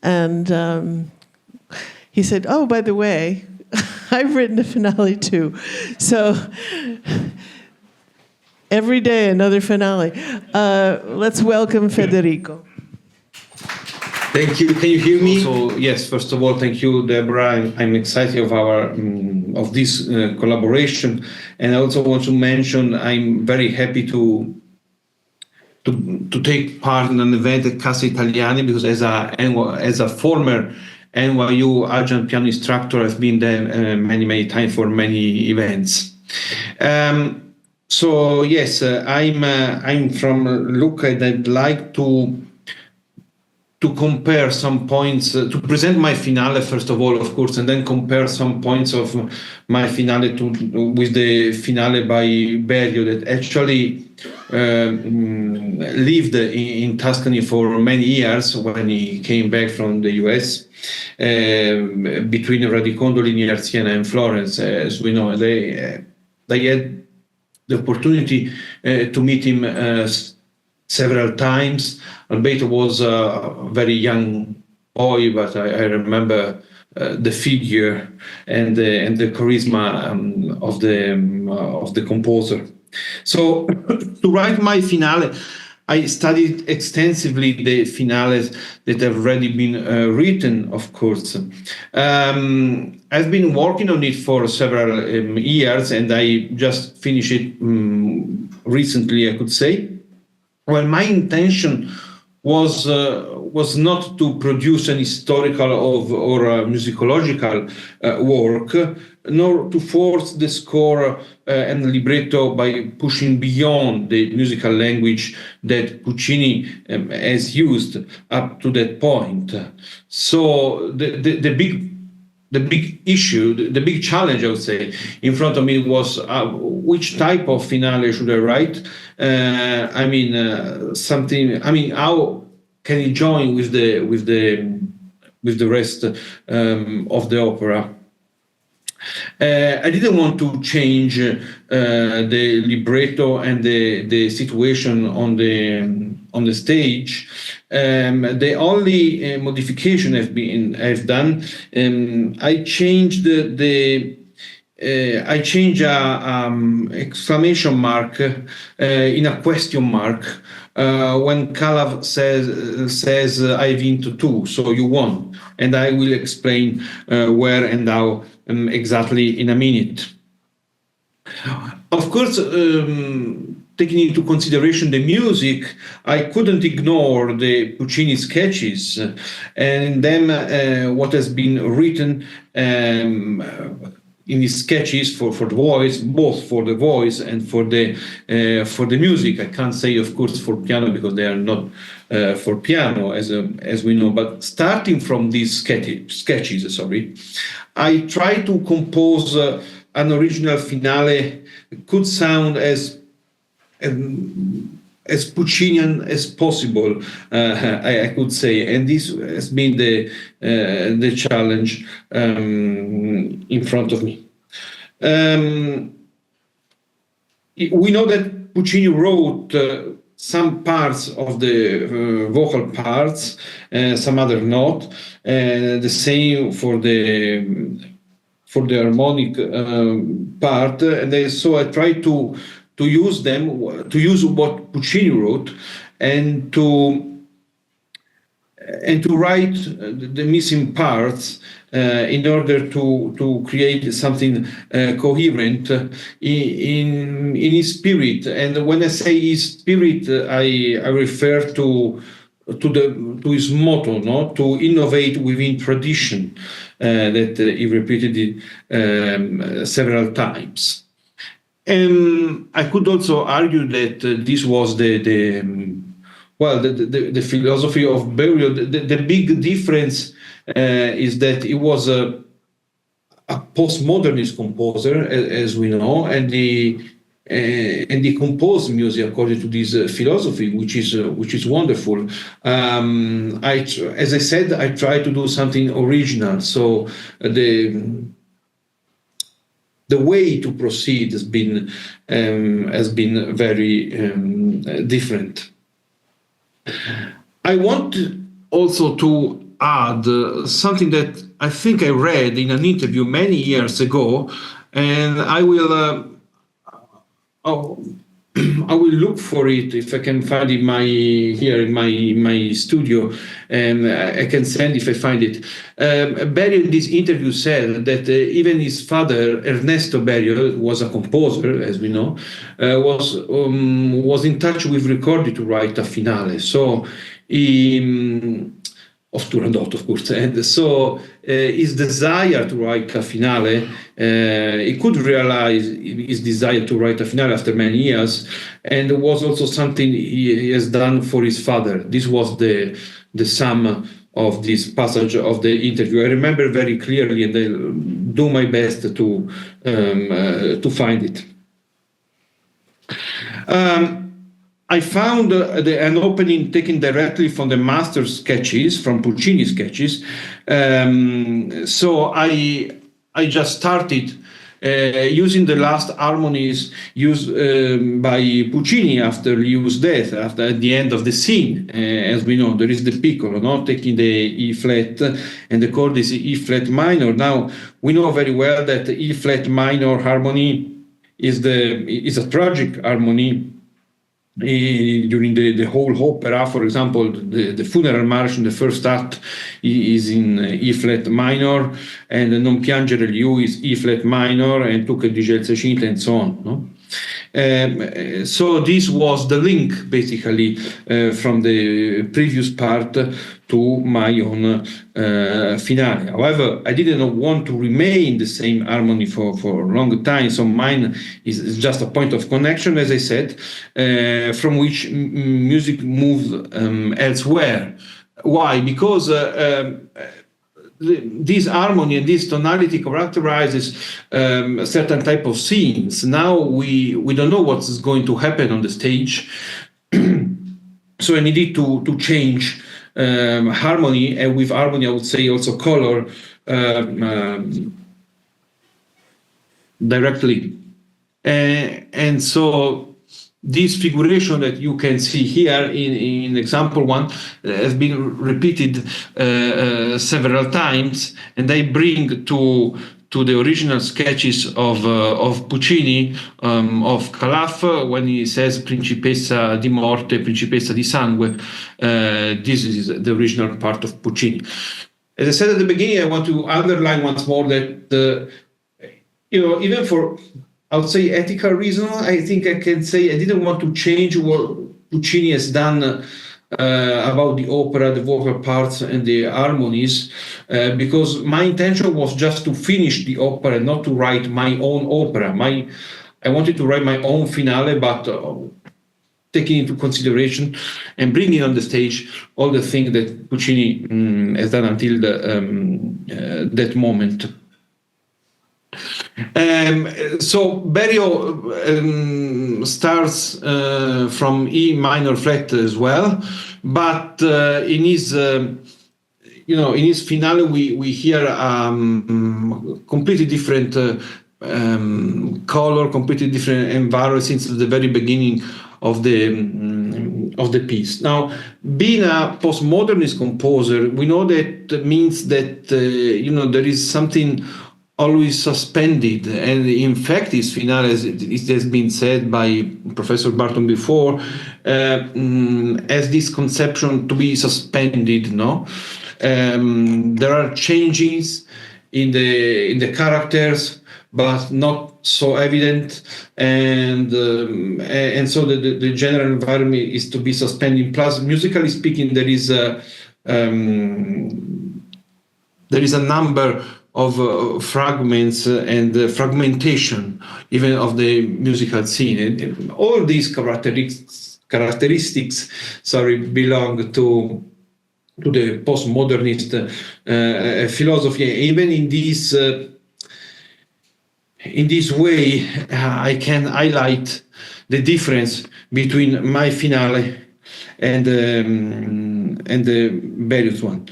And he said, oh, by the way, I've written a finale too. So every day, another finale. Let's welcome Federico. Thank you. Can you hear me? So yes, first of all, thank you, Deborah. I'm excited of this collaboration, and I also want to mention I'm very happy to take part in an event at Casa Italiani, because as a former NYU adjunct piano instructor, I've been there many times for many events. So yes, I'm from Lucca, and I'd like to compare some points, to present my finale first of all, of course, and then compare some points of my finale with the finale by Berio, that actually lived in Tuscany for many years when he came back from the US, between Radicondoli near Siena and Florence. As we know, they had the opportunity to meet him several times. Alberto was a very young boy, but I remember the figure and the charisma of the composer. So to write my finale, I studied extensively the finales that have already been written, of course. I've been working on it for several years, and I just finished it recently, I could say. Well, my intention was not to produce an historical or musicological work, nor to force the score and libretto by pushing beyond the musical language that Puccini has used up to that point. So the big issue, the big challenge, I would say, in front of me was which type of finale should I write? How can it join with the rest of the opera? I didn't want to change the libretto and the situation on the stage. The only modification I've done, I changed I change exclamation mark in a question mark when Calav says I've into two, so you won, and I will explain where and how exactly in a minute. Of course, taking into consideration the music, I couldn't ignore the Puccini sketches and then what has been written in his sketches for the voice, both for the voice and for the music. I can't say, of course, for piano because they are not for piano, as we know. But starting from these sketches, I try to compose an original finale. Could sound as Puccinian as possible, I could say, and this has been the challenge in front of me. We know that Puccini wrote some parts of the vocal parts, some other not. The same for the harmonic part, and so I try to use what Puccini wrote, and to write the missing parts in order to create something coherent in his spirit. And when I say his spirit, I refer to his motto, no, to innovate within tradition, that he repeated several times. And I could also argue that this was the philosophy of Berio. The big difference is that he was a postmodernist composer, as we know, and he composed music according to this philosophy, which is wonderful. As I said, I try to do something original. So the way to proceed has been very different. I want also to add something that I think I read in an interview many years ago, and I will look for it if I can find it in my studio, and I can send if I find it. Berio in this interview said that even his father, Ernesto Berio, was a composer, as we know, was in touch with Ricordi to write a finale. So of Turandot, of course, and so his desire to write a finale, he could realize his desire to write a finale after many years, and it was also something he has done for his father. This was the sum of this passage of the interview. I remember very clearly, and I'll do my best to find it. I found an opening taken directly from the master sketches, from Puccini sketches. So I just started using the last harmonies used by Puccini after Liu's death, at the end of the scene. As we know, there is the piccolo, no? Taking the E flat, and the chord is E flat minor. Now, we know very well that the E flat minor harmony is a tragic harmony. During the whole opera, for example, the funeral march in the first act is in E flat minor, and Non piangere Liu is E flat minor, and Tu che dici il Giacinta, and so on. No? So this was the link, basically, from the previous part to my own finale. However, I didn't want to remain the same harmony for a long time, so mine is just a point of connection, as I said, from which music moves elsewhere. Why? Because this harmony and this tonality characterizes a certain type of scenes. Now we don't know what's going to happen on the stage, so I needed to change harmony, and with harmony I would say also color directly. And so this figuration that you can see here in example one has been repeated several times, and I bring to the original sketches of Puccini, of Calaf, when he says Principessa di morte, Principessa di sangue. This is the original part of Puccini. As I said at the beginning, I want to underline once more that even for I would say, ethical reason. I think I can say I didn't want to change what Puccini has done about the opera, the vocal parts, and the harmonies, because my intention was just to finish the opera, not to write my own opera. I wanted to write my own finale, but taking into consideration and bringing on the stage all the things that Puccini has done until that moment. So Berio starts from E minor flat as well, but in his finale we hear completely different color, completely different environment since the very beginning of the piece. Now, being a postmodernist composer, we know that means that there is something always suspended, and in fact his finale, as it has been said by Professor Burton before, has this conception to be suspended. There are changes in the characters, but not so evident, and so the general environment is to be suspended. Plus, musically speaking, there is a number of fragments and fragmentation even of the musical scene. And all these characteristics belong to the postmodernist philosophy. Even in this way, I can highlight the difference between my finale and the Berius one.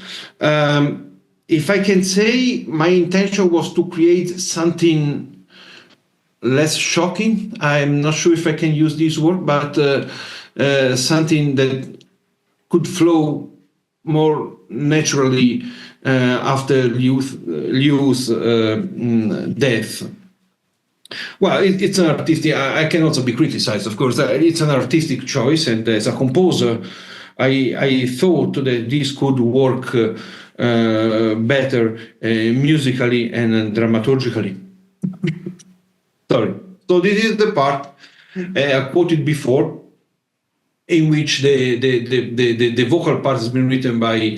If I can say, my intention was to create something less shocking. I'm not sure if I can use this word, but something that could flow more naturally after Liu's death. Well, it's an artistic. I can also be criticized, of course. It's an artistic choice, and as a composer, I thought that this could work better musically and dramaturgically. Sorry. So this is the part I quoted before, in which the vocal part has been written by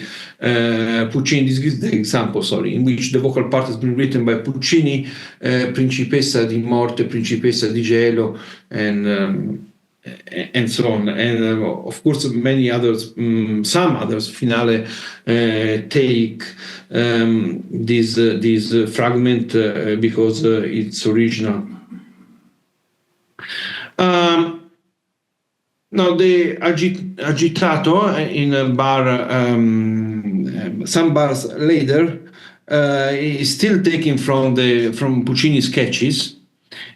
Puccini. This is the example, in which the vocal part has been written by Puccini, Principessa di Morte, Principessa di Gelo, and so on. And of course, many others, some others, finale take this fragment because it's original. Now, the agitato in a bar, some bars later, is still taken from Puccini's sketches.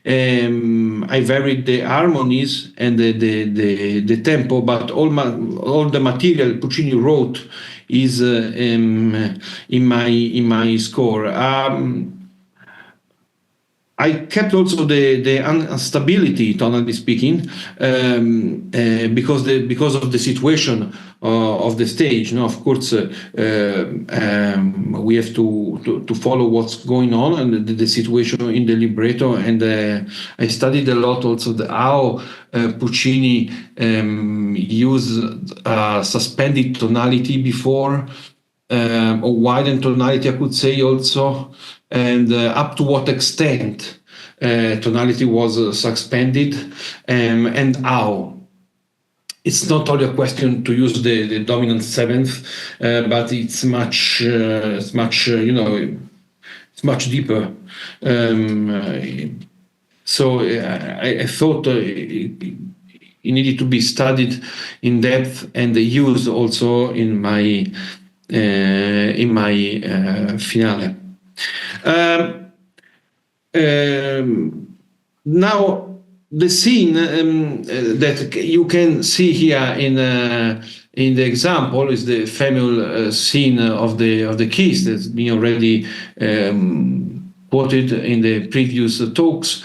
I varied the harmonies and the tempo, but all the material Puccini wrote is in my score. I kept also the instability, tonally speaking, because of the situation of the stage. Of course, we have to follow what's going on and the situation in the libretto. And I studied a lot also how Puccini used suspended tonality before, or widened tonality, I could say also. And up to what extent tonality was suspended, and how. It's not only a question to use the dominant seventh, but it's much deeper. So I thought it needed to be studied in depth and used also in my finale. Now, the scene that you can see here in the example is the female scene of the kiss that's been already quoted in the previous talks.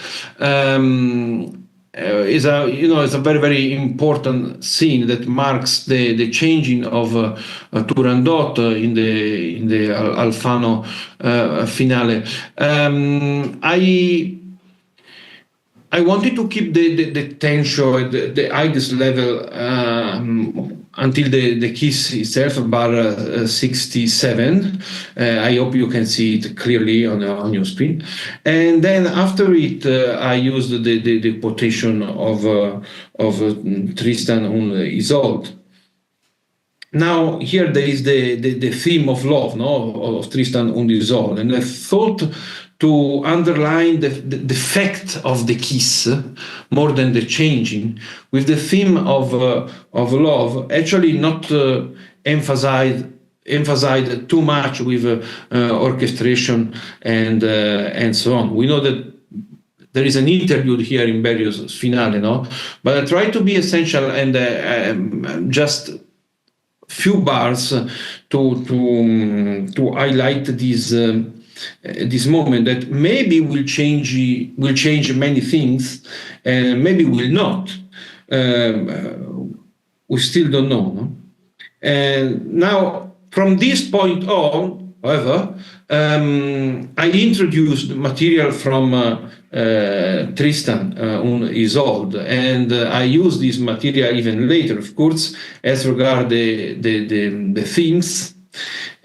Is a very, very important scene that marks the changing of Turandot in the Alfano finale. I wanted to keep the tension at the highest level until the kiss itself, bar 67. I hope you can see it clearly on your screen. And then after it, I used the quotation of Tristan und Isolde. Now here there is the theme of love, no, of Tristan und Isolde, and I thought to underline the fact of the kiss more than the changing, with the theme of love, actually not emphasized too much with orchestration and so on. We know that there is an interlude here in various finale, no, but I try to be essential and just few bars to highlight this moment that maybe will change many things, and maybe will not. We still don't know. No? And now, from this point on, however, I introduced material from Tristan und Isolde, and I use this material even later, of course, as regard the themes,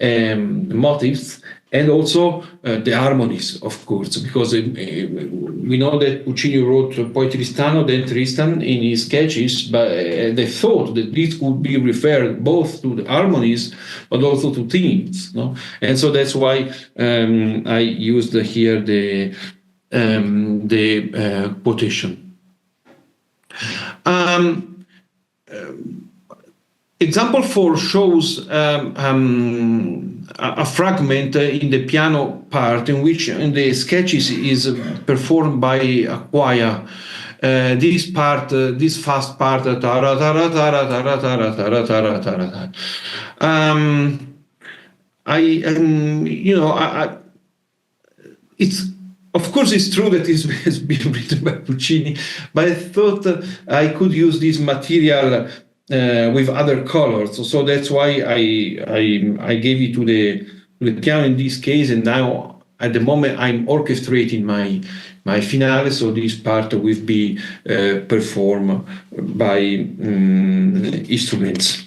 motives, and also the harmonies, of course, because we know that Puccini wrote poi Tristano, then Tristan in his sketches, but they thought that this could be referred both to the harmonies but also to themes, no? And so that's why I used here the quotation. Example 4 shows a fragment in the piano part in which in the sketches is performed by a choir. This part, this fast part, it's, of course, it's true that it's been written by Puccini, but I thought I could use this material with other colors, so that's why I gave it to the piano in this case, and now at the moment I'm orchestrating my finale, so this part will be performed by instruments.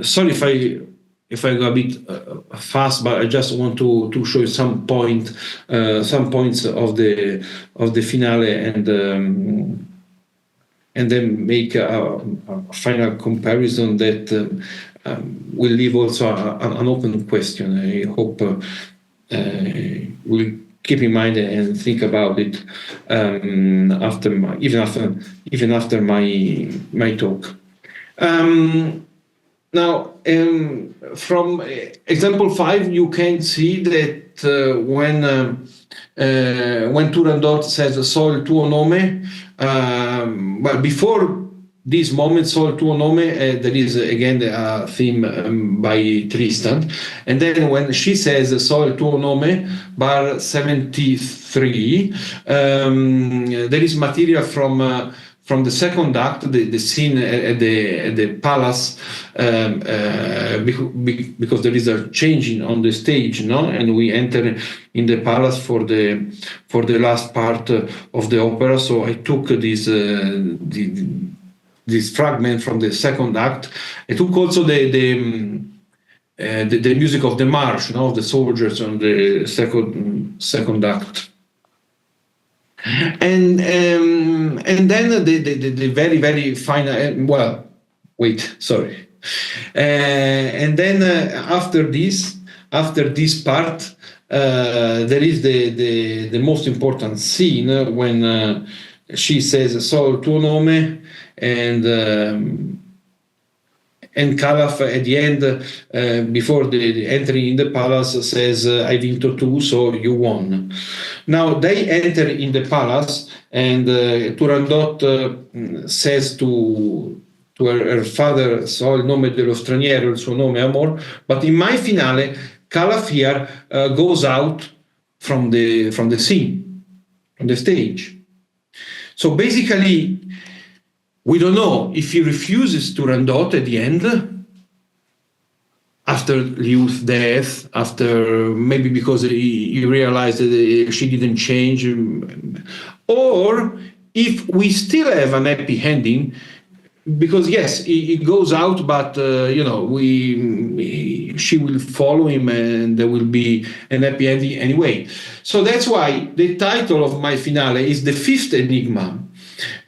Sorry if I go a bit fast, but I just want to show you some points of the finale and then make a final comparison that will leave also an open question. I hope we'll keep in mind and think about it even after my talk. Now, from example 5, you can see that when Turandot says "Sol tuo nome," well, before this moment, "Sol tuo nome," there is again a theme by Tristan, and then when she says "Sol tuo nome," bar 73, there is material from the second act, the scene at the palace, because there is a changing on the stage, no, and we enter in the palace for the last part of the opera. So I took this fragment from the second act. I took also the music of the march, no, of the soldiers on the second act. And then the very, very final, well, wait, sorry. And then after this part, there is the most important scene when she says "Sol tuo nome," and Calaf at the end, before the entry in the palace, says "Hai vinto tu," so you won. Now they enter in the palace, and Turandot says to her father, "So il nome dello straniero, il suo nome amor." But in my finale, Calaf here goes out from the scene, from the stage. So basically, we don't know if he refuses Turandot at the end. after Liu's death, after maybe because he realized that she didn't change, or if we still have an happy ending, because yes, he goes out, but she will follow him, and there will be an happy ending anyway. So that's why the title of my finale is The Fifth Enigma,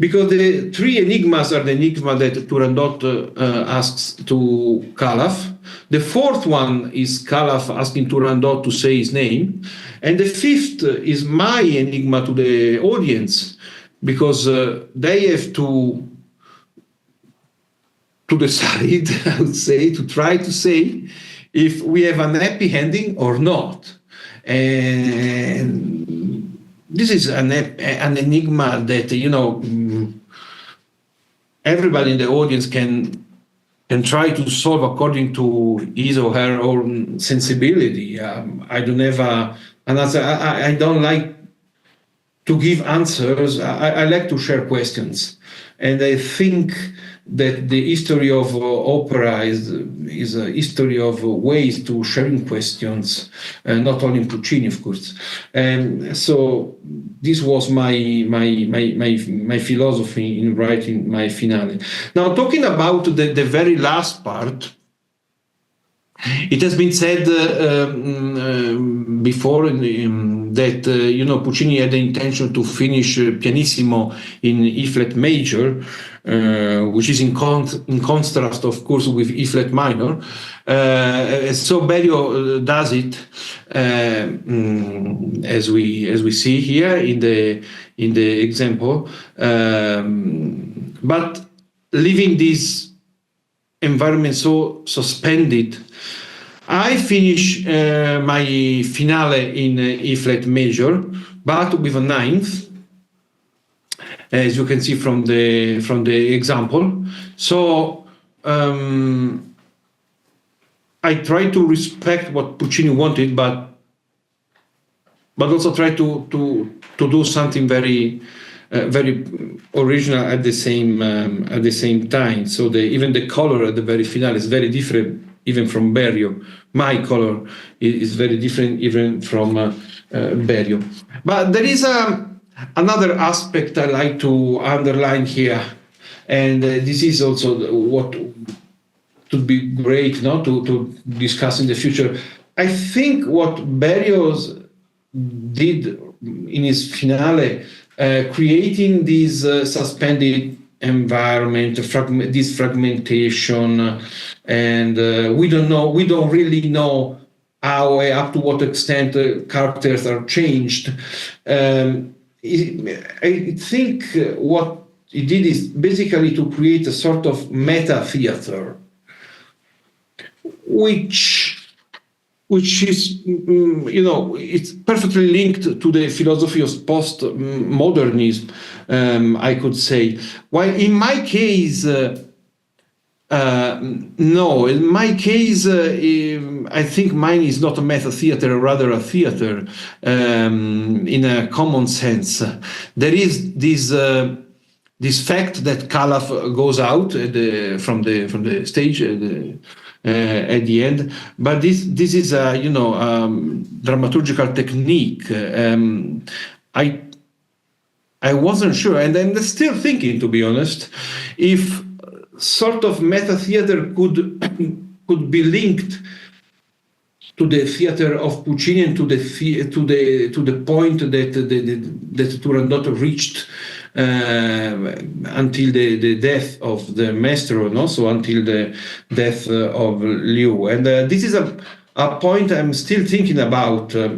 because the three enigmas are the enigma that Turandot asks to Calaf. The fourth one is Calaf asking Turandot to say his name, and the fifth is my enigma to the audience, because they have to decide, I would say, to try to say if we have an happy ending or not. And this is an enigma that, everybody in the audience can try to solve according to his or her own sensibility. I don't have an answer. I don't like to give answers. I like to share questions. And I think that the history of opera is a history of ways to sharing questions, not only in Puccini, of course. And so this was my philosophy in writing my finale. Now, talking about the very last part, it has been said before that Puccini had the intention to finish Pianissimo in E flat major, which is in contrast, of course, with E flat minor. So Berio does it, as we see here in the example, but leaving this environment so suspended. I finish my finale in E flat major, but with a ninth, as you can see from the example. So I try to respect what Puccini wanted, but also try to do something very very original at the same time. So even the color at the very finale is very different, even from Berio. My color is very different even from Berio. But there is another aspect I like to underline here, and this is also what would be great to discuss in the future. I think what Berio did in his finale, creating this suspended environment, this fragmentation, and we don't really know how, up to what extent characters are changed. I think what he did is basically to create a sort of meta theater, which is, it's perfectly linked to the philosophy of postmodernism, I could say. While in my case, no. In my case, I think mine is not a meta theater, rather a theater, in a common sense. There is this fact that Calaf goes out from the stage at the end, but this is a dramaturgical technique. I wasn't sure, and I'm still thinking, to be honest, if sort of meta theater could be linked to the theater of Puccini and to the point that Turandot reached until the death of the maestro, and also until the death of Liu. And this is a point I'm still thinking about. I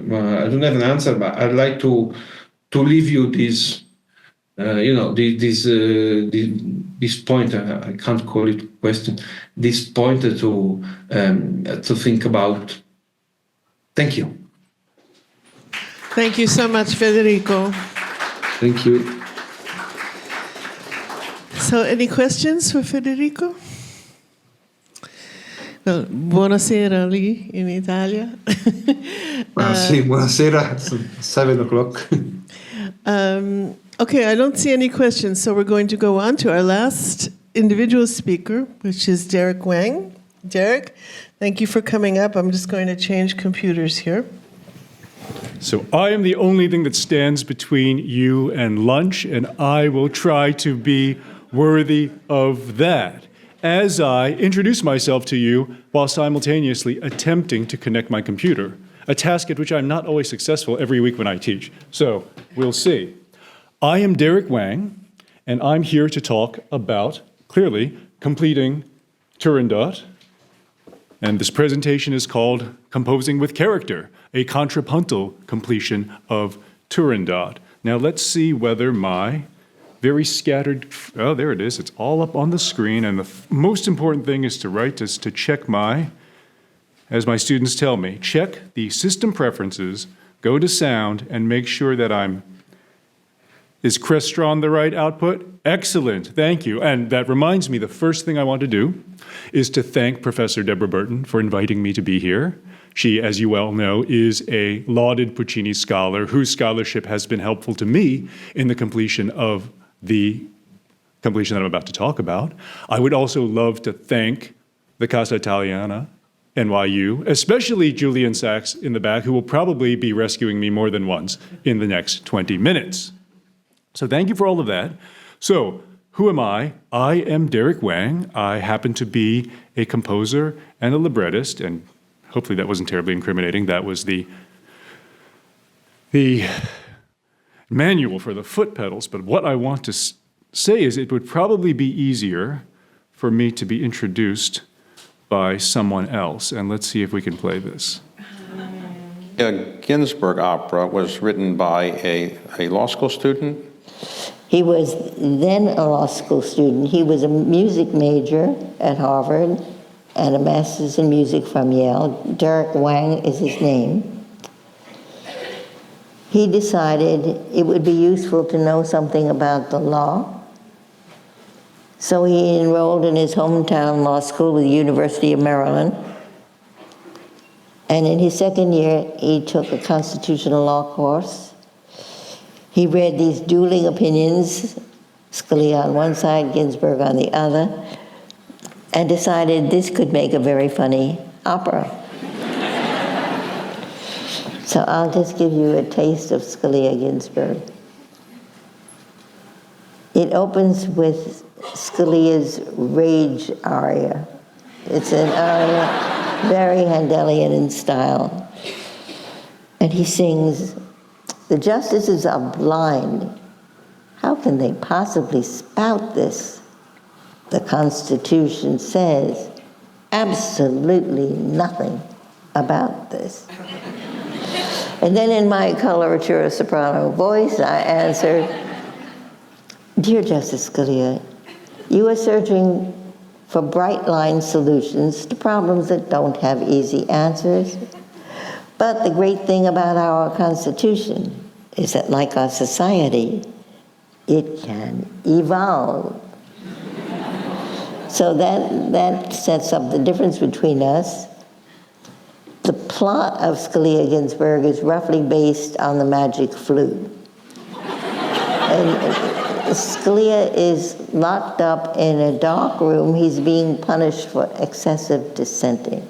don't have an answer, but I'd like to leave you this. This point, I can't call it a question, this point to think about. Thank you. Thank you so much, Federico. Thank you. So, any questions for Federico? Well, buonasera lì in Italia. Sì, buonasera, 7 o'clock. Okay, I don't see any questions, so we're going to go on to our last individual speaker, which is Derek Wang. Derek, thank you for coming up. I'm just going to change computers here. So I am the only thing that stands between you and lunch, and I will try to be worthy of that as I introduce myself to you while simultaneously attempting to connect my computer, a task at which I'm not always successful every week when I teach. So we'll see. I am Derek Wang, and I'm here to talk about, clearly, completing Turandot. And this presentation is called Composing with Character, a contrapuntal completion of Turandot. Now let's see whether my very scattered, oh, there it is. It's all up on the screen. And the most important thing is to check my, as my students tell me, check the system preferences, go to sound, and make sure that is Crestron the right output? Excellent, thank you. And that reminds me, the first thing I want to do is to thank Professor Deborah Burton for inviting me to be here. She, as you well know, is a lauded Puccini scholar whose scholarship has been helpful to me in the completion of the completion that I'm about to talk about. I would also love to thank the Casa Italiana, NYU, especially Julian Sachs in the back, who will probably be rescuing me more than once in the next 20 minutes. So thank you for all of that. So who am I? I am Derek Wang. I happen to be a composer and a librettist, and hopefully that wasn't terribly incriminating. That was the manual for the foot pedals. But what I want to say is it would probably be easier for me to be introduced by someone else. And let's see if we can play this. A Ginsberg opera was written by a law school student. He was then a law school student. He was a music major at Harvard and a master's in music from Yale. Derek Wang is his name. He decided it would be useful to know something about the law. So he enrolled in his hometown law school at the University of Maryland. And in his second year, he took a constitutional law course. He read these dueling opinions, Scalia on one side, Ginsberg on the other, and decided this could make a very funny opera. So I'll just give you a taste of Scalia-Ginsberg. It opens with Scalia's Rage aria. It's an aria very Handelian in style. And he sings, "The justices are blind. How can they possibly spout this? The Constitution says absolutely nothing about this." And then in my coloratura soprano voice, I answered, "Dear Justice Scalia, you are searching for bright line solutions to problems that don't have easy answers. But the great thing about our Constitution is that, like our society, it can evolve." So that sets up the difference between us. The plot of Scalia-Ginsberg is roughly based on the magic flute. And Scalia is locked up in a dark room. He's being punished for excessive dissenting.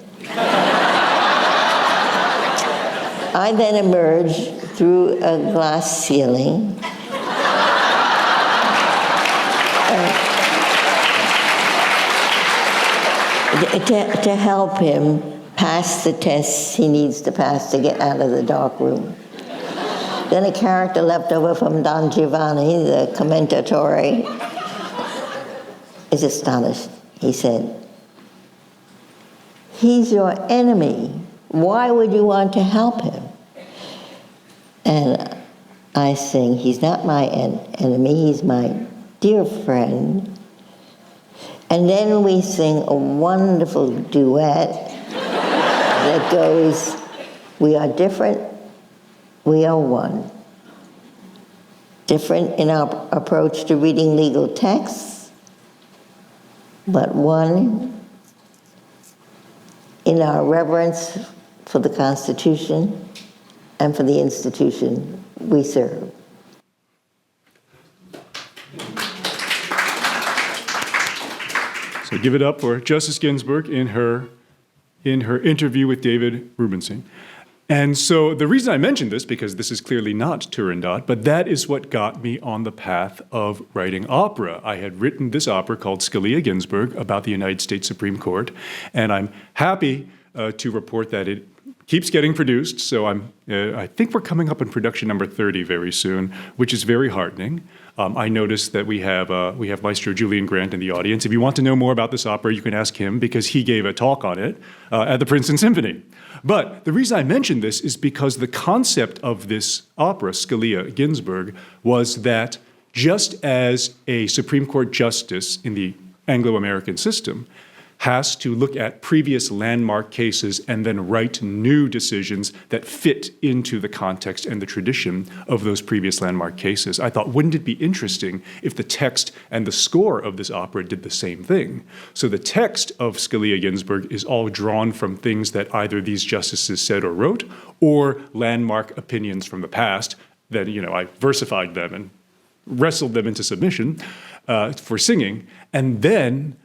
I then emerge through a glass ceiling to help him pass the tests he needs to pass to get out of the dark room. Then a character left over from Don Giovanni, the commentatore, is astonished. He said, "He's your enemy. Why would you want to help him?" And I sing, "He's not my enemy, he's my dear friend." And then we sing a wonderful duet that goes, "We are different, we are one." Different in our approach to reading legal texts, but one in our reverence for the Constitution and for the institution we serve. So give it up for Justice Ginsburg in her interview with David Rubenstein. And so the reason I mention this, because this is clearly not Turandot, but that is what got me on the path of writing opera. I had written this opera called Scalia-Ginsburg about the United States Supreme Court, and I'm happy to report that it keeps getting produced. So I think we're coming up in production number 30 very soon, which is very heartening. I noticed that we have Maestro Julian Grant in the audience. If you want to know more about this opera, you can ask him because he gave a talk on it at the Princeton Symphony. But the reason I mention this is because the concept of this opera, Scalia-Ginsburg, was that just as a Supreme Court justice in the Anglo-American system has to look at previous landmark cases and then write new decisions that fit into the context and the tradition of those previous landmark cases. I thought, wouldn't it be interesting if the text and the score of this opera did the same thing? So the text of Scalia-Ginsburg is all drawn from things that either these justices said or wrote, or landmark opinions from the past that, I versified them and wrestled them into submission for singing. And then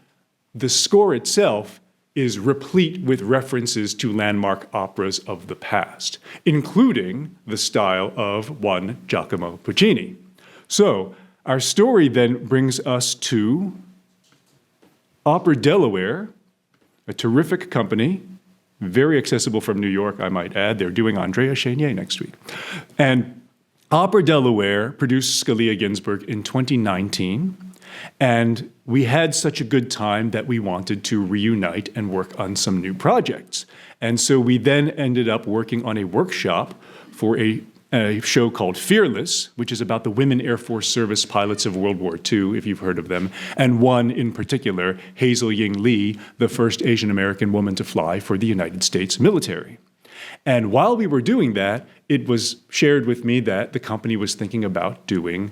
the score itself is replete with references to landmark operas of the past, including the style of one Giacomo Puccini. So our story then brings us to Opera Delaware, a terrific company, very accessible from New York, I might add. They're doing Andrea Chenier next week. And Opera Delaware produced Scalia-Ginsburg in 2019. And we had such a good time that we wanted to reunite and work on some new projects. And so we then ended up working on a workshop for a show called Fearless, which is about the women Air Force service pilots of World War II, if you've heard of them, and one in particular, Hazel Ying Lee, the first Asian American woman to fly for the United States military. And while we were doing that, it was shared with me that the company was thinking about doing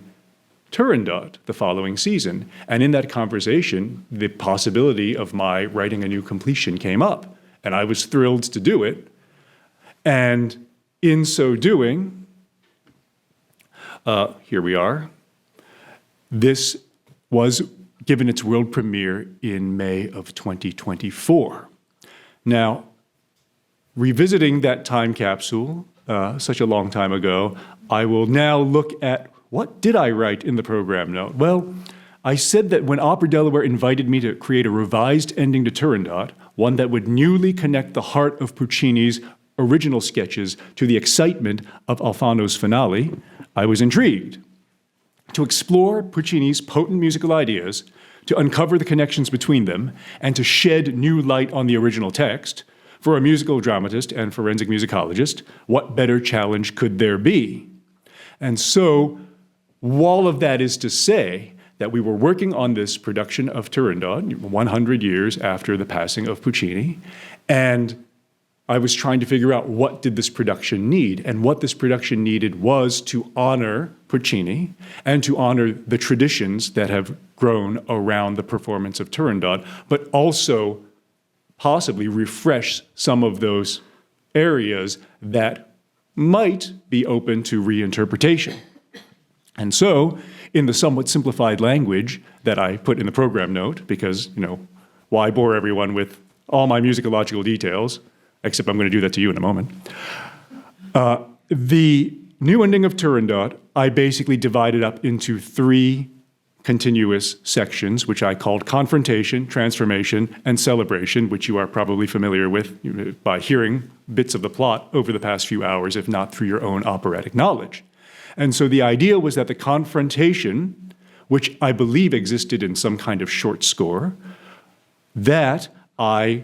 Turandot the following season. And in that conversation, the possibility of my writing a new completion came up. And I was thrilled to do it. And in so doing, here we are. This was given its world premiere in May of 2024. Now, revisiting that time capsule, such a long time ago, I will now look at what did I write in the program note? Well, I said that when Opera Delaware invited me to create a revised ending to Turandot, one that would newly connect the heart of Puccini's original sketches to the excitement of Alfano's finale, I was intrigued. To explore Puccini's potent musical ideas, to uncover the connections between them, and to shed new light on the original text, for a musical dramatist and forensic musicologist, what better challenge could there be? And so, all of that is to say that we were working on this production of Turandot 100 years after the passing of Puccini, and I was trying to figure out what did this production need, and what this production needed was to honor Puccini and to honor the traditions that have grown around the performance of Turandot, but also possibly refresh some of those areas that might be open to reinterpretation. And so, in the somewhat simplified language that I put in the program note, because, why bore everyone with all my musicological details, except I'm going to do that to you in a moment. The new ending of Turandot, I basically divided up into 3 continuous sections, which I called Confrontation, Transformation, and Celebration, which you are probably familiar with by hearing bits of the plot over the past few hours, if not through your own operatic knowledge. And so the idea was that the confrontation, which I believe existed in some kind of short score, that I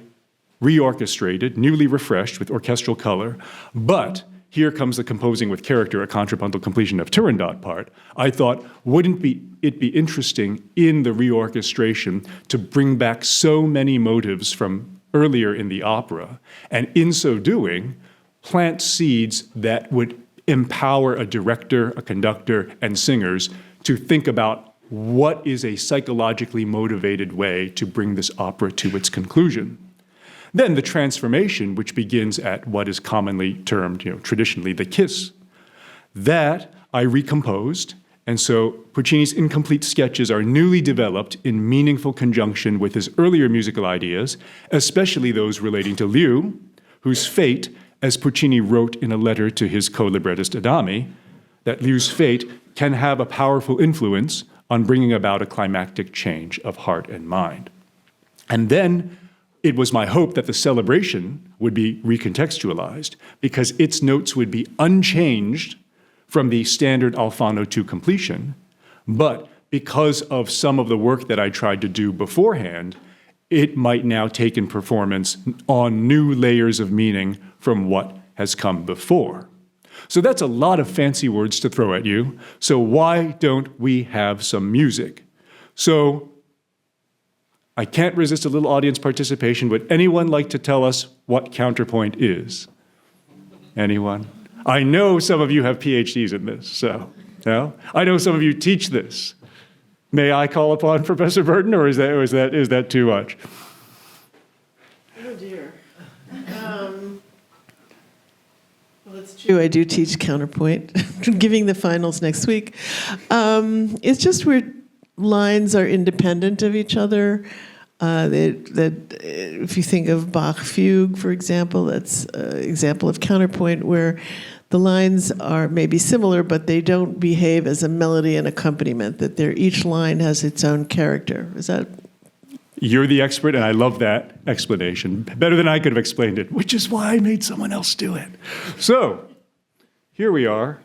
reorchestrated, newly refreshed with orchestral color, but here comes the composing with character, a contrapuntal completion of Turandot part. I thought, wouldn't it be interesting in the reorchestration to bring back so many motives from earlier in the opera, and in so doing, plant seeds that would empower a director, a conductor, and singers to think about what is a psychologically motivated way to bring this opera to its conclusion. Then the transformation, which begins at what is commonly termed, traditionally, the kiss. That I recomposed And so Puccini's incomplete sketches are newly developed in meaningful conjunction with his earlier musical ideas, especially those relating to Liu, whose fate, as Puccini wrote in a letter to his co-librettist Adami, that Liu's fate can have a powerful influence on bringing about a climactic change of heart and mind. And then it was my hope that the celebration would be recontextualized because its notes would be unchanged from the standard Alfano to completion, but because of some of the work that I tried to do beforehand, it might now take in performance on new layers of meaning from what has come before. So that's a lot of fancy words to throw at you. So why don't we have some music? So I can't resist a little audience participation. Would anyone like to tell us what counterpoint is? Anyone? I know some of you have PhDs in this, so I know some of you teach this. May I call upon Professor Burton, or is that too much? Oh dear. Well, it's true. I do teach counterpoint, giving the finals next week. It's just where lines are independent of each other. If you think of Bach fugue, for example, that's an example of counterpoint where the lines are maybe similar, but they don't behave as a melody and accompaniment, that each line has its own character. Is that? You're the expert, and I love that explanation. Better than I could have explained it, which is why I made someone else do it. So, here we are,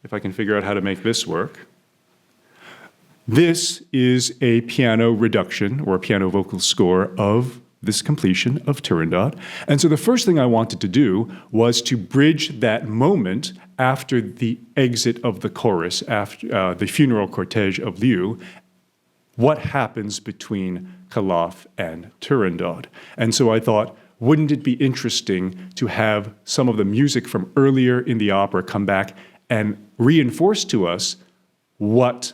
if I can figure out how to make this work. This is a piano reduction, or a piano vocal score of this completion of Turandot. And so the first thing I wanted to do was to bridge that moment after the exit of the chorus, after the funeral cortege of Liu. What happens between Calaf and Turandot? And so I thought, wouldn't it be interesting to have some of the music from earlier in the opera come back and reinforce to us what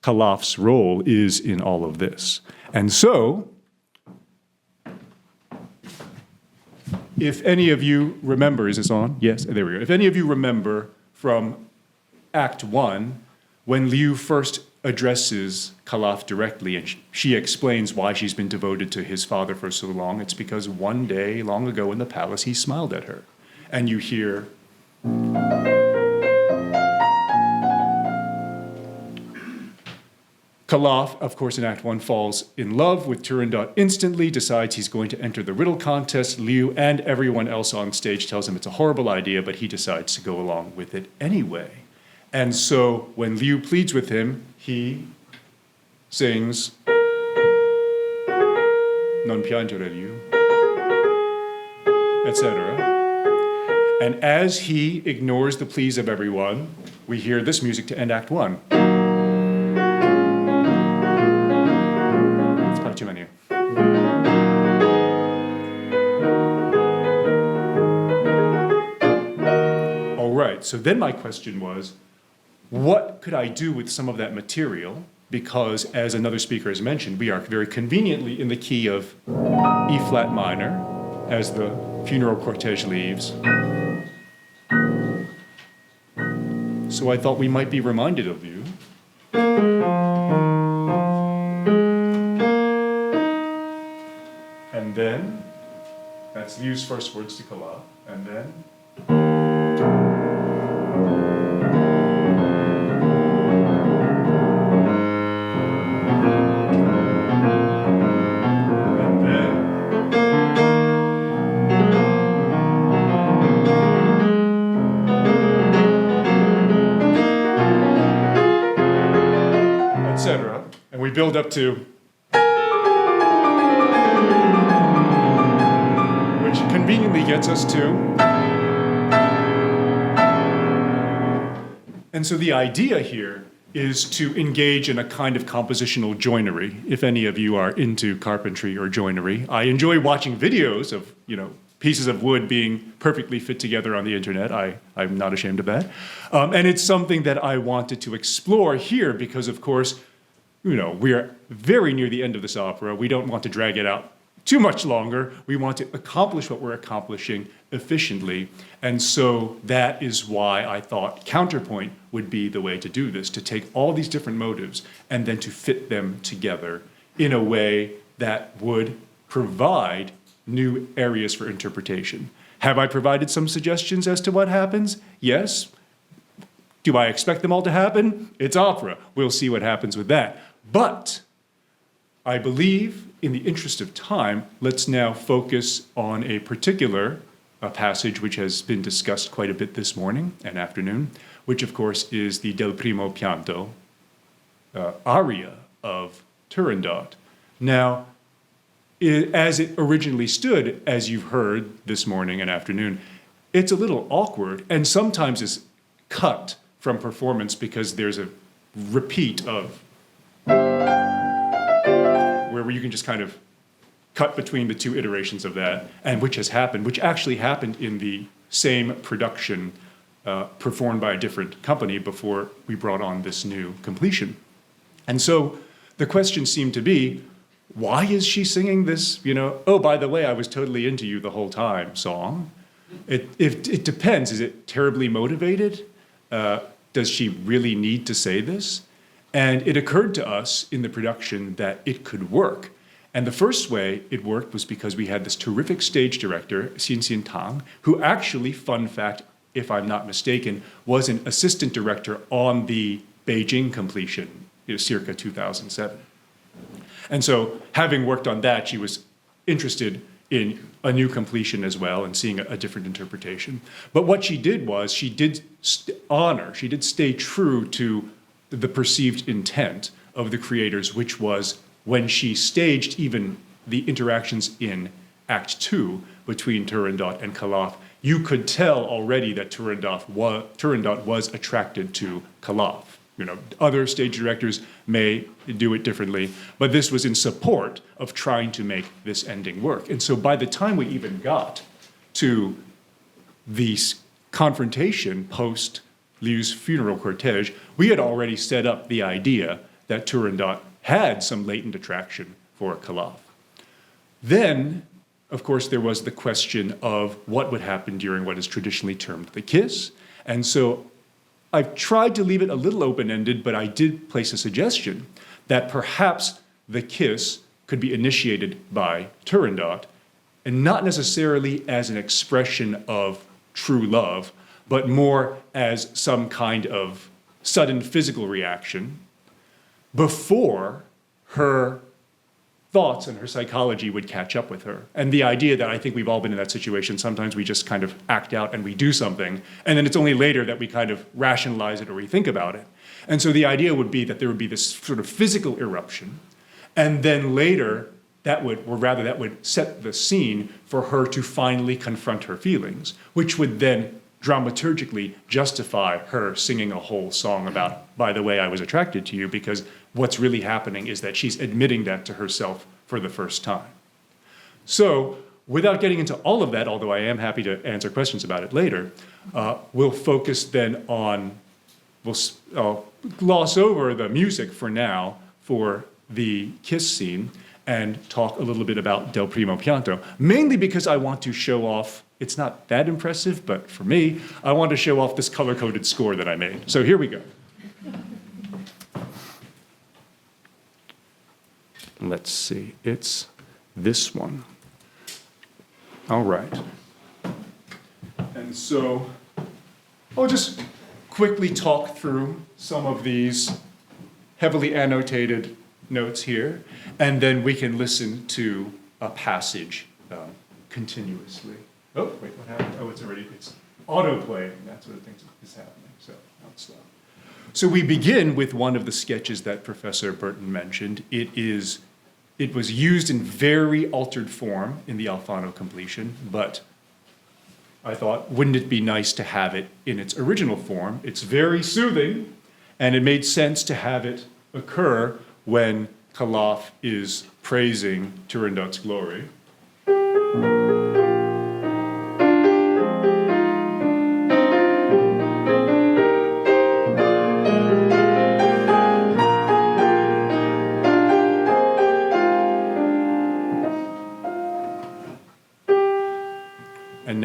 Calaf's role is in all of this? And so, if any of you remember, is this on? Yes, there we go. If any of you remember from Act 1, when Liu first addresses Calaf directly, and she explains why she's been devoted to his father for so long, it's because one day, long ago in the palace, he smiled at her. And you hear... Calaf, of course, in Act 1, falls in love with Turandot instantly, decides he's going to enter the riddle contest. Liu and everyone else on stage tells him it's a horrible idea, but he decides to go along with it anyway. And so when Liu pleads with him, he sings Non piangere Liu, etc. And as he ignores the pleas of everyone, we hear this music to end Act 1. Too many. All right, so then my question was, what could I do with some of that material? Because, as another speaker has mentioned, we are very conveniently in the key of E flat minor as the funeral cortege leaves. So I thought we might be reminded of you. And then, that's Liu's first words to Calaf, and then... And then... etc. And we build up to... conveniently gets us to. And so the idea here is to engage in a kind of compositional joinery. If any of you are into carpentry or joinery, I enjoy watching videos of, pieces of wood being perfectly fit together on the internet. I'm not ashamed of that. And it's something that I wanted to explore here because, of course, we are very near the end of this opera. We don't want to drag it out too much longer. We want to accomplish what we're accomplishing efficiently. And so that is why I thought counterpoint would be the way to do this, to take all these different motives and then to fit them together in a way that would provide new areas for interpretation. Have I provided some suggestions as to what happens? Yes. Do I expect them all to happen? It's opera. We'll see what happens with that. But I believe, in the interest of time, let's now focus on a particular passage which has been discussed quite a bit this morning and afternoon, which of course is the Del Primo Pianto aria of Turandot. Now, as it originally stood, as you've heard this morning and afternoon, it's a little awkward and sometimes is cut from performance because there's a repeat of where you can just kind of cut between the two iterations of that, and which actually happened in the same production performed by a different company before we brought on this new completion. And so the question seemed to be, why is she singing this, oh, by the way, I was totally into you the whole time song? It depends. Is it terribly motivated? Does she really need to say this? And it occurred to us in the production that it could work. And the first way it worked was because we had this terrific stage director, Xin Tang, who actually, fun fact, if I'm not mistaken, was an assistant director on the Beijing completion, circa 2007. And so, having worked on that, she was interested in a new completion as well and seeing a different interpretation. But what she did was she did stay true to the perceived intent of the creators, which was when she staged even the interactions in Act 2 between Turandot and Calaf, you could tell already that Turandot was attracted to Calaf. Other stage directors may do it differently, but this was in support of trying to make this ending work. And so by the time we even got to the confrontation post Liu's funeral cortege, we had already set up the idea that Turandot had some latent attraction for Calaf. Then, of course, there was the question of what would happen during what is traditionally termed the kiss. And so I've tried to leave it a little open-ended, but I did place a suggestion that perhaps the kiss could be initiated by Turandot, and not necessarily as an expression of true love, but more as some kind of sudden physical reaction before her thoughts and her psychology would catch up with her. And the idea that I think we've all been in that situation, sometimes we just kind of act out and we do something, and then it's only later that we kind of rationalize it or we think about it. And so the idea would be that there would be this sort of physical eruption, and then later that would set the scene for her to finally confront her feelings, which would then dramaturgically justify her singing a whole song about, by the way, I was attracted to you, because what's really happening is that she's admitting that to herself for the first time. So, without getting into all of that, although I am happy to answer questions about it later, we'll focus then on, I'll gloss over the music for now for the kiss scene and talk a little bit about Del Primo Pianto, mainly because I want to show off, it's not that impressive, but for me, I want to show off this color-coded score that I made. So here we go. Let's see, it's this one. All right. And so I'll just quickly talk through some of these heavily annotated notes here, and then we can listen to a passage continuously. Oh, wait, what happened? Oh, it's auto-playing. That's what I think is happening, so I'll stop. So we begin with one of the sketches that Professor Burton mentioned. It was used in very altered form in the Alfano completion, but I thought, wouldn't it be nice to have it in its original form? It's very soothing, and it made sense to have it occur when Calaf is praising Turandot's glory.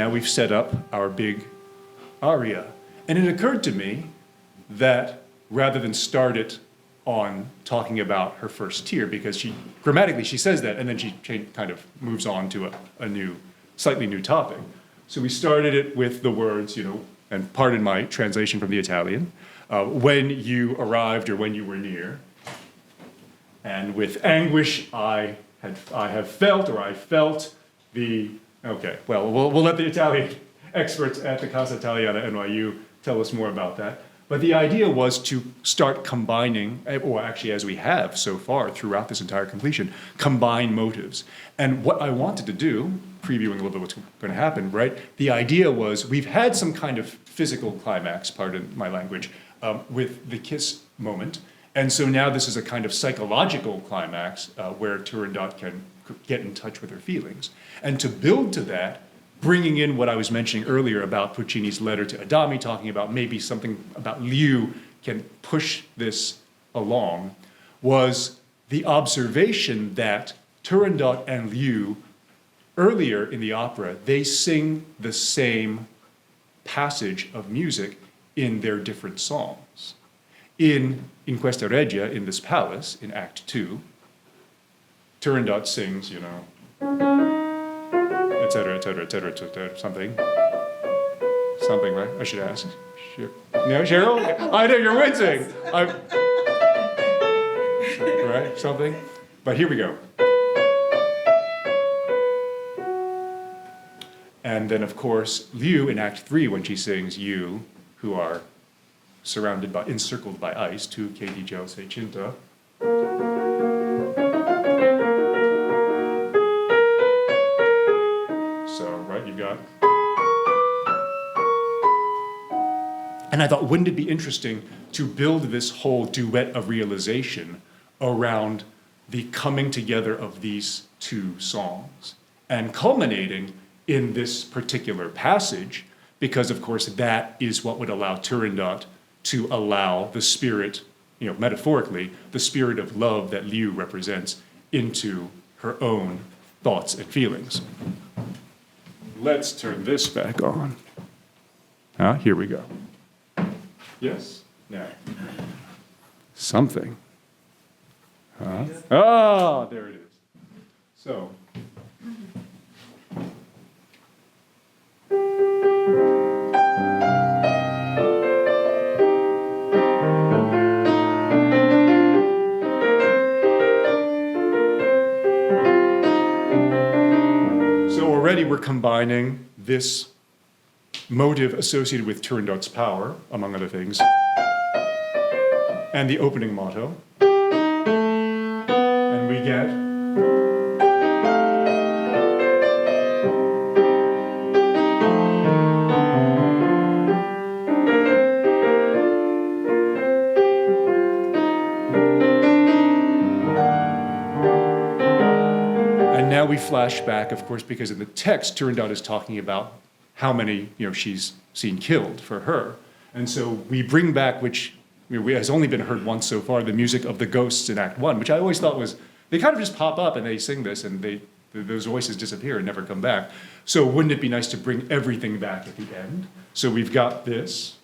now we've set up our big aria. And it occurred to me that rather than start it on talking about her first tear, because grammatically she says that, and then she kind of moves on to a slightly new topic. So we started it with the words, and pardon my translation from the Italian, when you arrived or when you were near. And with anguish I have felt, or I felt the, okay, well, we'll let the Italian experts at the Casa Italiana NYU tell us more about that. But the idea was to start combining, or actually as we have so far throughout this entire completion, combine motives. And what I wanted to do, previewing a little bit what's going to happen, right? The idea was we've had some kind of physical climax, pardon my language, with the kiss moment. And so now this is a kind of psychological climax where Turandot can get in touch with her feelings. And to build to that, bringing in what I was mentioning earlier about Puccini's letter to Adami, talking about maybe something about Liu can push this along, was the observation that Turandot and Liu, earlier in the opera, they sing the same passage of music in their different songs. In Questa Regia, in this palace, in Act 2, Turandot sings, et cetera, et cetera, et cetera, et cetera, something, right? I should ask. No, Cheryl? I know, you're wincing. Right, something? But here we go. And then, of course, Liu in Act 3, when she sings You, who are encircled by ice, tu che di gel sei cinta. So, right, you've got. And I thought, wouldn't it be interesting to build this whole duet of realization around the coming together of these two songs and culminating in this particular passage, because, of course, that is what would allow Turandot to allow the spirit, metaphorically, the spirit of love that Liu represents into her own thoughts and feelings. Let's turn this back on. Here we go. Yes? Now. Something. There it is. So. Already we're combining this motive associated with Turandot's power, among other things, and the opening motto. And we get we flash back, of course, because in the text, Turandot is talking about how many, she's seen killed for her. And so we bring back, which has only been heard once so far, the music of the ghosts in Act 1, which I always thought was, they kind of just pop up and they sing this and those voices disappear and never come back. So wouldn't it be nice to bring everything back at the end? So we've got this.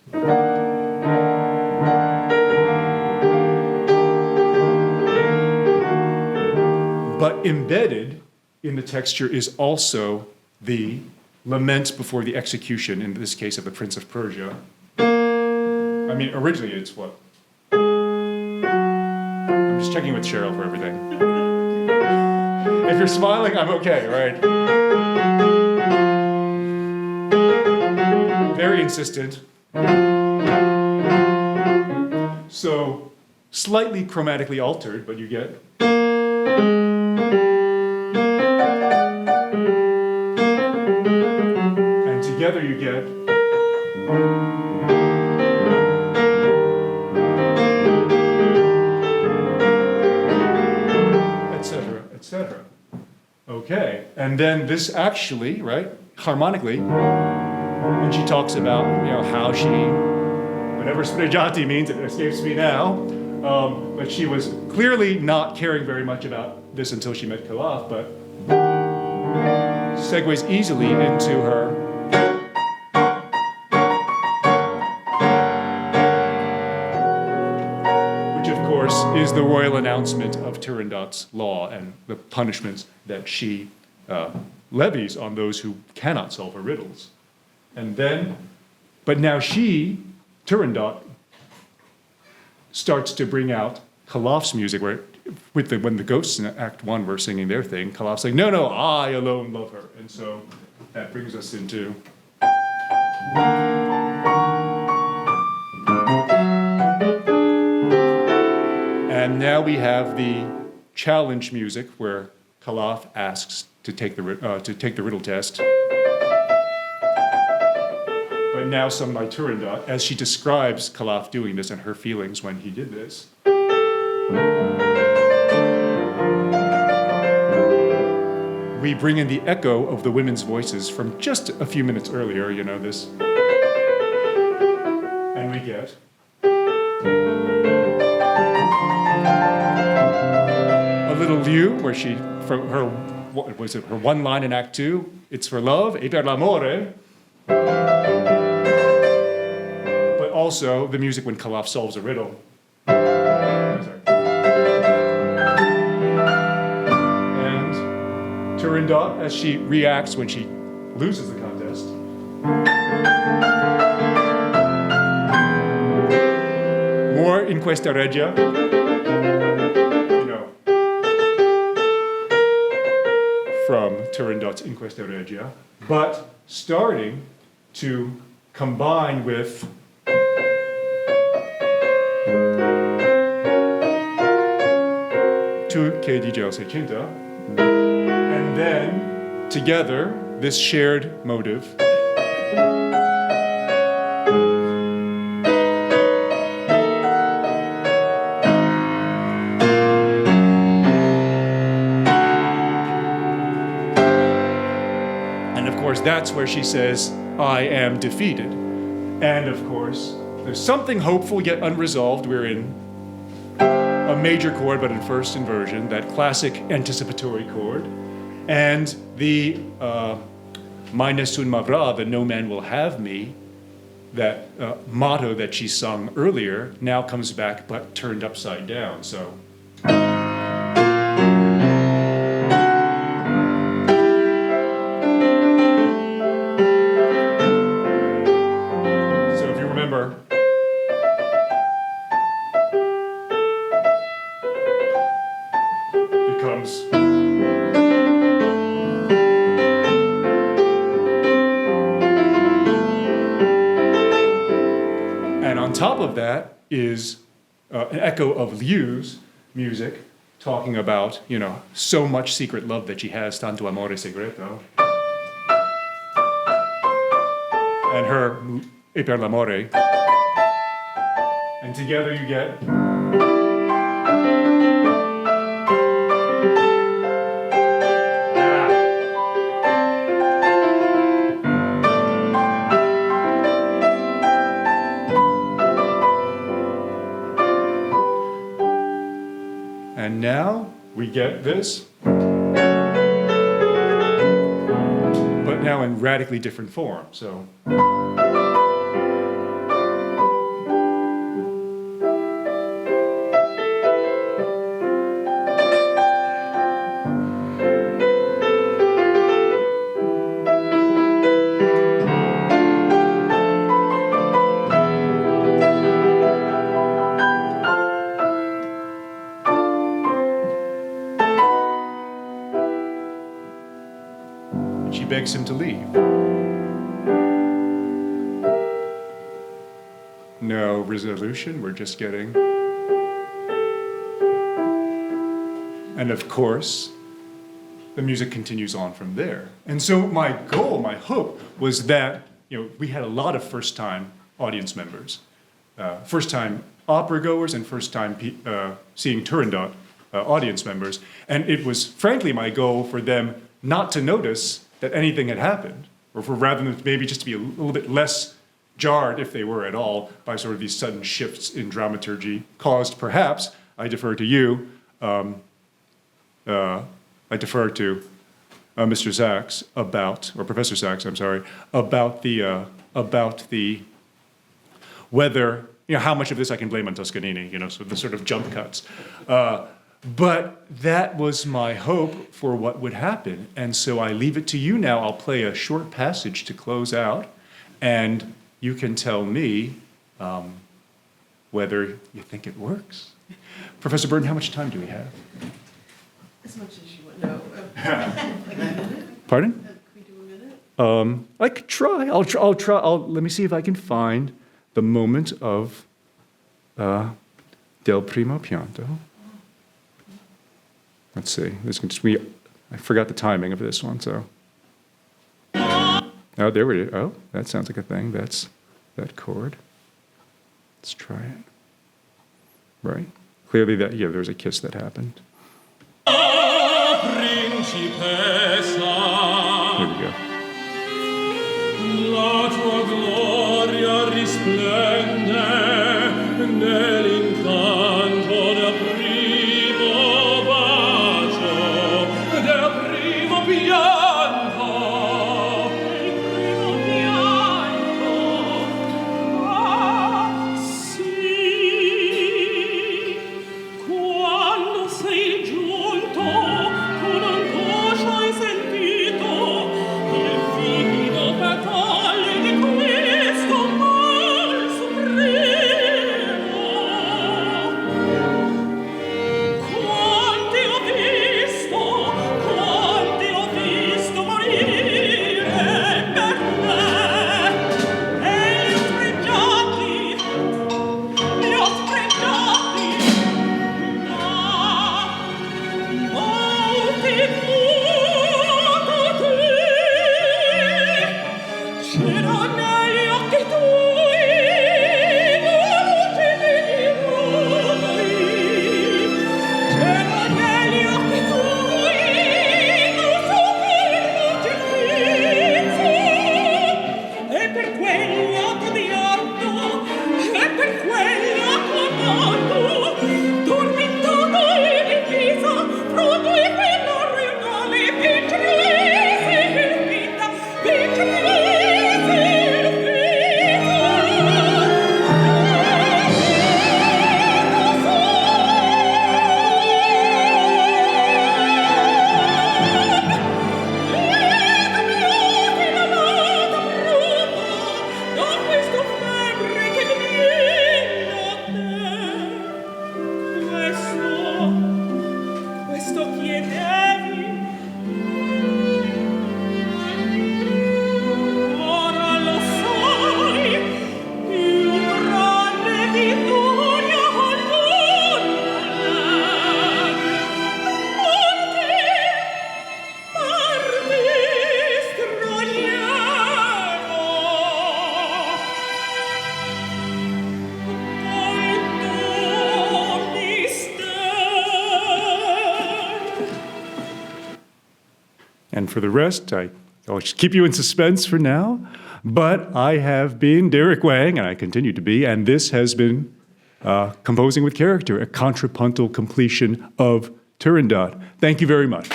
But embedded in the texture is also the lament before the execution, in this case of the Prince of Persia. I mean, originally it's what? I'm just checking with Cheryl for everything. If you're smiling, I'm okay, right? Very insistent. So, slightly chromatically altered, but you get. Together you get etc. Okay, and then this actually, right, harmonically, and she talks about how she, whatever spregiati means, it escapes me now, but she was clearly not caring very much about this until she met Calaf, but segues easily into her is the royal announcement of Turandot's law and the punishments that she levies on those who cannot solve her riddles. And then, but now she, Turandot, starts to bring out Kalaf's music, where when the ghosts in Act 1 were singing their thing, Kalaf's saying, no, no, I alone love her. And so that brings us into... And now we have the challenge music, where Kalaf asks to take the riddle test. But now sung by Turandot, as she describes Kalaf doing this and her feelings when he did this. We bring in the echo of the women's voices from just a few minutes earlier, you know, this. And we get... a little lieu, where she, from her, what was it, her one line in Act 2, it's for love, e per l'amore. But also the music when Kalaf solves a riddle. And Turandot, as she reacts when she loses the contest. More in questa regia. From Turandot's In Questa Regia, but starting to combine with Tu che dice il Seicento, and then together this shared motive. That's where she says, I am defeated. And of course, there's something hopeful yet unresolved. We're in a major chord, but in first inversion, that classic anticipatory chord. And the "Mai nessun m'avrà," the "No man will have me," that motto that she sung earlier, now comes back, but turned upside down. So. Top of that is an echo of Liu's music, talking about, you know, so much secret love that she has, tanto amore segreto. And her E per l'amore. And together you get... And now we get this, but now in radically different form. So. Begs him to leave. No resolution, we're just getting. And of course, the music continues on from there. And so my goal, my hope, was that, you know, we had a lot of first-time audience members, first-time opera goers and first-time seeing Turandot audience members. And it was, frankly, my goal for them not to notice that anything had happened, or for rather than maybe just to be a little bit less jarred, if they were at all, by sort of these sudden shifts in dramaturgy caused perhaps, I defer to you, I defer to Mr. Sachs about, or Professor Sachs, I'm sorry, about the whether how much of this I can blame on Toscanini, so the sort of jump cuts. But that was my hope for what would happen. And so I leave it to you now. I'll play a short passage to close out, and you can tell me whether you think it works. Professor Burton, how much time do we have? As much as you want. No. Like a minute? Pardon? Can we do a minute? I could try. I'll try. Let me see if I can find the moment of Del Primo Pianto. Let's see. I forgot the timing of this one, so. Oh, there we go. Oh, that sounds like a thing. That's that chord. Let's try it. Right. Clearly there's a kiss that happened. Here we go. La tua gloria risplende nell'incanto del primo bacio, del primo pianto, del primo pianto. Ah, sì, quando sei giunto, con angoscia hai sentito il vivido fatale di questo mal supremo. Quanti ho visto morire per me, e li ho sfregiati, molti c'era negli occhi tuoi la luce degli eroi, c'era negli occhi tuoi la superba certezza, e per quell'atto di atto, e per quell'atto amato, tormentata e divisa, pronto e quella reale, vincente e vinta, vincente e questo chiedevi, ora lo sai, più grande vittoria And for the rest, I'll just keep you in suspense for now. But I have been Derek Wang, and I continue to be, and this has been Composing with Character, a contrapuntal completion of Turandot. Thank you very much.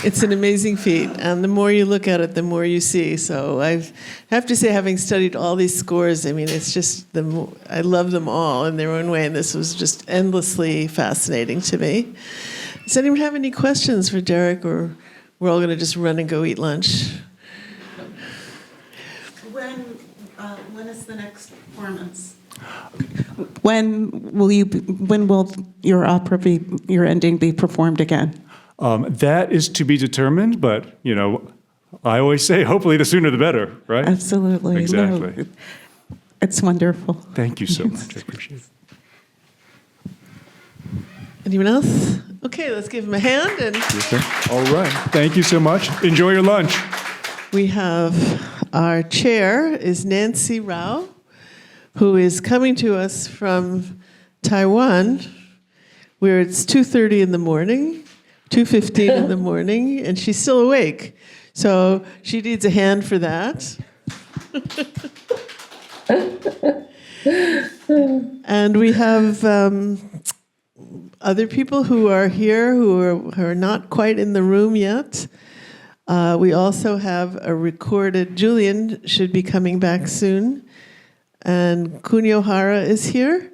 It's an amazing feat, and the more you look at it, the more you see. So I have to say, having studied all these scores, I mean, it's just I love them all in their own way, and this was just endlessly fascinating to me. Does anyone have any questions for Derek, or we're all going to just run and go eat lunch? When is the next performance? When will your opera your ending be performed again? That is to be determined, but, I always say, hopefully the sooner the better, right? Absolutely. Exactly. No, it's wonderful. Thank you so much. I appreciate it. Anyone else? Okay, let's give him a hand. And all right. Thank you so much. Enjoy your lunch. We have our chair is Nancy Rao, who is coming to us from Taiwan, where it's 2:30 in the morning. 2:15 in the morning, and she's still awake. So she needs a hand for that. And we have other people who are here who are not quite in the room yet. We also have a recorded, Julian should be coming back soon, and Kunio Hara is here.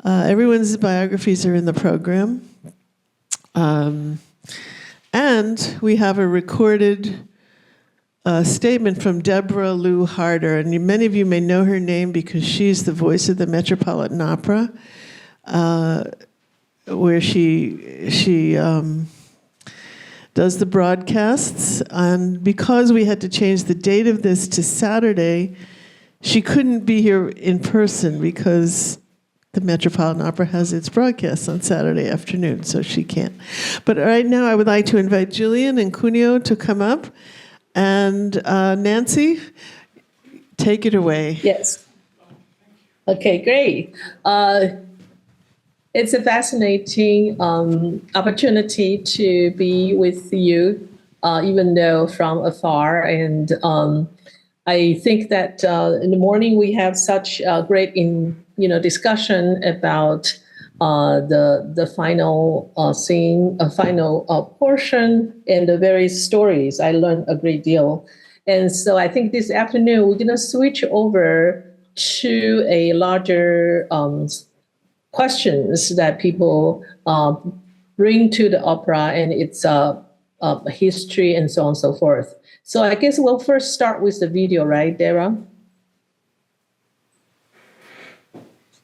Everyone's biographies are in the program. And we have a recorded statement from Deborah Lou Harder, and many of you may know her name because she's the voice of the Metropolitan Opera, where she does the broadcasts. And because we had to change the date of this to Saturday, she couldn't be here in person because the Metropolitan Opera has its broadcasts on Saturday afternoon, so she can't. But right now I would like to invite Julian and Kunio to come up. And Nancy, take it away. Yes. Okay, great. It's a fascinating opportunity to be with you, even though from afar. And I think that in the morning we have such a great discussion about the final scene, final portion, and the various stories. I learned a great deal. And so I think this afternoon we're going to switch over to a larger questions that people bring to the opera and its history and so on and so forth. So I guess we'll first start with the video, right, Deborah?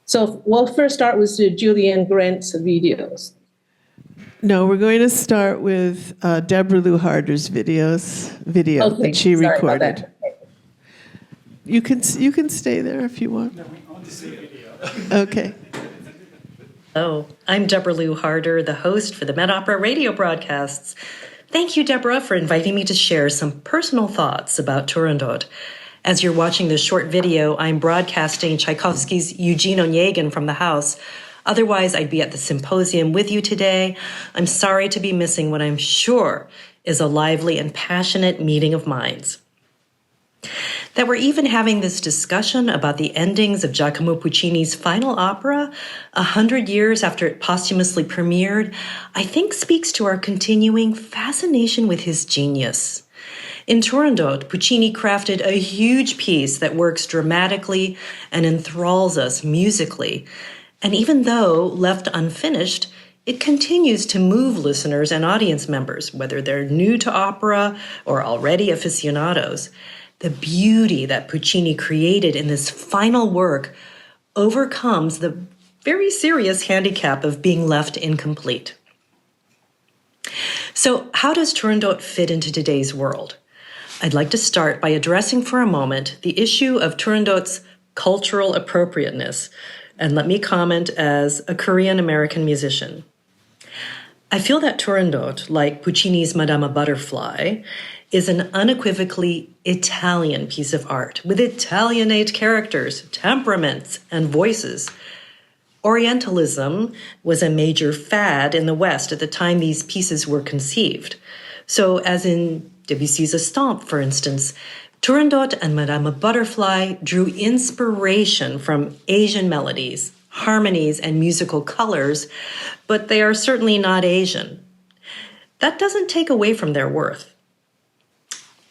So we'll first start with the Julian Grant's videos. No, we're going to start with Deborah Lou Harder's video that she recorded. That. You can stay there if you want. No, we want to see video. Okay. Hello, I'm Deborah Lou Harder, the host for the Met Opera radio broadcasts. Thank you, Deborah, for inviting me to share some personal thoughts about Turandot. As you're watching this short video, I'm broadcasting Tchaikovsky's Eugene Onegin from the house. Otherwise, I'd be at the symposium with you today. I'm sorry to be missing what I'm sure is a lively and passionate meeting of minds. That we're even having this discussion about the endings of Giacomo Puccini's final opera 100 years after it posthumously premiered, I think speaks to our continuing fascination with his genius. In Turandot, Puccini crafted a huge piece that works dramatically and enthralls us musically. And even though left unfinished, it continues to move listeners and audience members, whether they're new to opera or already aficionados. The beauty that Puccini created in this final work overcomes the very serious handicap of being left incomplete. So, how does Turandot fit into today's world? I'd like to start by addressing for a moment the issue of Turandot's cultural appropriateness, and let me comment as a Korean-American musician. I feel that Turandot, like Puccini's Madama Butterfly, is an unequivocally Italian piece of art with Italianate characters, temperaments, and voices. Orientalism was a major fad in the West at the time these pieces were conceived. So, as in Debussy's Estampe, for instance, Turandot and Madama Butterfly drew inspiration from Asian melodies, harmonies, and musical colors, but they are certainly not Asian. That doesn't take away from their worth.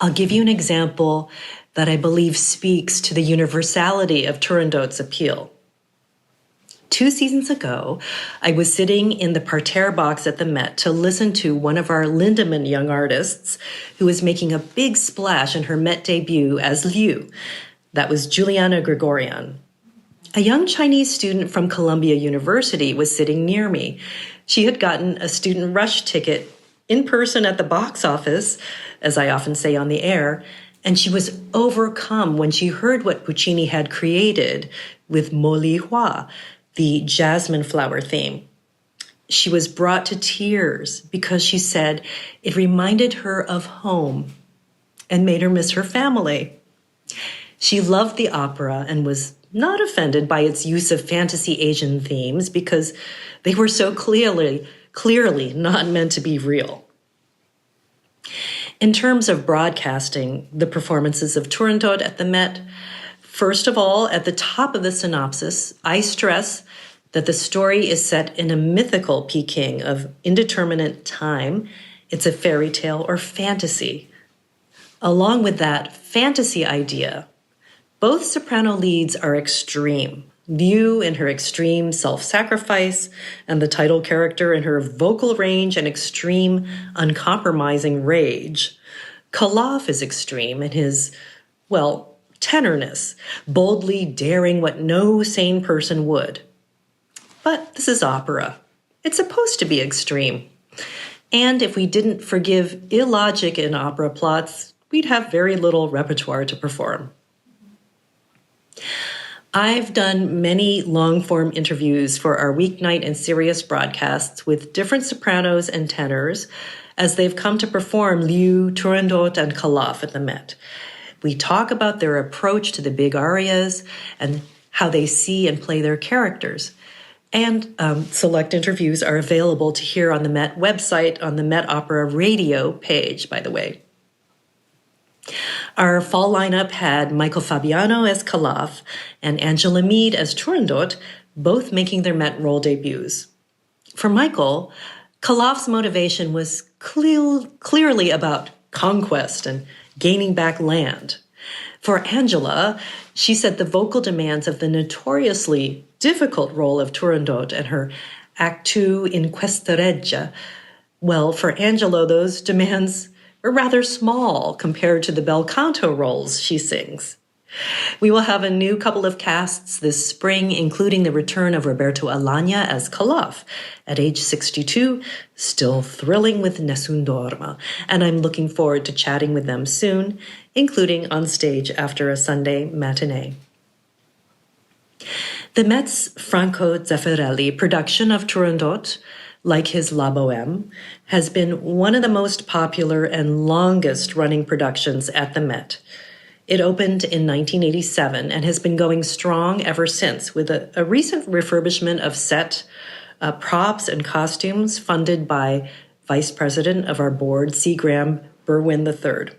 I'll give you an example that I believe speaks to the universality of Turandot's appeal. 2 seasons ago, I was sitting in the parterre box at the Met to listen to one of our Lindemann young artists who was making a big splash in her Met debut as Liu. That was Juliana Gregorian. A young Chinese student from Columbia University was sitting near me. She had gotten a student rush ticket in person at the box office, as I often say on the air, and she was overcome when she heard what Puccini had created with Mo Li Hua, the jasmine flower theme. She was brought to tears because she said it reminded her of home and made her miss her family. She loved the opera and was not offended by its use of fantasy Asian themes because they were so clearly not meant to be real. In terms of broadcasting the performances of Turandot at the Met, First of all, at the top of the synopsis, I stress that the story is set in a mythical Peking of indeterminate time. It's a fairy tale or fantasy. Along with that fantasy idea, both soprano leads are extreme. Liu in her extreme self-sacrifice, and the title character in her vocal range and extreme, uncompromising rage. Koloff is extreme in his, well, tenorness, boldly daring what no sane person would. But this is opera. It's supposed to be extreme. And if we didn't forgive illogic in opera plots, we'd have very little repertoire to perform. I've done many long-form interviews for our weeknight and Sirius broadcasts with different sopranos and tenors as they've come to perform Liu, Turandot, and Koloff at the Met. We talk about their approach to the big arias and how they see and play their characters. And select interviews are available to hear on the Met website on the Met Opera radio page, by the way. Our fall lineup had Michael Fabiano as Koloff and Angela Mead as Turandot, both making their Met role debuts. For Michael, Koloff's motivation was clearly about conquest and gaining back land. For Angela, she said the vocal demands of the notoriously difficult role of Turandot and her Act 2 in Questa Reggia, well, for Angela, those demands were rather small compared to the bel canto roles she sings. We will have a new couple of casts this spring, including the return of Roberto Alagna as Koloff at age 62, still thrilling with Nessun Dorma, and I'm looking forward to chatting with them soon, including on stage after a Sunday matinee. The Met's Franco Zeffirelli production of Turandot, like his La Bohème, has been one of the most popular and longest-running productions at the Met. It opened in 1987 and has been going strong ever since, with a recent refurbishment of set, props, and costumes funded by Vice President of our board, C. Graham Berwin III.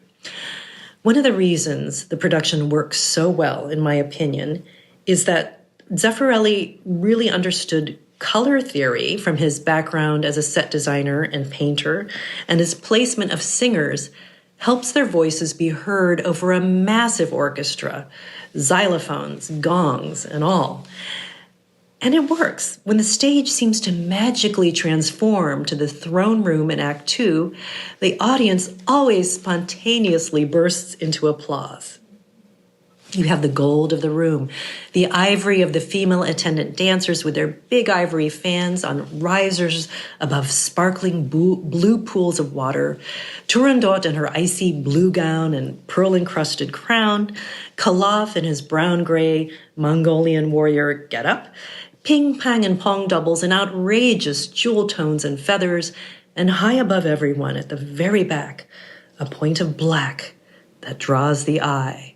One of the reasons the production works so well, in my opinion, is that Zeffirelli really understood color theory from his background as a set designer and painter, and his placement of singers helps their voices be heard over a massive orchestra, xylophones, gongs, and all. And it works. When the stage seems to magically transform to the throne room in Act 2, the audience always spontaneously bursts into applause. You have the gold of the room, the ivory of the female attendant dancers with their big ivory fans on risers above sparkling blue pools of water, Turandot in her icy blue gown and pearl-encrusted crown, Koloff in his brown-gray Mongolian warrior getup, ping-pong and pong doubles in outrageous jewel tones and feathers, and high above everyone at the very back, a point of black that draws the eye.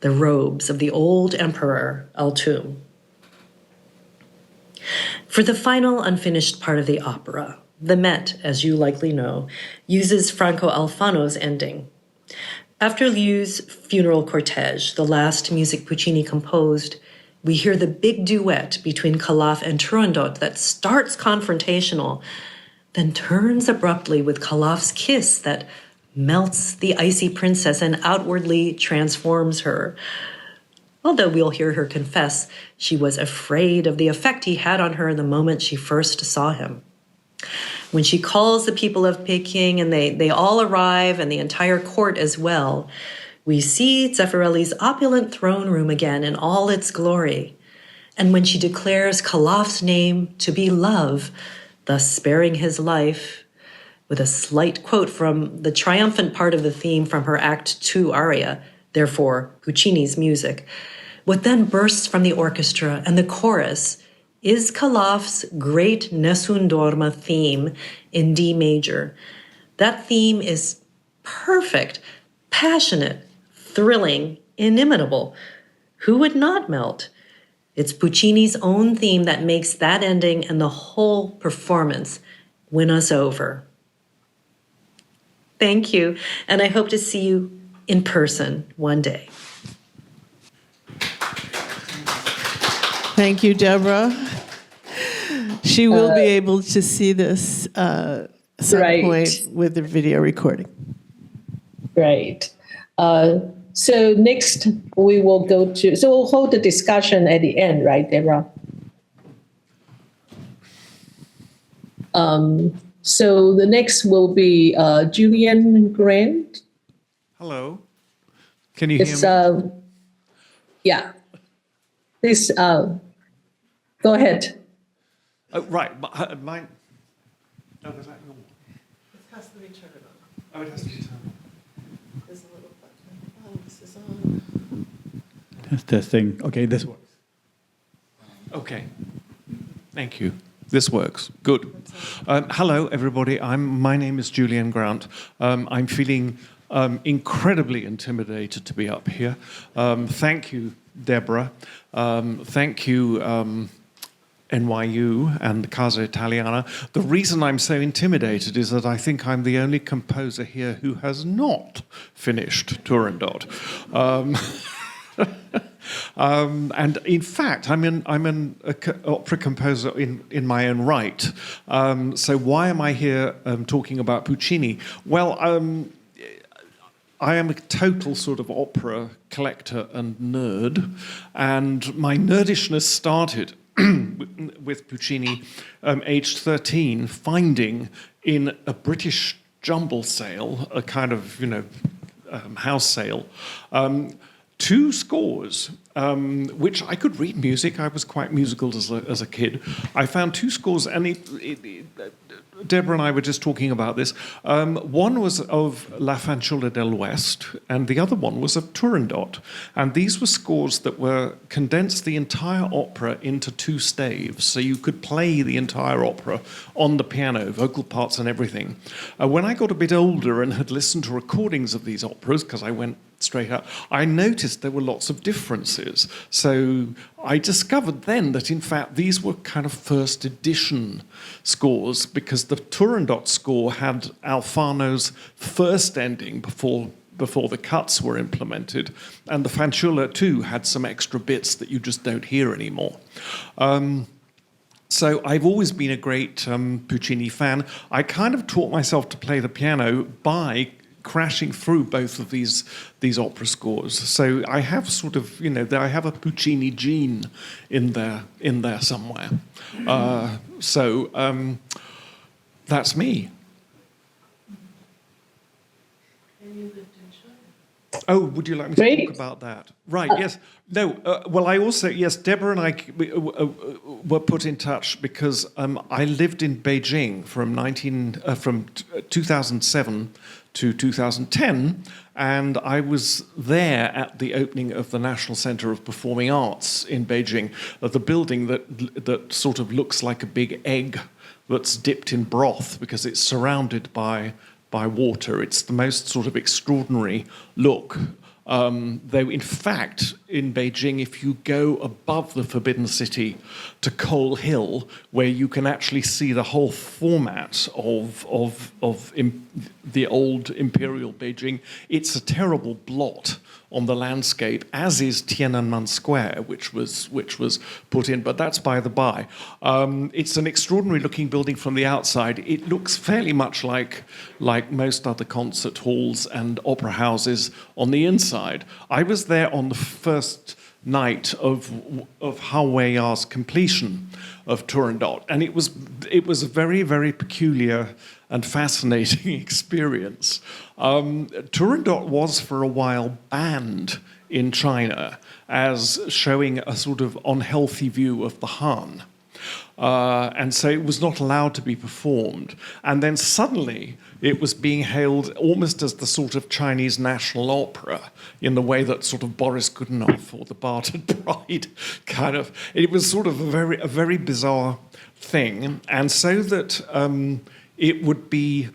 The robes of the old emperor, Altum. For the final unfinished part of the opera, the Met, as you likely know, uses Franco Alfano's ending. After Liu's funeral cortege, the last music Puccini composed, we hear the big duet between Koloff and Turandot that starts confrontational, then turns abruptly with Koloff's kiss that melts the icy princess and outwardly transforms her. Although we'll hear her confess she was afraid of the effect he had on her the moment she first saw him. When she calls the people of Peking and they all arrive and the entire court as well, we see Zeffirelli's opulent throne room again in all its glory. And when she declares Koloff's name to be love, thus sparing his life, with a slight quote from the triumphant part of the theme from her Act 2 aria, therefore Puccini's music, what then bursts from the orchestra and the chorus is Koloff's great Nessun Dorma theme in D major. That theme is perfect, passionate, thrilling, inimitable. Who would not melt? It's Puccini's own theme that makes that ending and the whole performance win us over. Thank you, and I hope to see you in person one day. Thank you, Deborah. She will be able to see this at some point with the video recording. Right. So next we will go to, so we'll hold the discussion at the end, right, Deborah? So the next will be Julian Grant. Hello. Can you hear me? Yeah. Please go ahead. Oh, right. Mine. Oh, was that your? It has to be turned on. Oh, it has to be turned on. There's a little button. Oh, this is on. Testing. Okay, this works. Okay. Thank you. This works. Good. Hello, everybody. My name is Julian Grant. I'm feeling incredibly intimidated to be up here. Thank you, Deborah. Thank you, NYU and Casa Italiana. The reason I'm so intimidated is that I think I'm the only composer here who has not finished Turandot. And in fact, I'm an opera composer in my own right. So why am I here talking about Puccini? Well, I am a total sort of opera collector and nerd, and my nerdishness started with Puccini, aged 13, finding in a British jumble sale, a kind of, house sale, two scores, which I could read music. I was quite musical as a kid. I found two scores, and Deborah and I were just talking about this. One was of La Fanciulla del West, and the other one was of Turandot. And these were scores that were condensed the entire opera into two staves, so you could play the entire opera on the piano, vocal parts and everything. When I got a bit older and had listened to recordings of these operas, because I went straight up, I noticed there were lots of differences. So I discovered then that, in fact, these were kind of first edition scores, because the Turandot score had Alfano's first ending before the cuts were implemented, and the Fanciulla, too, had some extra bits that you just don't hear anymore. So I've always been a great Puccini fan. I kind of taught myself to play the piano by crashing through both of these opera scores. So I have sort of, I have a Puccini gene in there somewhere. So that's me. Oh, would you like me to talk about that? Right, yes. No, well, I also, yes, Deborah and I were put in touch because I lived in Beijing from 2007 to 2010, and I was there at the opening of the National Center of Performing Arts in Beijing, the building that sort of looks like a big egg that's dipped in broth because it's surrounded by water. It's the most sort of extraordinary look. Though, in fact, in Beijing, if you go above the Forbidden City to Coal Hill, where you can actually see the whole format of the old imperial Beijing, it's a terrible blot on the landscape, as is Tiananmen Square, which was put in, but that's by the by. It's an extraordinary looking building from the outside. It looks fairly much like most other concert halls and opera houses on the inside. I was there on the first night of Hao Weiya's completion of Turandot, and it was a very, very peculiar and fascinating experience. Turandot was for a while banned in China as showing a sort of unhealthy view of the Han. And so it was not allowed to be performed. And then suddenly it was being hailed almost as the sort of Chinese national opera, in the way that sort of Boris Godunov or the Bartered Bride kind of. It was sort of a very bizarre thing. And so that it would be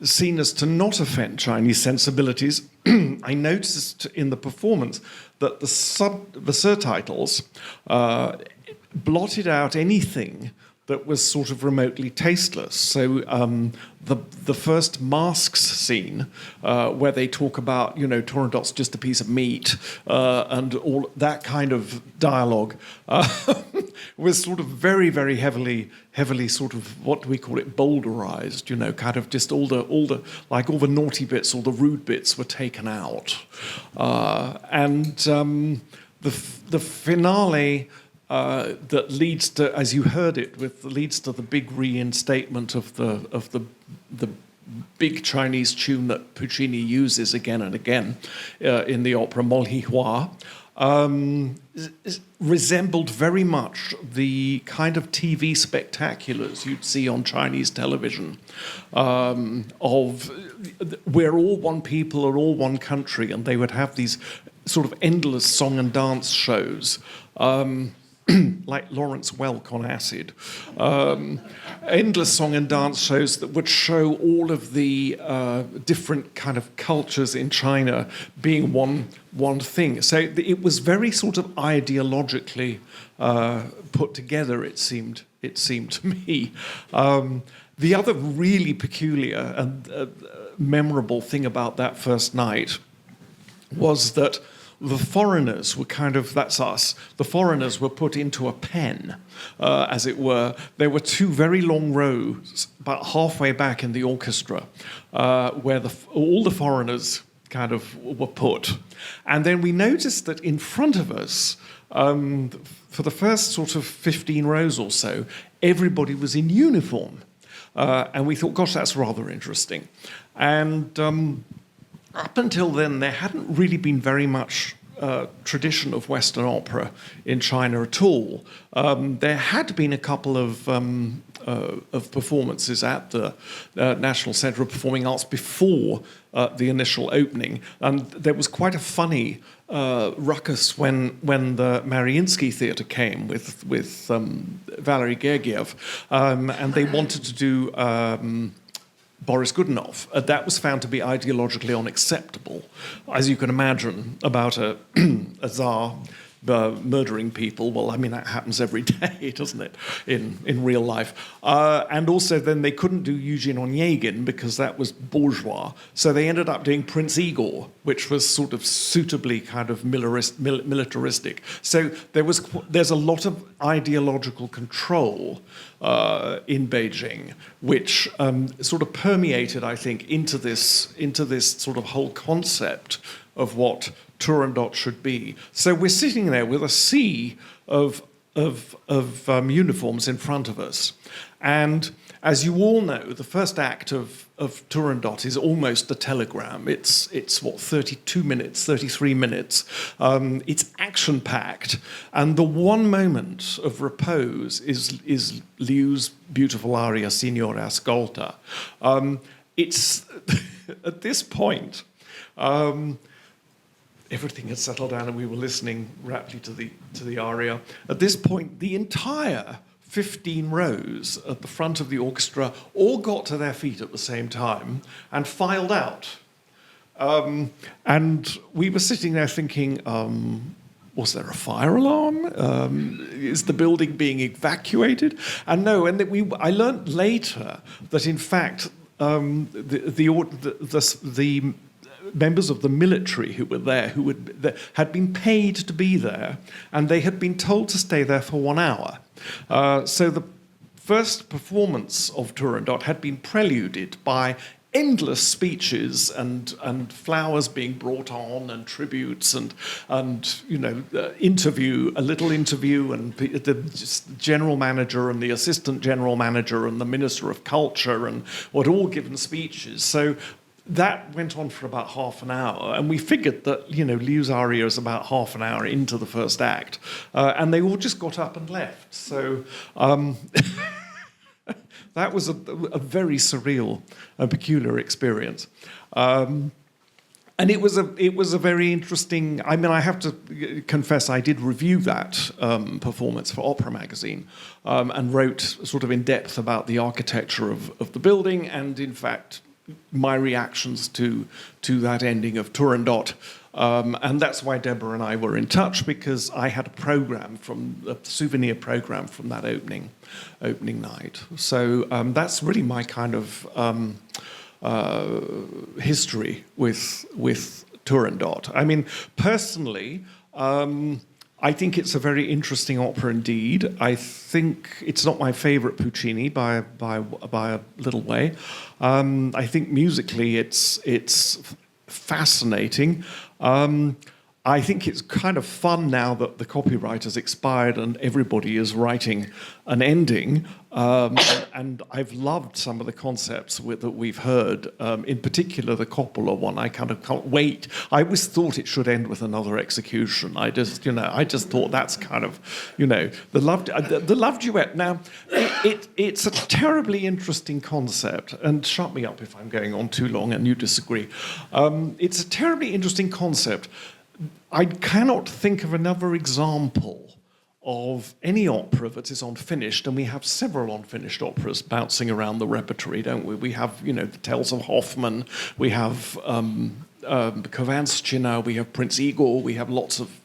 seen as to not offend Chinese sensibilities, I noticed in the performance that the surtitles blotted out anything that was sort of remotely tasteless. So the first masks scene, where they talk about, Turandot's just a piece of meat, and all that kind of dialogue, was sort of very, very heavily sort of, what do we call it, boulderized, kind of just all the naughty bits, all the rude bits were taken out. The finale, that leads to, as you heard it, leads to the big reinstatement of the big Chinese tune that Puccini uses again and again in the opera Molli Hua, resembled very much the kind of TV spectaculars you'd see on Chinese television, of we're all one people or all one country, and they would have these sort of endless song and dance shows. Like Lawrence Welk on acid, endless song and dance shows that would show all of the different kind of cultures in China being one thing. So it was very sort of ideologically put together. It seemed to me. The other really peculiar and memorable thing about that first night was that the foreigners were that's us, the foreigners were put into a pen, as it were. There were two very long rows, about halfway back in the orchestra, where all the foreigners kind of were put. And then we noticed that in front of us, for the first sort of 15 rows or so, everybody was in uniform. And we thought, gosh, that's rather interesting. And up until then, there hadn't really been very much tradition of Western opera in China at all. There had been a couple of performances at the National Centre of Performing Arts before the initial opening, and there was quite a funny ruckus when the Mariinsky Theatre came with Valery Gergiev, and they wanted to do Boris Godunov. That was found to be ideologically unacceptable, as you can imagine, about a Tsar murdering people. Well, I mean, that happens every day, doesn't it, in real life? And also then they couldn't do Eugene Onegin because that was bourgeois. So they ended up doing Prince Igor, which was sort of suitably kind of militaristic. So there's a lot of ideological control in Beijing, which sort of permeated, I think, into this sort of whole concept of what Turandot should be. So we're sitting there with a sea of uniforms in front of us, and as you all know, the first act of Turandot is almost a telegram. It's what, 32 minutes, 33 minutes. It's action-packed, and the one moment of repose is Liu's beautiful aria, Signore Ascolta. It's at this point. Everything had settled down, and we were listening raptly to the aria. At this point, the entire 15 rows at the front of the orchestra all got to their feet at the same time and filed out. And we were sitting there thinking, was there a fire alarm? Is the building being evacuated? And no, and I learned later that in fact the members of the military who were there, had been paid to be there, and they had been told to stay there for 1 hour. So the first performance of Turandot had been preluded by endless speeches and flowers being brought on and tributes and a little interview, and the general manager and the assistant general manager and the minister of culture and were all given speeches. So that went on for about half an hour, and we figured that, Liu's aria is about half an hour into the first act, and they all just got up and left. So that was a very surreal and peculiar experience. And it was a very interesting. I mean, I have to confess, I did review that performance for Opera Magazine, and wrote sort of in depth about the architecture of the building, and in fact my reactions to that ending of Turandot. And that's why Deborah and I were in touch, because I had a souvenir program from that opening night. So that's really my kind of history with Turandot. I mean, personally, I think it's a very interesting opera indeed. I think it's not my favorite Puccini by a little way. I think musically it's fascinating. I think it's kind of fun now that the copyright has expired and everybody is writing an ending. And I've loved some of the concepts that we've heard, in particular the Coppola one. I kind of can't wait. I always thought it should end with another execution. I just thought that's kind of, the love duet. Now, it's a terribly interesting concept, and shut me up if I'm going on too long and you disagree. It's a terribly interesting concept. I cannot think of another example of any opera that is unfinished, and we have several unfinished operas bouncing around the repertory, don't we? We have, the Tales of Hoffmann, we have Kovanskyna, we have Prince Igor, we have lots of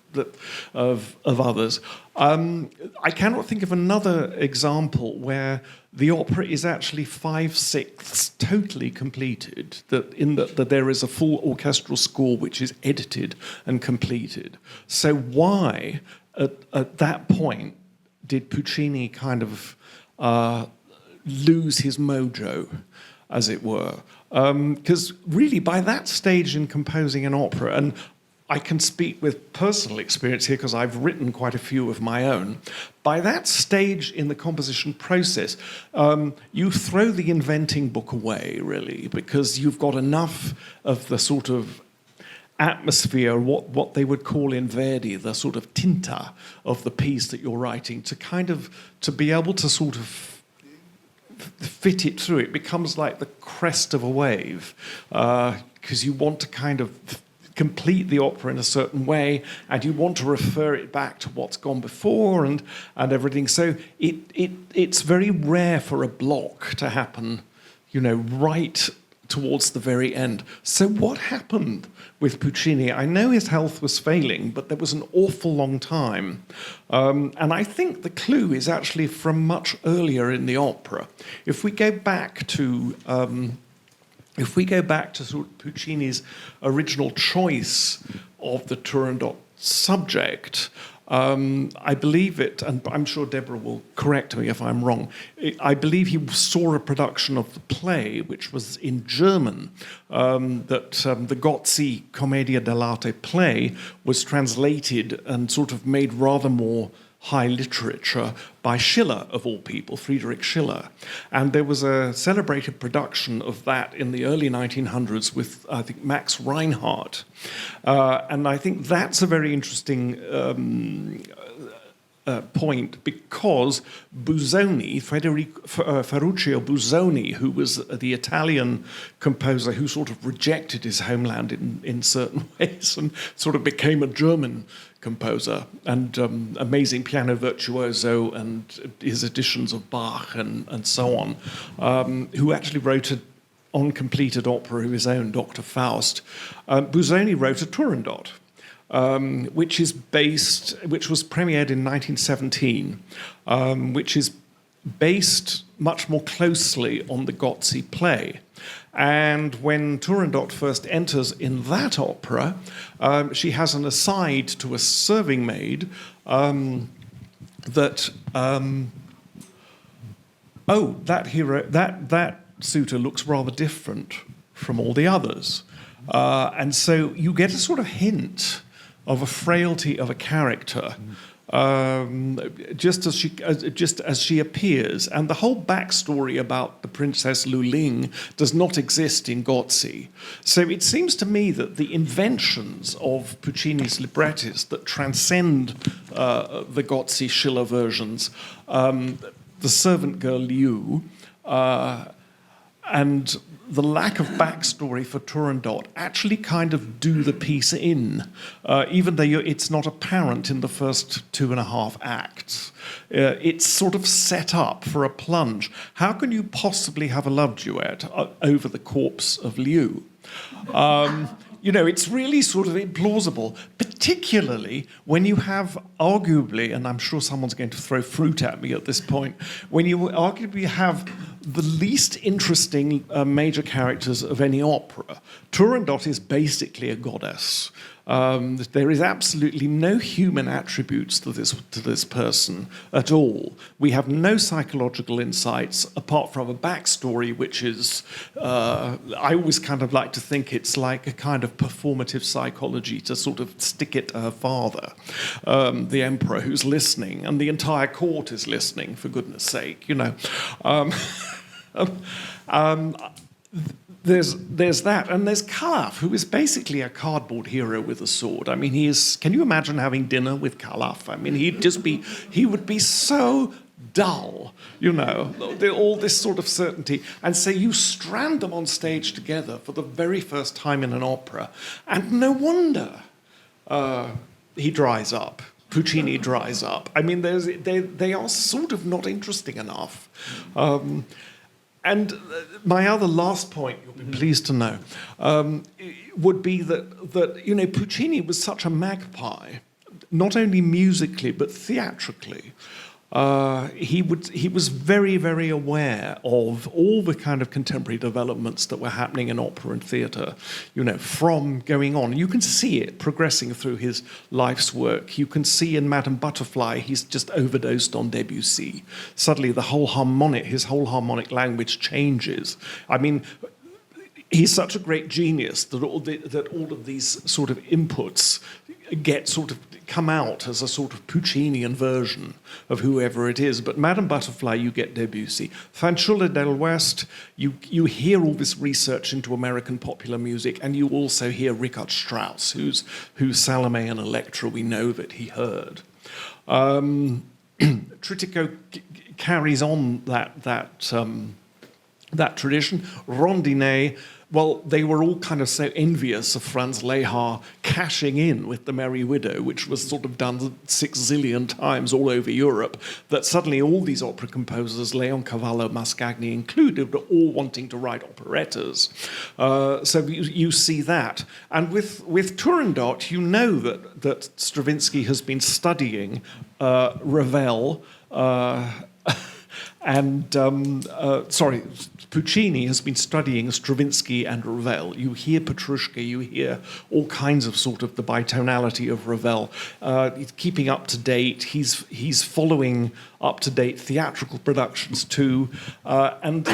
others. I cannot think of another example where the opera is actually 5/6 totally completed, that there is a full orchestral score which is edited and completed. So why, at that point, did Puccini kind of lose his mojo, as it were? Because really, by that stage in composing an opera, and I can speak with personal experience here because I've written quite a few of my own. By that stage in the composition process, you throw the inventing book away, really, because you've got enough of the sort of atmosphere, what they would call in Verdi, the sort of tinta of the piece that you're writing, to be able to sort of fit it through. It becomes like the crest of a wave, because you want to kind of complete the opera in a certain way, and you want to refer it back to what's gone before and everything. So it's very rare for a block to happen, right towards the very end. So what happened with Puccini? I know his health was failing, but there was an awful long time. And I think the clue is actually from much earlier in the opera. If we go back to sort of Puccini's original choice of the Turandot subject, I believe it, and I'm sure Deborah will correct me if I'm wrong, I believe he saw a production of the play, which was in German, that the Gozzi Commedia dell'arte play was translated and sort of made rather more high literature by Schiller, of all people, Friedrich Schiller. And there was a celebrated production of that in the early 1900s with, I think, Max Reinhardt. And I think that's a very interesting point, because Busoni, Ferruccio Busoni, who was the Italian composer who sort of rejected his homeland in certain ways and sort of became a German composer, and amazing piano virtuoso, and his editions of Bach and so on, who actually wrote an uncompleted opera of his own, Dr. Faust. Busoni wrote a Turandot, which was premiered in 1917, which is based much more closely on the Gozzi play. And when Turandot first enters in that opera, she has an aside to a serving maid that suitor looks rather different from all the others. And so you get a sort of hint of a frailty of a character, just as she appears. And the whole backstory about the Princess Luling does not exist in Gozzi. So it seems to me that the inventions of Puccini's librettists that transcend the Gozzi Schiller versions, the servant girl Liu, and the lack of backstory for Turandot actually kind of do the piece in, even though it's not apparent in the first 2.5 acts. It's sort of set up for a plunge. How can you possibly have a love duet over the corpse of Liu? It's really sort of implausible, particularly when you have arguably, and I'm sure someone's going to throw fruit at me at this point, when you arguably have the least interesting major characters of any opera. Turandot is basically a goddess. There is absolutely no human attributes to this person at all. We have no psychological insights apart from a backstory, which is, I always kind of like to think it's like a kind of performative psychology to sort of stick it to her father, the emperor who's listening, and the entire court is listening, for goodness sake, There's that, and there's Calaf, who is basically a cardboard hero with a sword. I mean, can you imagine having dinner with Calaf? I mean, he would be so dull, all this sort of certainty. And so you strand them on stage together for the very first time in an opera, and no wonder he dries up. Puccini dries up. I mean, they are sort of not interesting enough. And my other last point, you'll be pleased to know, would be that Puccini was such a magpie, not only musically but theatrically. He was very, very aware of all the kind of contemporary developments that were happening in opera and theatre, from going on. You can see it progressing through his life's work. You can see in Madame Butterfly, he's just overdosed on Debussy. Suddenly his whole harmonic language changes. I mean, he's such a great genius that all of these sort of inputs come out as a sort of Puccinian version of whoever it is. But Madame Butterfly, you get Debussy. Fanciulla del West, you hear all this research into American popular music, and you also hear Richard Strauss, whose Salome and Electra we know that he heard. Tritico carries on that tradition. Rondinet, well, they were all kind of so envious of Franz Lehár cashing in with The Merry Widow, which was sort of done 6 zillion times all over Europe, that suddenly all these opera composers, Leoncavallo, Mascagni included, were all wanting to write operettas. So you see that. And with Turandot, you know that Stravinsky has been studying Ravel Puccini has been studying Stravinsky and Ravel. You hear Petrushka, you hear all kinds of sort of the bitonality of Ravel. He's keeping up to date. He's following up-to-date theatrical productions too. And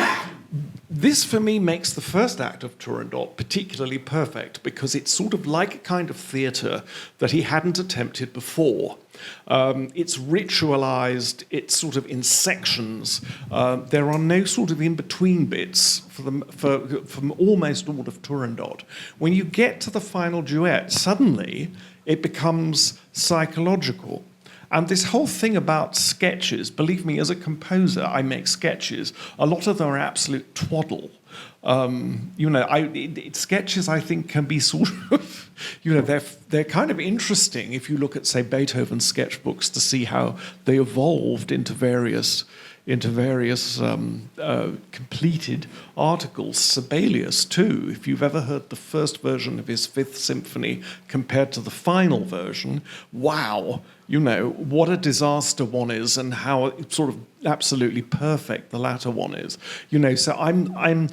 this, for me, makes the first act of Turandot particularly perfect because it's sort of like a kind of theatre that he hadn't attempted before. It's ritualized, it's sort of in sections. There are no sort of in-between bits from almost all of Turandot. When you get to the final duet, suddenly it becomes psychological. And this whole thing about sketches, believe me, as a composer, I make sketches. A lot of them are absolute twaddle. Sketches, I think, can be sort of, they're kind of interesting if you look at, say, Beethoven's sketchbooks to see how they evolved into various completed articles. Sibelius, too. If you've ever heard the first version of his Fifth Symphony compared to the final version, wow, what a disaster one is and how sort of absolutely perfect the latter one is. So I'm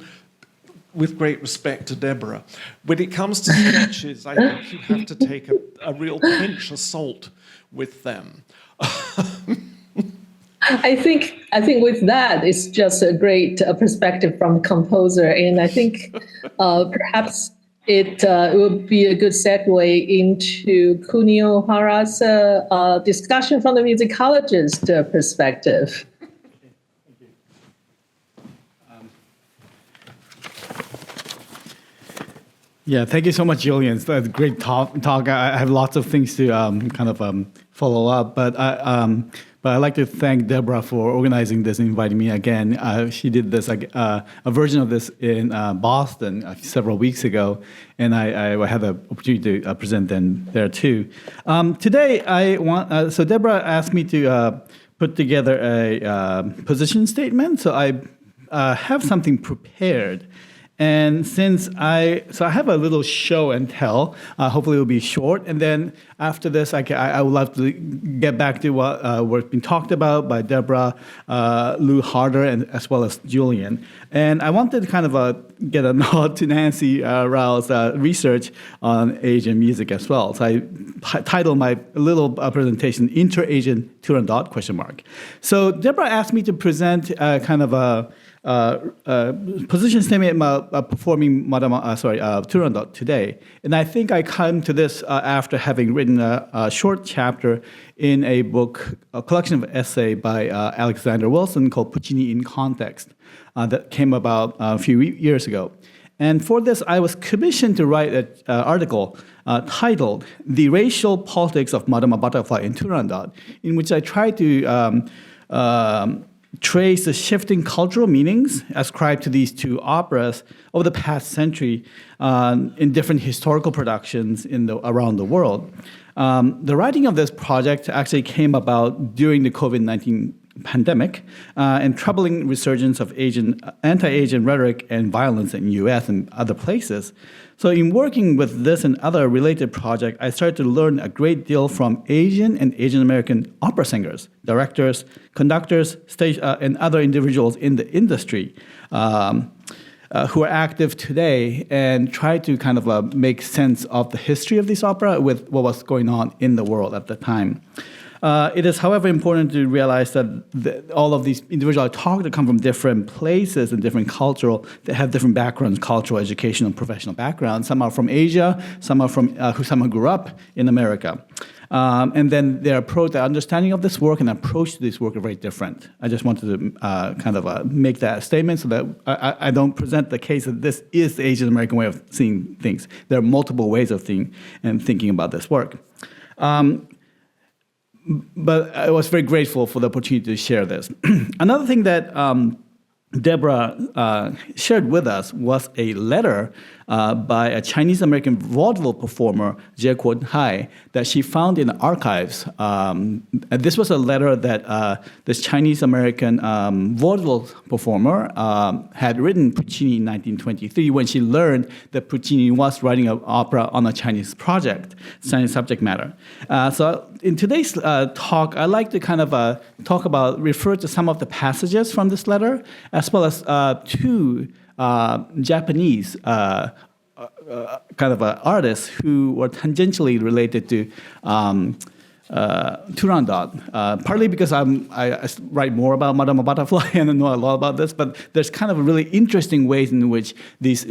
with great respect to Deborah, when it comes to sketches, I think you have to take a real pinch of salt with them. I think with that, it's just a great perspective from composer, and I think perhaps it would be a good segue into Kunio Hara's discussion from the musicologist perspective. Yeah, thank you so much, Julian. It's a great talk. I have lots of things to follow up, but But I'd like to thank Deborah for organizing this and inviting me again. She did this a version of this in Boston several weeks ago, and I had the opportunity to present them there too. Today, so Deborah asked me to put together a position statement. So I have something prepared. And since I have a little show and tell, hopefully it will be short. And then after this, I would love to get back to what's been talked about by Deborah, Lou Harder, and as well as Julian. And I wanted to kind of get a nod to Nancy Rao's research on Asian music as well. So I titled my little presentation, Inter-Asian Turandot ? So Deborah asked me to present kind of a position statement about performing Turandot today. And I think I come to this after having written a short chapter in a book, a collection of essay by Alexander Wilson called Puccini in Context that came about a few years ago. And for this, I was commissioned to write an article titled The Racial Politics of Madame Butterfly in Turandot, in which I tried to trace the shifting cultural meanings ascribed to these two operas over the past century in different historical productions around the world. The writing of this project actually came about during the COVID-19 pandemic and troubling resurgence of anti-Asian rhetoric and violence in the U.S. and other places. So in working with this and other related projects, I started to learn a great deal from Asian and Asian American opera singers, directors, conductors, and other individuals in the industry who are active today, and try to kind of make sense of the history of this opera with what was going on in the world at the time. It is, however, important to realize that all of these individuals I talked to come from different places and different they have different backgrounds, cultural, educational, and professional backgrounds. Some are from Asia, some are from who grew up in America. And then their understanding of this work and approach to this work are very different. I just wanted to make that statement so that I don't present the case that this is the Asian American way of seeing things. There are multiple ways of seeing and thinking about this work. But I was very grateful for the opportunity to share this. Another thing that Deborah shared with us was a letter by a Chinese-American vaudeville performer, Jie Kun-hai, that she found in the archives. And this was a letter that this Chinese-American vaudeville performer had written Puccini in 1923 when she learned that Puccini was writing an opera on a Chinese project, Chinese subject matter. So in today's talk, I'd like to kind of refer to some of the passages from this letter, as well as two Japanese artists who were tangentially related to Turandot, partly because I write more about Madame Butterfly and I know a lot about this, but there's kind of really interesting ways in which these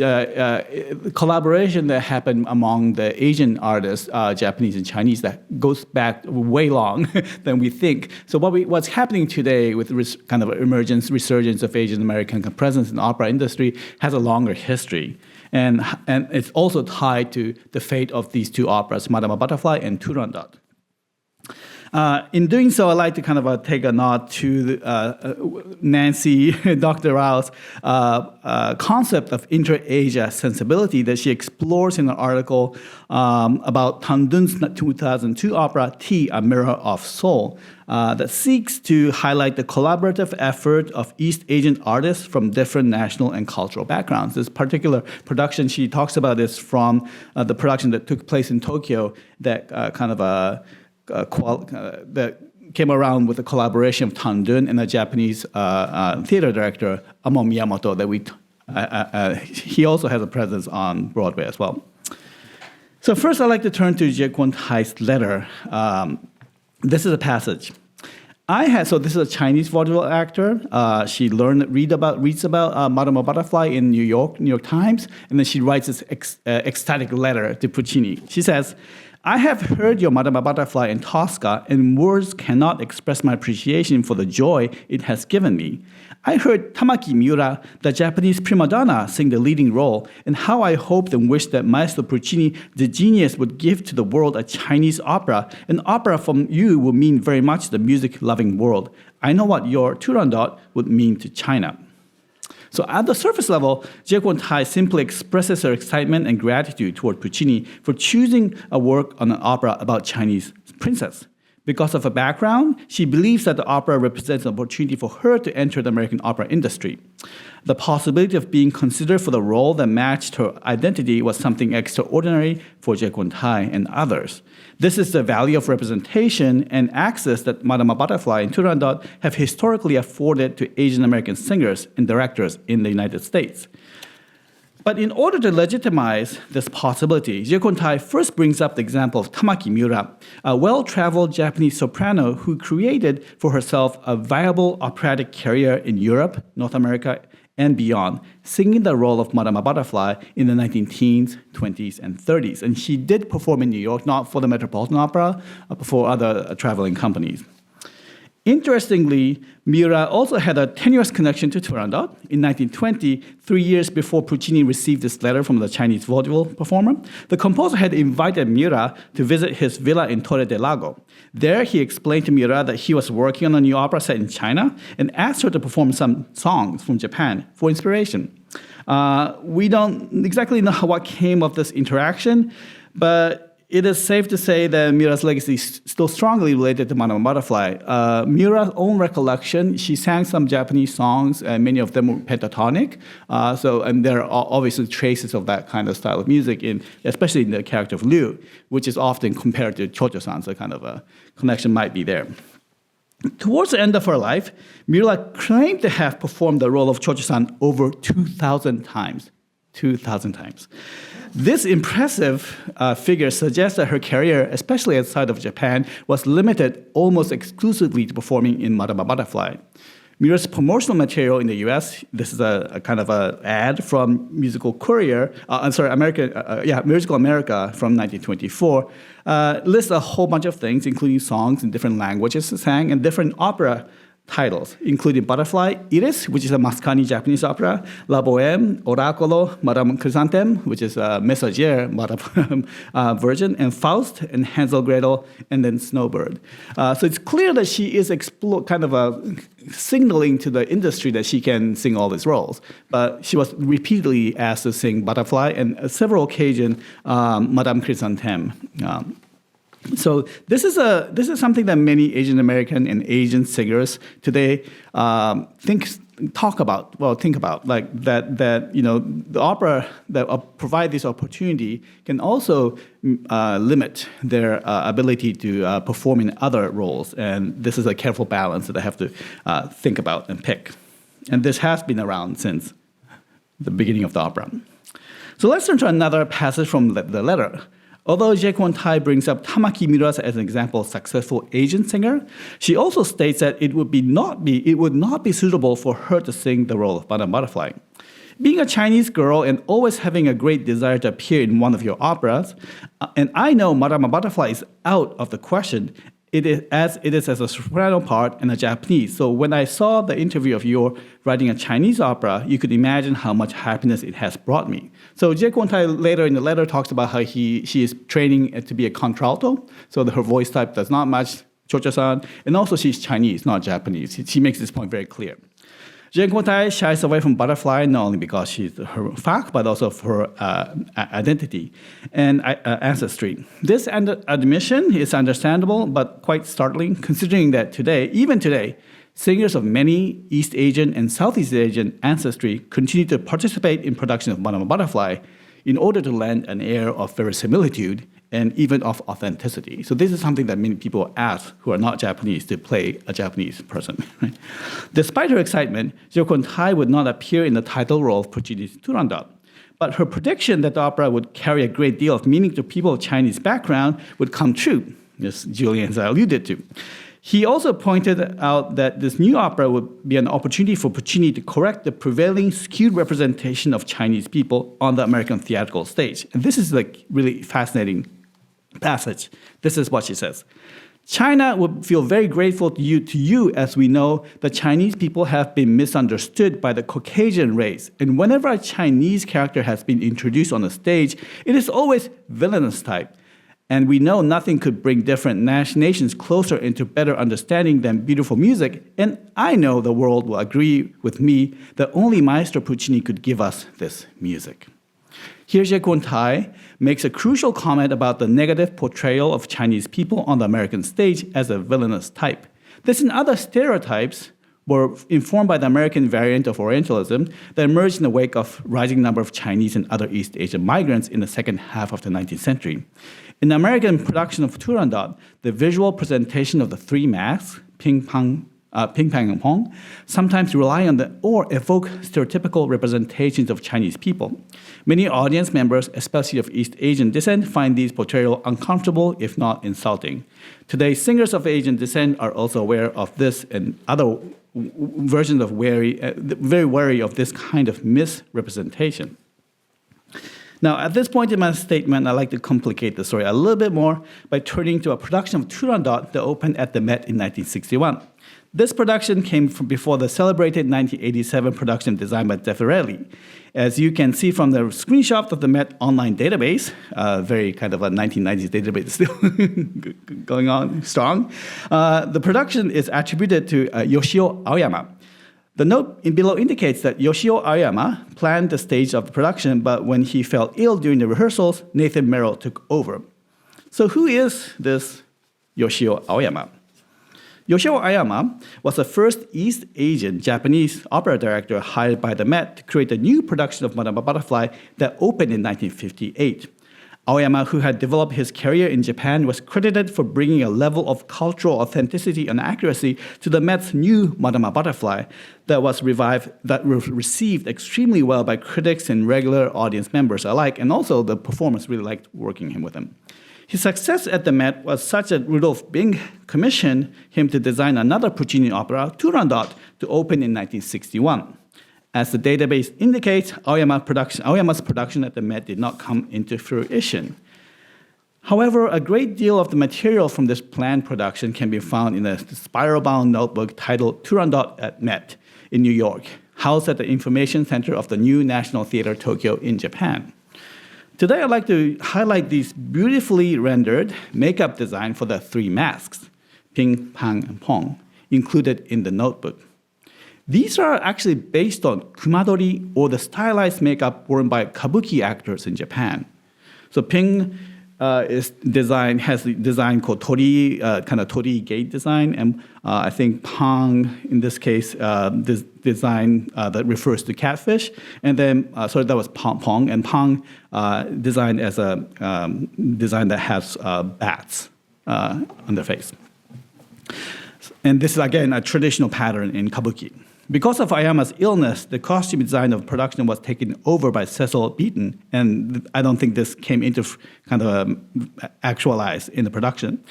collaboration that happened among the Asian artists, Japanese and Chinese, that goes back way long than we think. So what's happening today with kind of resurgence of Asian American presence in the opera industry has a longer history. And it's also tied to the fate of these two operas, Madame Butterfly and Turandot. In doing so, I'd like to kind of take a nod to Nancy, Dr. Rao's concept of inter-Asia sensibility that she explores in an article about Tan Dun's 2002 opera, Tea, A Mirror of Soul, that seeks to highlight the collaborative effort of East Asian artists from different national and cultural backgrounds. This particular production she talks about is from the production that took place in Tokyo that that came around with the collaboration of Tan Dun and a Japanese theater director, Amo Miyamoto, that he also has a presence on Broadway as well. So first, I'd like to turn to Jie Kun-hai's letter. This is a passage. So this is a Chinese vaudeville actor. She reads about Madame Butterfly in New York Times, and then she writes this ecstatic letter to Puccini. She says, I have heard your Madama Butterfly in Tosca, and words cannot express my appreciation for the joy it has given me. I heard Tamaki Miura, the Japanese prima donna, sing the leading role, and how I hoped and wished that Maestro Puccini, the genius, would give to the world a Chinese opera. An opera from you would mean very much the music-loving world. I know what your Turandot would mean to China. So at the surface level, Jie Guantai simply expresses her excitement and gratitude toward Puccini for choosing a work on an opera about Chinese princess. Because of her background, she believes that the opera represents an opportunity for her to enter the American opera industry. The possibility of being considered for the role that matched her identity was something extraordinary for Jie Guantai and others. This is the value of representation and access that Madama Butterfly and Turandot have historically afforded to Asian American singers and directors in the United States. But in order to legitimize this possibility, Jie Guantai first brings up the example of Tamaki Miura, a well-traveled Japanese soprano who created for herself a viable operatic career in Europe, North America, and beyond, singing the role of Madama Butterfly in the 19-teens, 20s, and 30s. And she did perform in New York, not for the Metropolitan Opera, but for other traveling companies. Interestingly, Miura also had a tenuous connection to Turandot. In 1920, 3 years before Puccini received this letter from the Chinese vaudeville performer, the composer had invited Miura to visit his villa in Torre del Lago. There, he explained to Miura that he was working on a new opera set in China and asked her to perform some songs from Japan for inspiration. We don't exactly know what came of this interaction, but it is safe to say that Miura's legacy is still strongly related to Madama Butterfly. Miura's own recollection, she sang some Japanese songs, and many of them were pentatonic. And there are obviously traces of that kind of style of music, especially in the character of Liu, which is often compared to Cho-Cho-san, so kind of a connection might be there. Towards the end of her life, Miura claimed to have performed the role of Cho-Cho-san over 2,000 times. 2,000 times. This impressive figure suggests that her career, especially outside of Japan, was limited almost exclusively to performing in Madama Butterfly. Miura's promotional material in the U.S., this is a kind of an ad from Musical Courier, Musical America from 1924, lists a whole bunch of things, including songs in different languages sang and different opera titles, including Butterfly, Iris, which is a Mascagni Japanese opera, La Bohème, Oracolo, Madame Chrysanthème, which is a Messager version, and Faust, and Hansel Gretel, and then Snowbird. So it's clear that she is signaling to the industry that she can sing all these roles. But she was repeatedly asked to sing Butterfly, and on several occasions, Madame Chrysanthème. So this is something that many Asian American and Asian singers today think about, like that the opera that provide this opportunity can also limit their ability to perform in other roles, and this is a careful balance that I have to think about and pick. And this has been around since the beginning of the opera. So let's turn to another passage from the letter. Although Jie Guantai brings up Tamaki Miura as an example of successful Asian singer, she also states that it would not be suitable for her to sing the role of Madame Butterfly. Being a Chinese girl and always having a great desire to appear in one of your operas, and I know Madame Butterfly is out of the question, it is as a soprano part and a Japanese. So when I saw the interview of your writing a Chinese opera, you could imagine how much happiness it has brought me. So Jie Guantai later in the letter talks about how she is training to be a contralto, so that her voice type does not match Cho-Cho-san, and also she's Chinese, not Japanese. She makes this point very clear. Jie Guantai shies away from Butterfly not only because she's her fact, but also for her identity and ancestry. This admission is understandable, but quite startling, considering that even today, singers of many East Asian and Southeast Asian ancestry continue to participate in production of Madama Butterfly in order to lend an air of verisimilitude and even of authenticity. So this is something that many people ask who are not Japanese to play a Japanese person. Right? Despite her excitement, Jie Guantai would not appear in the title role of Puccini's Turandot. But her prediction that the opera would carry a great deal of meaning to people of Chinese background would come true, as Julian has alluded to. He also pointed out that this new opera would be an opportunity for Puccini to correct the prevailing skewed representation of Chinese people on the American theatrical stage. And this is really fascinating passage. This is what she says. China would feel very grateful to you as we know the Chinese people have been misunderstood by the Caucasian race. And whenever a Chinese character has been introduced on the stage, it is always villainous type. And we know nothing could bring different nations closer into better understanding than beautiful music. And I know the world will agree with me that only Maestro Puccini could give us this music. Here, Jie Guantai makes a crucial comment about the negative portrayal of Chinese people on the American stage as a villainous type. This and other stereotypes were informed by the American variant of Orientalism that emerged in the wake of rising number of Chinese and other East Asian migrants in the second half of the 19th century. In the American production of Turandot, the visual presentation of the three masks, Ping, Pang, and Pong, sometimes rely on or evoke stereotypical representations of Chinese people. Many audience members, especially of East Asian descent, find these portrayals uncomfortable, if not insulting. Today, singers of Asian descent are also aware of this and other versions of very wary of this kind of misrepresentation. Now, at this point in my statement, I'd like to complicate the story a little bit more by turning to a production of Turandot that opened at the Met in 1961. This production came from before the celebrated 1987 production designed by Zeffirelli. As you can see from the screenshot of the Met online database, very kind of a 1990s database still going on strong, the production is attributed to Yoshio Aoyama. The note below indicates that Yoshio Aoyama planned the stage of the production, but when he fell ill during the rehearsals, Nathan Merrill took over. So who is this Yoshio Aoyama? Yoshio Aoyama was the first East Asian Japanese opera director hired by the Met to create a new production of Madama Butterfly that opened in 1958. Aoyama, who had developed his career in Japan, was credited for bringing a level of cultural authenticity and accuracy to the Met's new Madama Butterfly that was received extremely well by critics and regular audience members alike, and also the performers really liked working with him. His success at the Met was such that Rudolf Bing commissioned him to design another Puccini opera, Turandot, to open in 1961. As the database indicates, Aoyama's production at the Met did not come into fruition. However, a great deal of the material from this planned production can be found in a spiral-bound notebook titled Turandot at Met in New York, housed at the Information Center of the New National Theatre Tokyo in Japan. Today, I'd like to highlight these beautifully rendered makeup design for the three masks, Ping, Pang, and Pong, included in the notebook. These are actually based on kumadori, or the stylized makeup worn by kabuki actors in Japan. So Ping has the design called tori, kind of tori gate design, and I think Pang, in this case, this design that refers to catfish, and then, sorry, that was Pong, and Pang designed as a design that has bats on their face. And this is, again, a traditional pattern in kabuki. Because of Aoyama's illness, the costume design of production was taken over by Cecil Beaton, and I don't think this came into kind of actualized in the production.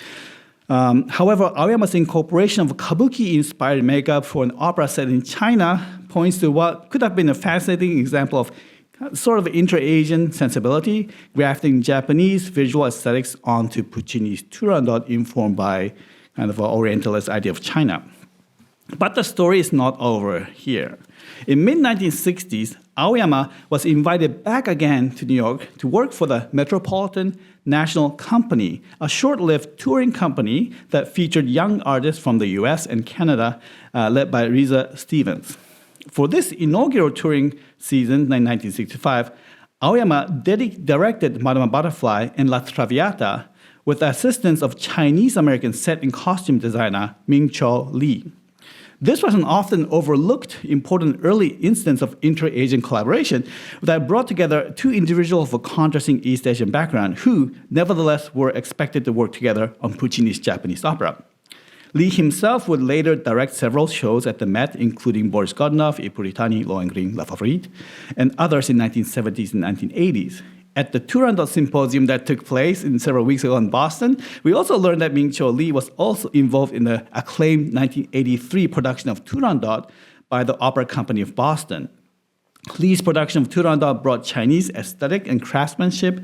However, Aoyama's incorporation of kabuki-inspired makeup for an opera set in China points to what could have been a fascinating example of sort of intra-Asian sensibility, grafting Japanese visual aesthetics onto Puccini's Turandot, informed by kind of an Orientalist idea of China. But the story is not over here. In mid-1960s, Aoyama was invited back again to New York to work for the Metropolitan National Company, a short-lived touring company that featured young artists from the US and Canada, led by Risa Stevens. For this inaugural touring season in 1965, Aoyama directed Madama Butterfly and La Traviata with the assistance of Chinese-American set and costume designer Ming-Cho Lee. This was an often overlooked important early instance of intra-Asian collaboration that brought together two individuals of a contrasting East Asian background who, nevertheless, were expected to work together on Puccini's Japanese opera. Lee himself would later direct several shows at the Met, including Boris Godunov, I Puritani, Lohengrin, La Favorite, and others in 1970s and 1980s. At the Turandot symposium that took place several weeks ago in Boston, we also learned that Ming-Cho Lee was also involved in the acclaimed 1983 production of Turandot by the Opera Company of Boston. Lee's production of Turandot brought Chinese aesthetic and craftsmanship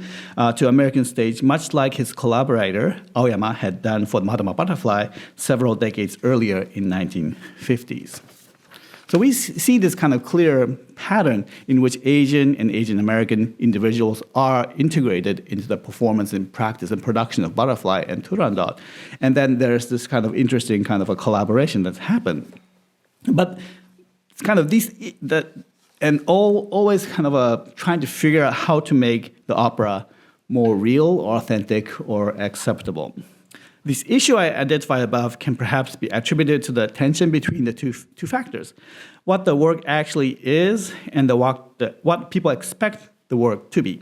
to American stage, much like his collaborator, Hao Weiya, had done for Madame Butterfly several decades earlier in 1950s. So we see this kind of clear pattern in which Asian and Asian American individuals are integrated into the performance and practice and production of Butterfly and Turandot. And then there's this kind of interesting kind of a collaboration that's happened. But it's kind of always kind of trying to figure out how to make the opera more real, or authentic, or acceptable. This issue I identified above can perhaps be attributed to the tension between the two factors: what the work actually is and what people expect the work to be.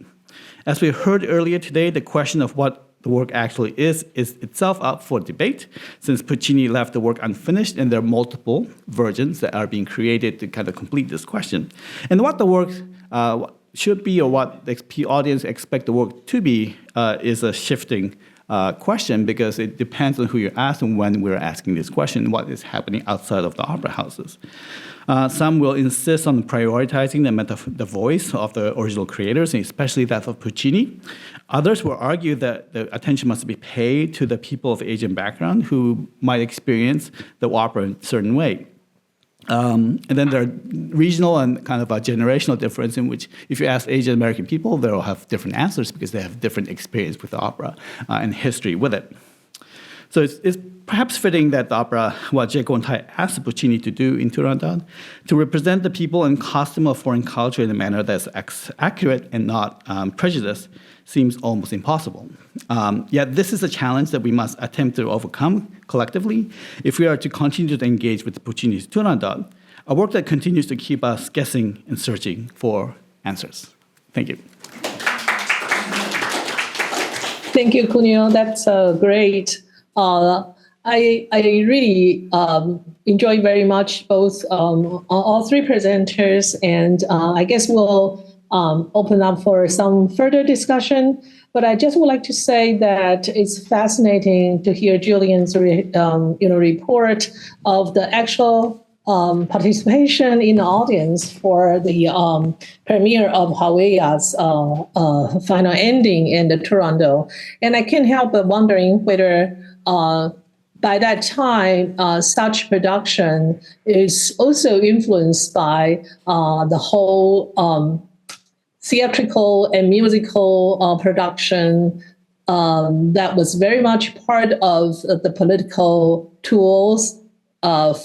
As we heard earlier today, the question of what the work actually is itself up for debate, since Puccini left the work unfinished and there are multiple versions that are being created to kind of complete this question. And what the work should be, or what the audience expect the work to be, is a shifting question, because it depends on who you ask and when we're asking this question, what is happening outside of the opera houses. Some will insist on prioritizing the voice of the original creators, and especially that of Puccini. Others will argue that the attention must be paid to the people of Asian background who might experience the opera in a certain way. And then there are regional and kind of a generational difference in which if you ask Asian American people, they'll have different answers because they have different experience with the opera and history with it. So it's perhaps fitting that the opera, what Jie Gongtai asked Puccini to do in Turandot, to represent the people and costume of foreign culture in a manner that's accurate and not prejudiced, seems almost impossible. Yet this is a challenge that we must attempt to overcome collectively if we are to continue to engage with Puccini's Turandot, a work that continues to keep us guessing and searching for answers. Thank you. Thank you, Kunio. That's great. I really enjoy very much both all three presenters, and I guess we'll open up for some further discussion. But I just would like to say that it's fascinating to hear Julian's report of the actual participation in the audience for the premiere of Hao Weiya's final ending in the Turandot. And I can't help but wondering whether by that time, such production is also influenced by the whole theatrical and musical production that was very much part of the political tools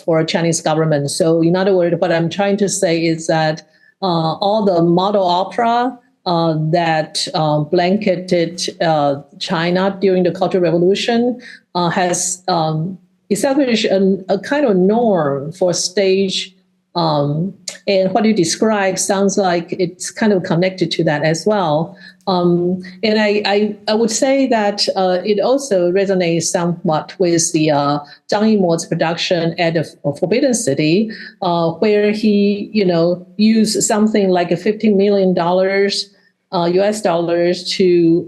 for Chinese government. So in other words, what I'm trying to say is that all the model opera that blanketed China during the Cultural Revolution has established a kind of norm for stage. And what you describe sounds like it's kind of connected to that as well. And I would say that it also resonates somewhat with the Zhang Yimou's production at the Forbidden City, where he, used something like $15 million US dollars to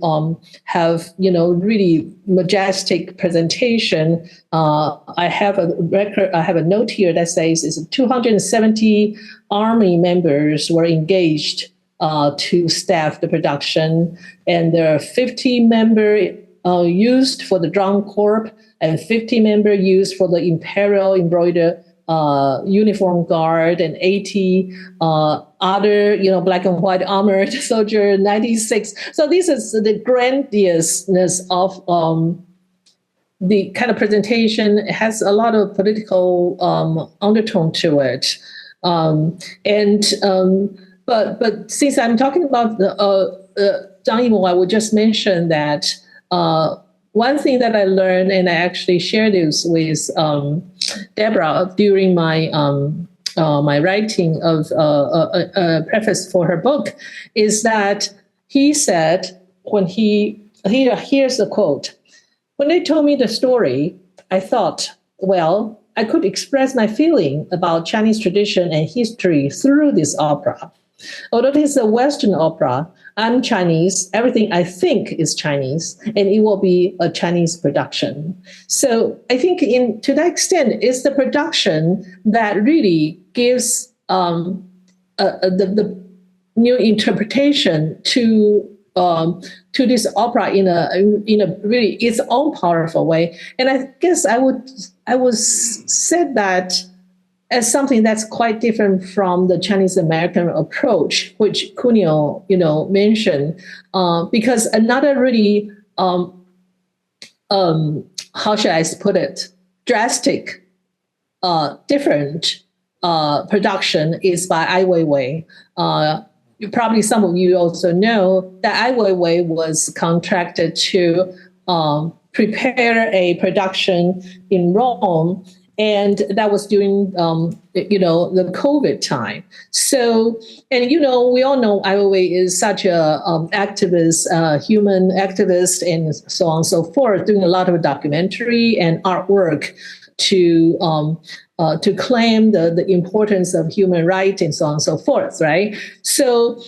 have, really majestic presentation. I have a note here that says it's 270 army members were engaged to staff the production, and there are 50 members used for the drum corps and 50 members used for the imperial embroidered uniform guard, and 80 other, black and white armored soldier, 96. So this is the grandiousness of the kind of presentation. It has a lot of political undertone to it. But since I'm talking about the Zhang Yimou, I would just mention that one thing that I learned, and I actually shared this with Deborah during my my writing of a preface for her book, is that he said, here's the quote: "When they told me the story, I thought, well, I could express my feeling about Chinese tradition and history through this opera. Although it is a Western opera, I'm Chinese, everything I think is Chinese, and it will be a Chinese production." So I think to that extent, it's the production that really gives a the new interpretation to this opera in a really its own powerful way. And I guess I would said that as something that's quite different from the Chinese American approach, which Cuneo mentioned, because another really how should I put it, drastic, different production is by Ai Weiwei. Probably some of you also know that Ai Weiwei was contracted to prepare a production in Rome, and that was during the COVID time. So, and we all know Ai Weiwei is such a activist, human activist, and so on and so forth, doing a lot of documentary and artwork to claim the importance of human rights and so on and so forth, right? So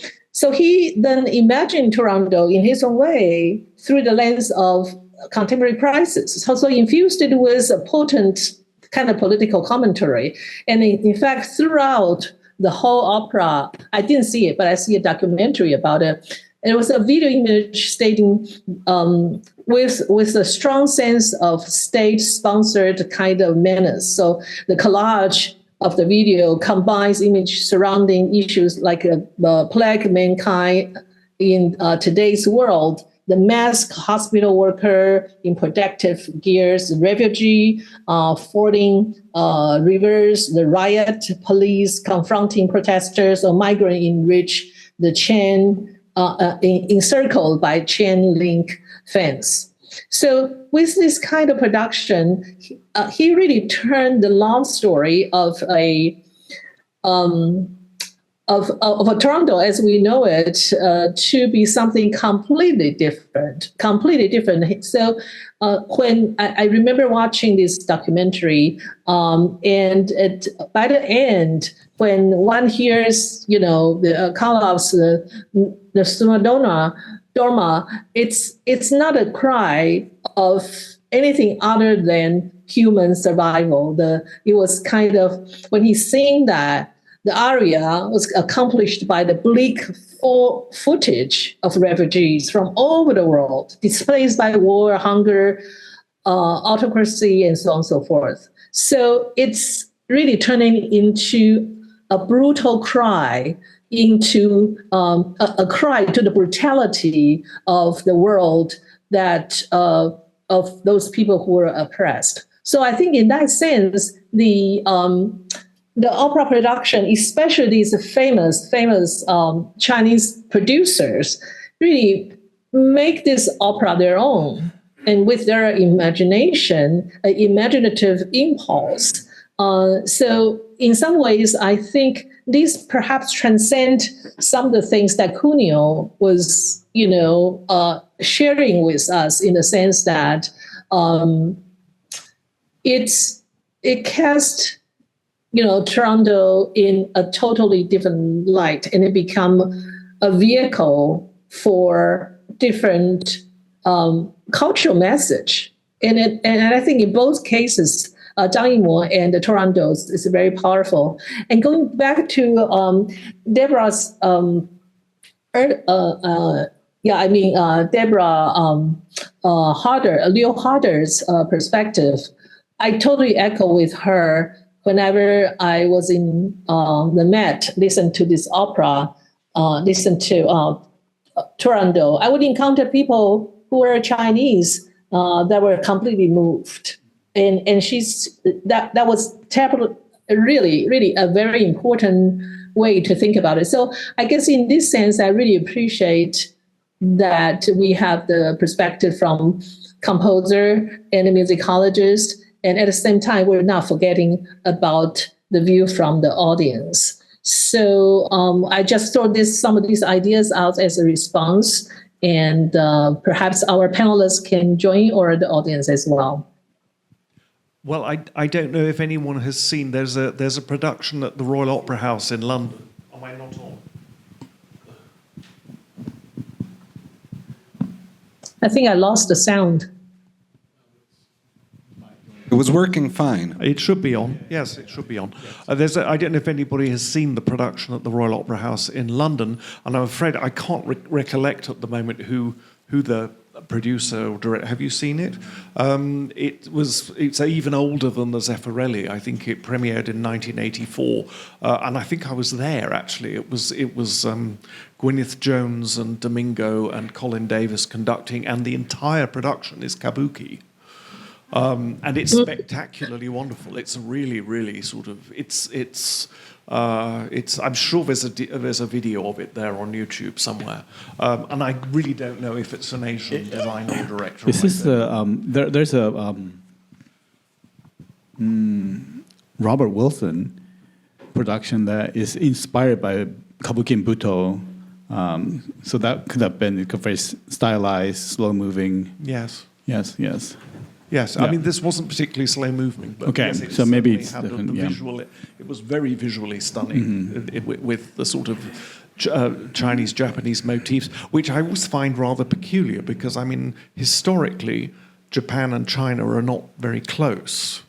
he then imagined Turandot in his own way through the lens of contemporary crisis. So infused it with a potent kind of political commentary. And in fact, throughout the whole opera, I didn't see it, but I see a documentary about it. And it was a video image stating with a strong sense of state-sponsored kind of menace. So the collage of the video combines image surrounding issues like the plague mankind in today's world, the masked hospital worker in protective gears, the refugee fording rivers, the riot police confronting protesters, or migrant in which the chain encircled by chain link fence. So with this kind of production, he really turned the long story of a Turandot as we know it to be something completely different. So when I remember watching this documentary, and by the end, when one hears, the Karloff's the Summa Dorma, it's not a cry of anything other than human survival. It was kind of, when he's saying that, the aria was accomplished by the bleak footage of refugees from all over the world, displaced by war, hunger, autocracy, and so on and so forth. So it's really turning into a brutal cry, into a cry to the brutality of the world that of those people who were oppressed. So I think in that sense, the opera production, especially these famous Chinese producers, really make this opera their own, and with their imagination, imaginative impulse. So in some ways, I think these perhaps transcend some of the things that Cuneo was, sharing with us, in the sense that it cast Turandot in a totally different light, and it become a vehicle for different cultural message. And I think in both cases, Zhang Yimou and the Turandot is very powerful. And going back to Deborah's, Leo Harder's perspective, I totally echo with her. Whenever I was in the Met, listen to this opera, listen to Turandot, I would encounter people who were Chinese that were completely moved. And that was really a very important way to think about it. So I guess in this sense, I really appreciate that we have the perspective from composer and a musicologist, and at the same time, we're not forgetting about the view from the audience. So I just throw some of these ideas out as a response, and perhaps our panelists can join, or the audience as well. Well, I don't know if anyone has seen, there's a production at the Royal Opera House in London. Am I not on? I think I lost the sound. It was working fine. It should be on. Yes, it should be on. I don't know if anybody has seen the production at the Royal Opera House in London, and I'm afraid I can't recollect at the moment who the producer or director. Have you seen it? It's even older than the Zeffirelli. I think it premiered in 1984, and I think I was there actually. It was Gwyneth Jones and Domingo and Colin Davis conducting, and the entire production is kabuki. And it's spectacularly wonderful. It's really, really sort of it's. I'm sure there's a video of it there on YouTube somewhere, and I really don't know if it's an Asian designer or director. This is there's a Robert Wilson production that is inspired by Kabuki and Buto. So that could have been very stylized, slow moving. Yes. Yes. Yes, I mean this wasn't particularly slow moving, but okay, yes, so maybe it's had different, the visual. It was very visually stunning with the sort of Chinese Japanese motifs, which I always find rather peculiar because I mean historically Japan and China are not very close.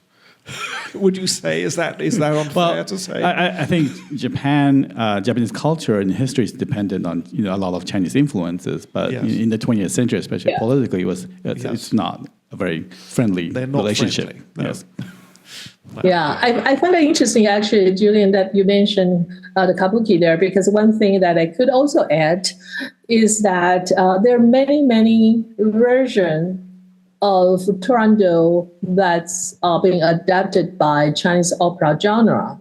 Would you say is that unfair to say? I think Japanese culture and history is dependent on a lot of Chinese influences, but in the 20th century, especially politically, it's not a very friendly relationship. Friendly, no. Yes. Yeah, I find it interesting, actually, Julian, that you mentioned the kabuki there, because one thing that I could also add is that there are many, many versions of Turandot that's being adapted by Chinese opera genre.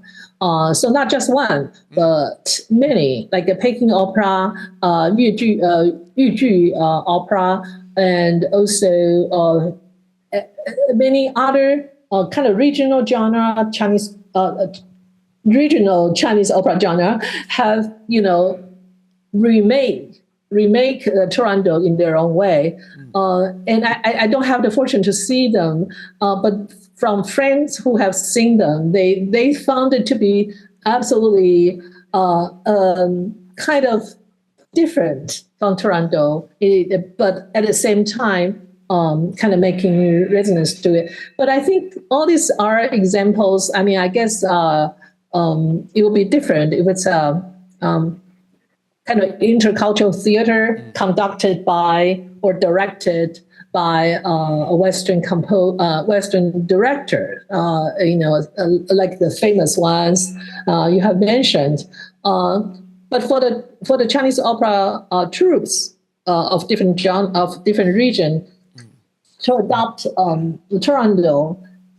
So not just one, but many, like the Peking opera, Yuju opera, and also many other kind of regional genre Chinese opera genre have remake Turandot in their own way, and I don't have the fortune to see them, but from friends who have seen them, they found it to be absolutely kind of different from Turandot, but at the same time, kind of making resonance to it. But I think all these are examples. I mean, I guess it will be different if it's kind of intercultural theater conducted by or directed by a Western director, like the famous ones you have mentioned. But for the Chinese opera troops of different region to adopt Turandot,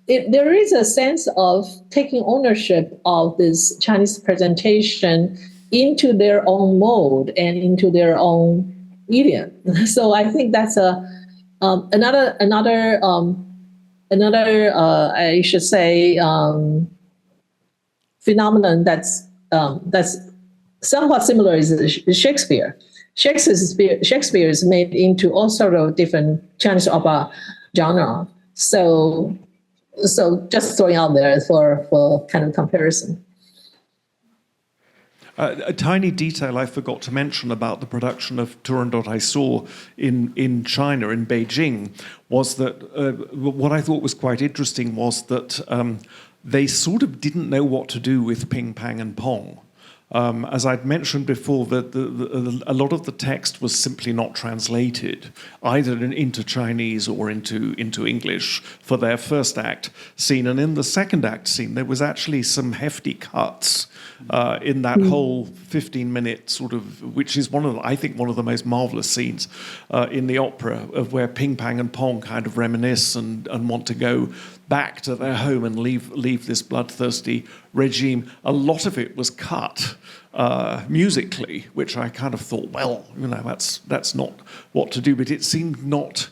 there is a sense of taking ownership of this Chinese presentation into their own mode and into their own idiom. So I think that's another I should say phenomenon that's somewhat similar is Shakespeare. Shakespeare is made into all sort of different Chinese opera genre. So just throwing out there for kind of comparison. A tiny detail I forgot to mention about the production of Turandot I saw in China, in Beijing, was that what I thought was quite interesting was that they sort of didn't know what to do with Ping, Pang, and Pong. As I'd mentioned before, that a lot of the text was simply not translated, either into Chinese or into English for their first act scene. And in the second act scene, there was actually some hefty cuts in that whole 15-minute sort of, which is I think one of the most marvelous scenes in the opera, of where Ping, Pang, and Pong kind of reminisce and want to go back to their home and leave this bloodthirsty regime. A lot of it was cut musically, which I kind of thought, well, that's not what to do, but it seemed not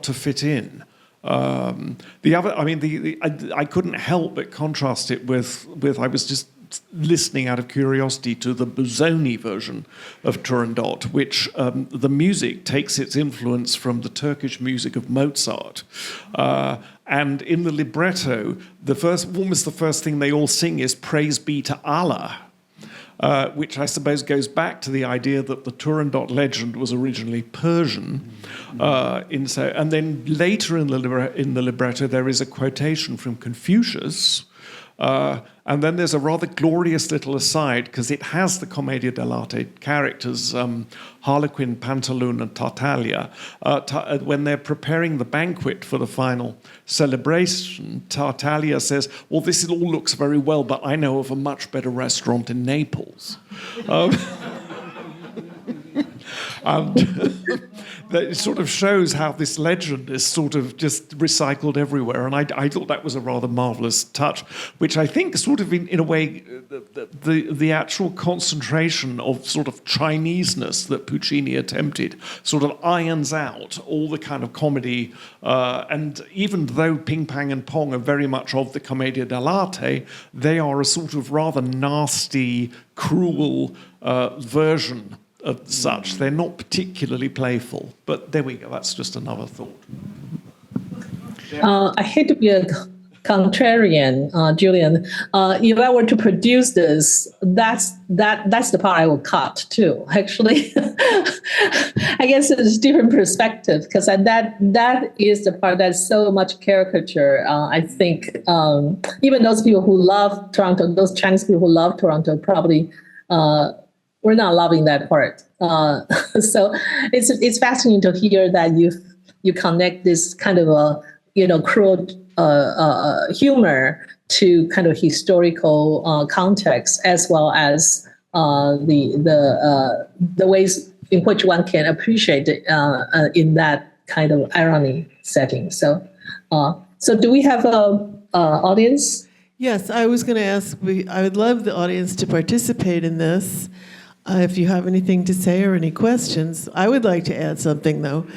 to fit in. The other, I mean, I couldn't help but contrast it with I was just listening out of curiosity to the Busoni version of Turandot, which the music takes its influence from the Turkish music of Mozart. And in the libretto, almost the first thing they all sing is "Praise be to Allah," which I suppose goes back to the idea that the Turandot legend was originally Persian. And then later in the libretto, there is a quotation from Confucius. And then there's a rather glorious little aside, because it has the Commedia dell'arte characters, Harlequin, Pantaloon, and Tartaglia. When they're preparing the banquet for the final celebration, Tartaglia says, well, this all looks very well, but I know of a much better restaurant in Naples. And that sort of shows how this legend is sort of just recycled everywhere. And I thought that was a rather marvelous touch, which I think sort of in a way, the actual concentration of sort of Chineseness that Puccini attempted sort of irons out all the kind of comedy. And even though Ping Pang and Pong are very much of the Commedia dell'arte, they are a sort of rather nasty, cruel version of such. They're not particularly playful, but there we go. That's just another thought. I hate to be a contrarian, Julian. If I were to produce this, that's the part I will cut too. Actually, I guess it's a different perspective, because that is the part that's so much caricature. I think even those people who love Toronto, those Chinese people who love Toronto, probably. We're not loving that part. So it's fascinating to hear that you connect this kind of a cruel humor to kind of historical context, as well as the ways in which one can appreciate it in that kind of irony setting. So do we have an audience? Yes, I was going to ask, I would love the audience to participate in this. If you have anything to say or any questions, I would like to add something, though,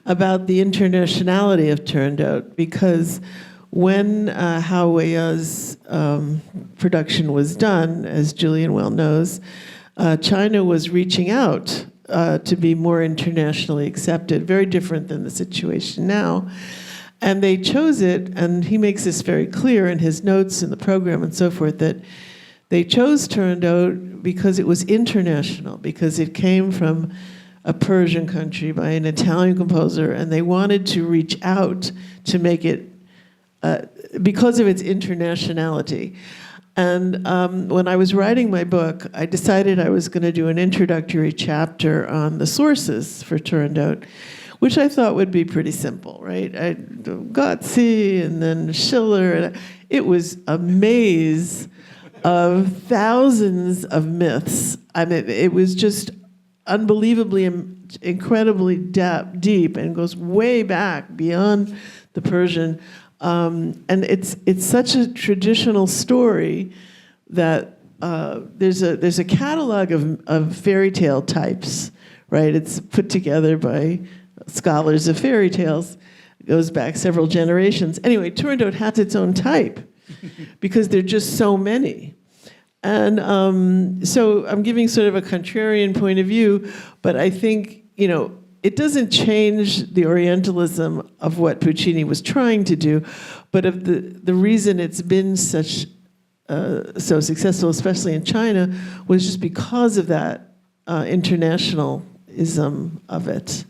about the internationality of Turandot, because when Hao Weiya's production was done, as Julian well knows, China was reaching out to be more internationally accepted, very different than the situation now. And they chose it, and he makes this very clear in his notes in the program and so forth, that they chose Turandot because it was international, because it came from a Persian country by an Italian composer, and they wanted to reach out to make it, because of its internationality. And when I was writing my book, I decided I was going to do an introductory chapter on the sources for Turandot, which I thought would be pretty simple, right? Gozzi and then Schiller. And it was a maze of thousands of myths. I mean, it was just unbelievably, incredibly deep, and goes way back beyond the Persian. And it's such a traditional story that there's a catalog of fairy tale types, right? It's put together by scholars of fairy tales. It goes back several generations. Anyway, Turandot has its own type because there are just so many. And so I'm giving sort of a contrarian point of view, but I think, it doesn't change the Orientalism of what Puccini was trying to do, but of the reason it's been so successful, especially in China, was just because of that internationalism of it.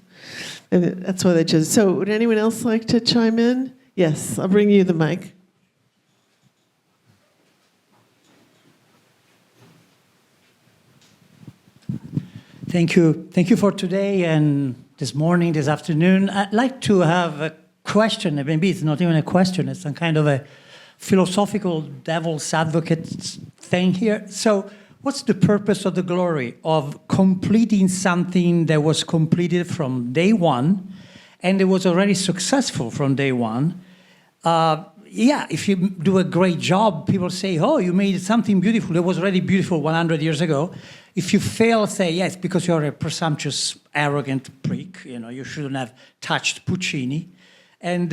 And that's why they chose. So would anyone else like to chime in? Yes, I'll bring you the mic. Thank you. Thank you for today and this morning, this afternoon. I'd like to have a question. Maybe it's not even a question. It's some kind of a philosophical devil's advocate thing here. So what's the purpose of the glory of completing something that was completed from day one and it was already successful from day one? If you do a great job, people say, oh, you made something beautiful. It was already beautiful 100 years ago. If you fail, say, yes, because you're a presumptuous, arrogant prick. You shouldn't have touched Puccini. And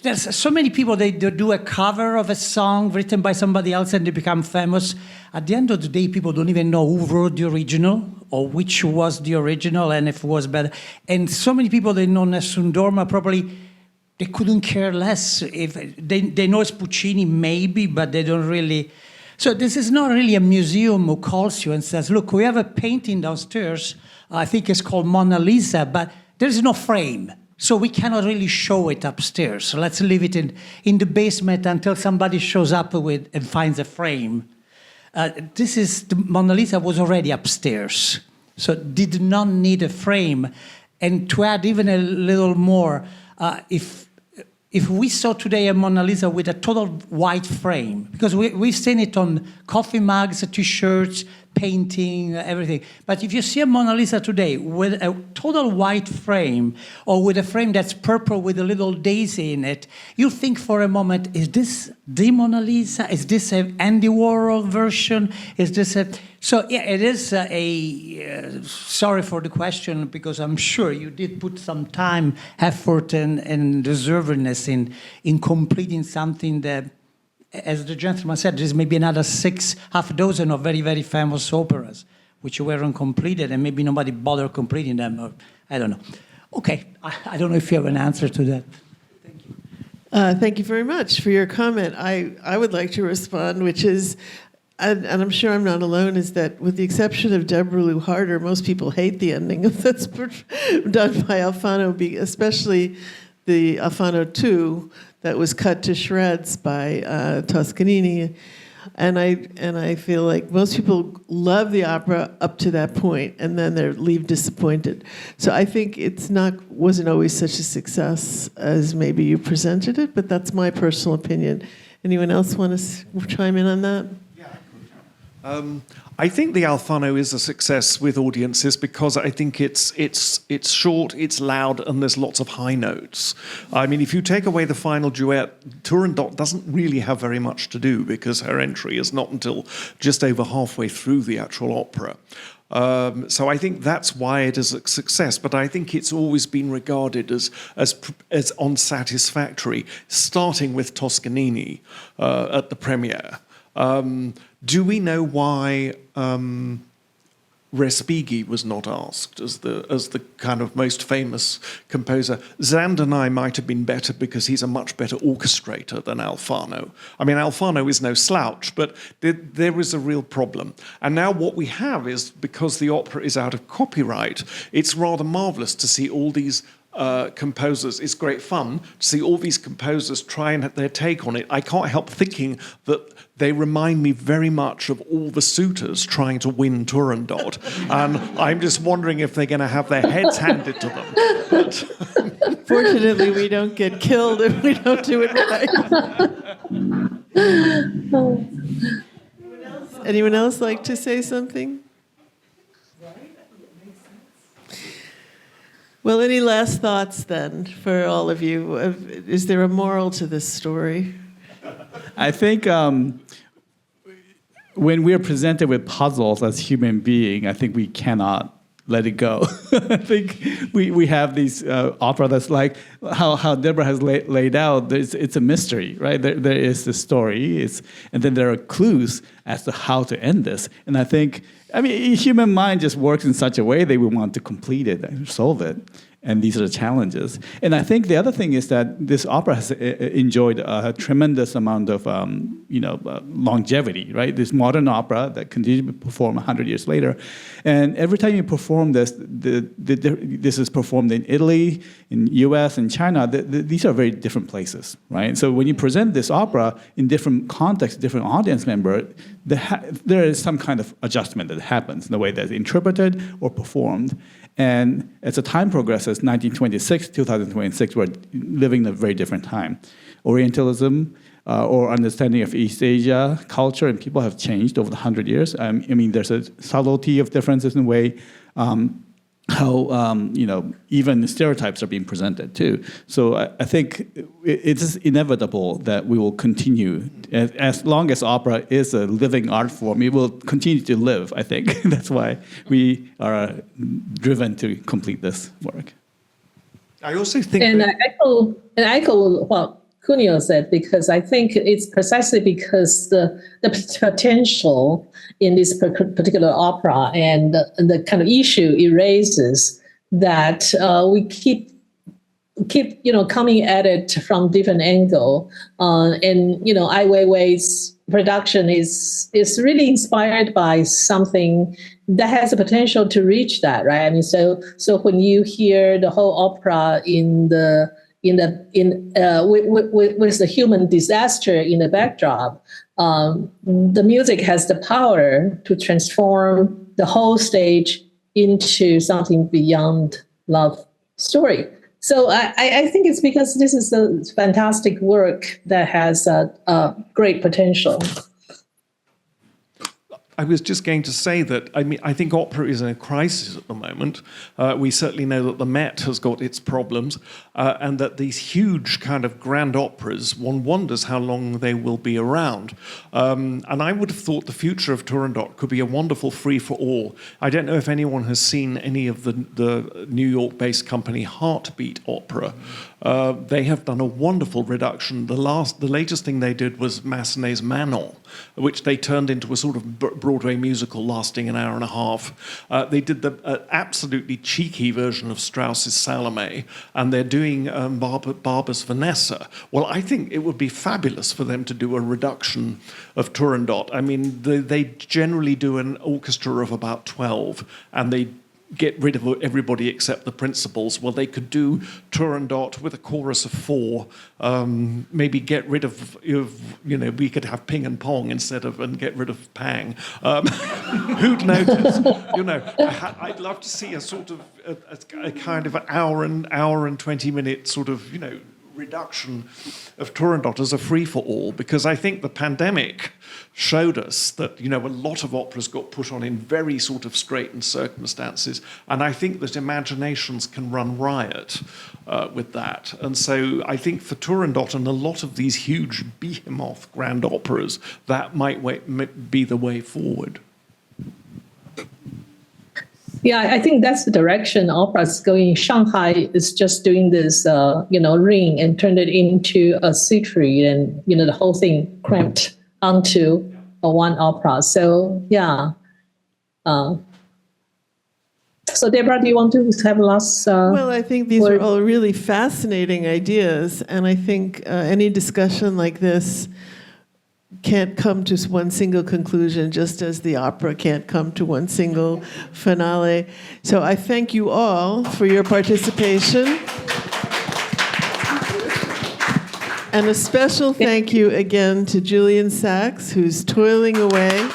there's so many people, they do a cover of a song written by somebody else and they become famous. At the end of the day, people don't even know who wrote the original or which was the original and if it was better. And so many people, they know Nessun Dorma, probably they couldn't care less. If they know it's Puccini, maybe, but they don't really So this is not really a museum who calls you and says, look, we have a painting downstairs, I think it's called Mona Lisa, but there's no frame. So we cannot really show it upstairs. So let's leave it in the basement until somebody shows up with and finds a frame. The Mona Lisa was already upstairs, so did not need a frame. And to add even a little more, if we saw today a Mona Lisa with a total white frame, because we've seen it on coffee mugs, T-shirts, painting, everything. But if you see a Mona Lisa today with a total white frame, or with a frame that's purple with a little daisy in it, you think for a moment, is this the Mona Lisa? Is this an Andy Warhol version? Is this a... So yeah, it is sorry for the question, because I'm sure you did put some time, effort, and deservedness in completing something that, as the gentleman said, there's maybe another half a dozen of very, very famous operas which weren't completed, and maybe nobody bothered completing them, or I don't know. Okay, I don't know if you have an answer to that. Thank you very much for your comment. I would like to respond, which is, and I'm sure I'm not alone, is that with the exception of Deborah Lou Harder, most people hate the ending that's done by Alfano, especially the Alfano 2 that was cut to shreds by Toscanini. And I feel like most people love the opera up to that point, and then they leave disappointed. So I think wasn't always such a success as maybe you presented it, but that's my personal opinion. Anyone else want to chime in on that? I think the Alfano is a success with audiences because I think it's short, it's loud, and there's lots of high notes. I mean, if you take away the final duet, Turandot doesn't really have very much to do because her entry is not until just over halfway through the actual opera. So I think that's why it is a success, but I think it's always been regarded as unsatisfactory, starting with Toscanini at the premiere. Do we know why Respighi was not asked as the kind of most famous composer? Zandonai might have been better because he's a much better orchestrator than Alfano. I mean, Alfano is no slouch, but there is a real problem. And now what we have is, because the opera is out of copyright, it's rather marvelous to see all these composers. It's great fun to see all these composers try and their take on it. I can't help thinking that they remind me very much of all the suitors trying to win Turandot. And I'm just wondering if they're going to have their heads handed to them. But fortunately, we don't get killed if we don't do it right. Anyone else like to say something? Well, any last thoughts then for all of you? Is there a moral to this story? I think when we're presented with puzzles as human beings, I think we cannot let it go. I think we have these opera that's like how Deborah has laid out. It's a mystery, right? There is the story, and then there are clues as to how to end this. And I think, human mind just works in such a way that we want to complete it and solve it. And these are the challenges. And I think the other thing is that this opera has enjoyed a tremendous amount of longevity, right? This modern opera that continues to perform 100 years later. And every time you perform this, this is performed in Italy, in US, and China. These are very different places, right? So when you present this opera in different contexts, different audience member, there is some kind of adjustment that happens in the way that it's interpreted or performed. And as the time progresses, 1926, 2026, we're living in a very different time. Orientalism or understanding of East Asia culture and people have changed over the 100 years. There's a subtlety of differences in the way how even stereotypes are being presented too. So I think it's inevitable that we will continue, as long as opera is a living art form, it will continue to live, I think. That's why we are driven to complete this work. I also think... And I echo what Cuneo said, because I think it's precisely because the potential in this particular opera and the kind of issue it raises that we keep coming at it from different angle. And Ai Weiwei's production is really inspired by something that has the potential to reach that, right? I mean, so when you hear the whole opera with the human disaster in the backdrop, the music has the power to transform the whole stage into something beyond love story. So I think it's because this is a fantastic work that has a great potential. I was just going to say that, I think opera is in a crisis at the moment. We certainly know that the Met has got its problems, and that these huge kind of grand operas, one wonders how long they will be around. And I would have thought the future of Turandot could be a wonderful free-for-all. I don't know if anyone has seen any of the New York-based company Heartbeat Opera. They have done a wonderful reduction. The latest thing they did was Massenet's Manon, which they turned into a sort of Broadway musical lasting an hour and a half. They did the absolutely cheeky version of Strauss's Salome, and they're doing Barber's Vanessa. Well, I think it would be fabulous for them to do a reduction of Turandot. I mean, they generally do an orchestra of about 12, and they get rid of everybody except the principals. Well, they could do Turandot with a chorus of 4, maybe get rid of we could have Ping and Pong and get rid of Pang. Who'd notice? I'd love to see a sort of a kind of an hour and 20 minute sort of, reduction of Turandot as a free-for-all, because I think the pandemic showed us that, a lot of operas got put on in very sort of straitened circumstances, and I think that imaginations can run riot with that. And so I think for Turandot and a lot of these huge behemoth grand operas, that might be the way forward. Yeah, I think that's the direction opera is going. Shanghai is just doing this, ring and turned it into a city, and the whole thing cramped onto one opera. So yeah. So Deborah, do you want to have a last? Well, I think these are all really fascinating ideas, and I think any discussion like this can't come to one single conclusion, just as the opera can't come to one single finale. So I thank you all for your participation. And a special thank you again to Julian Sachs, who's toiling away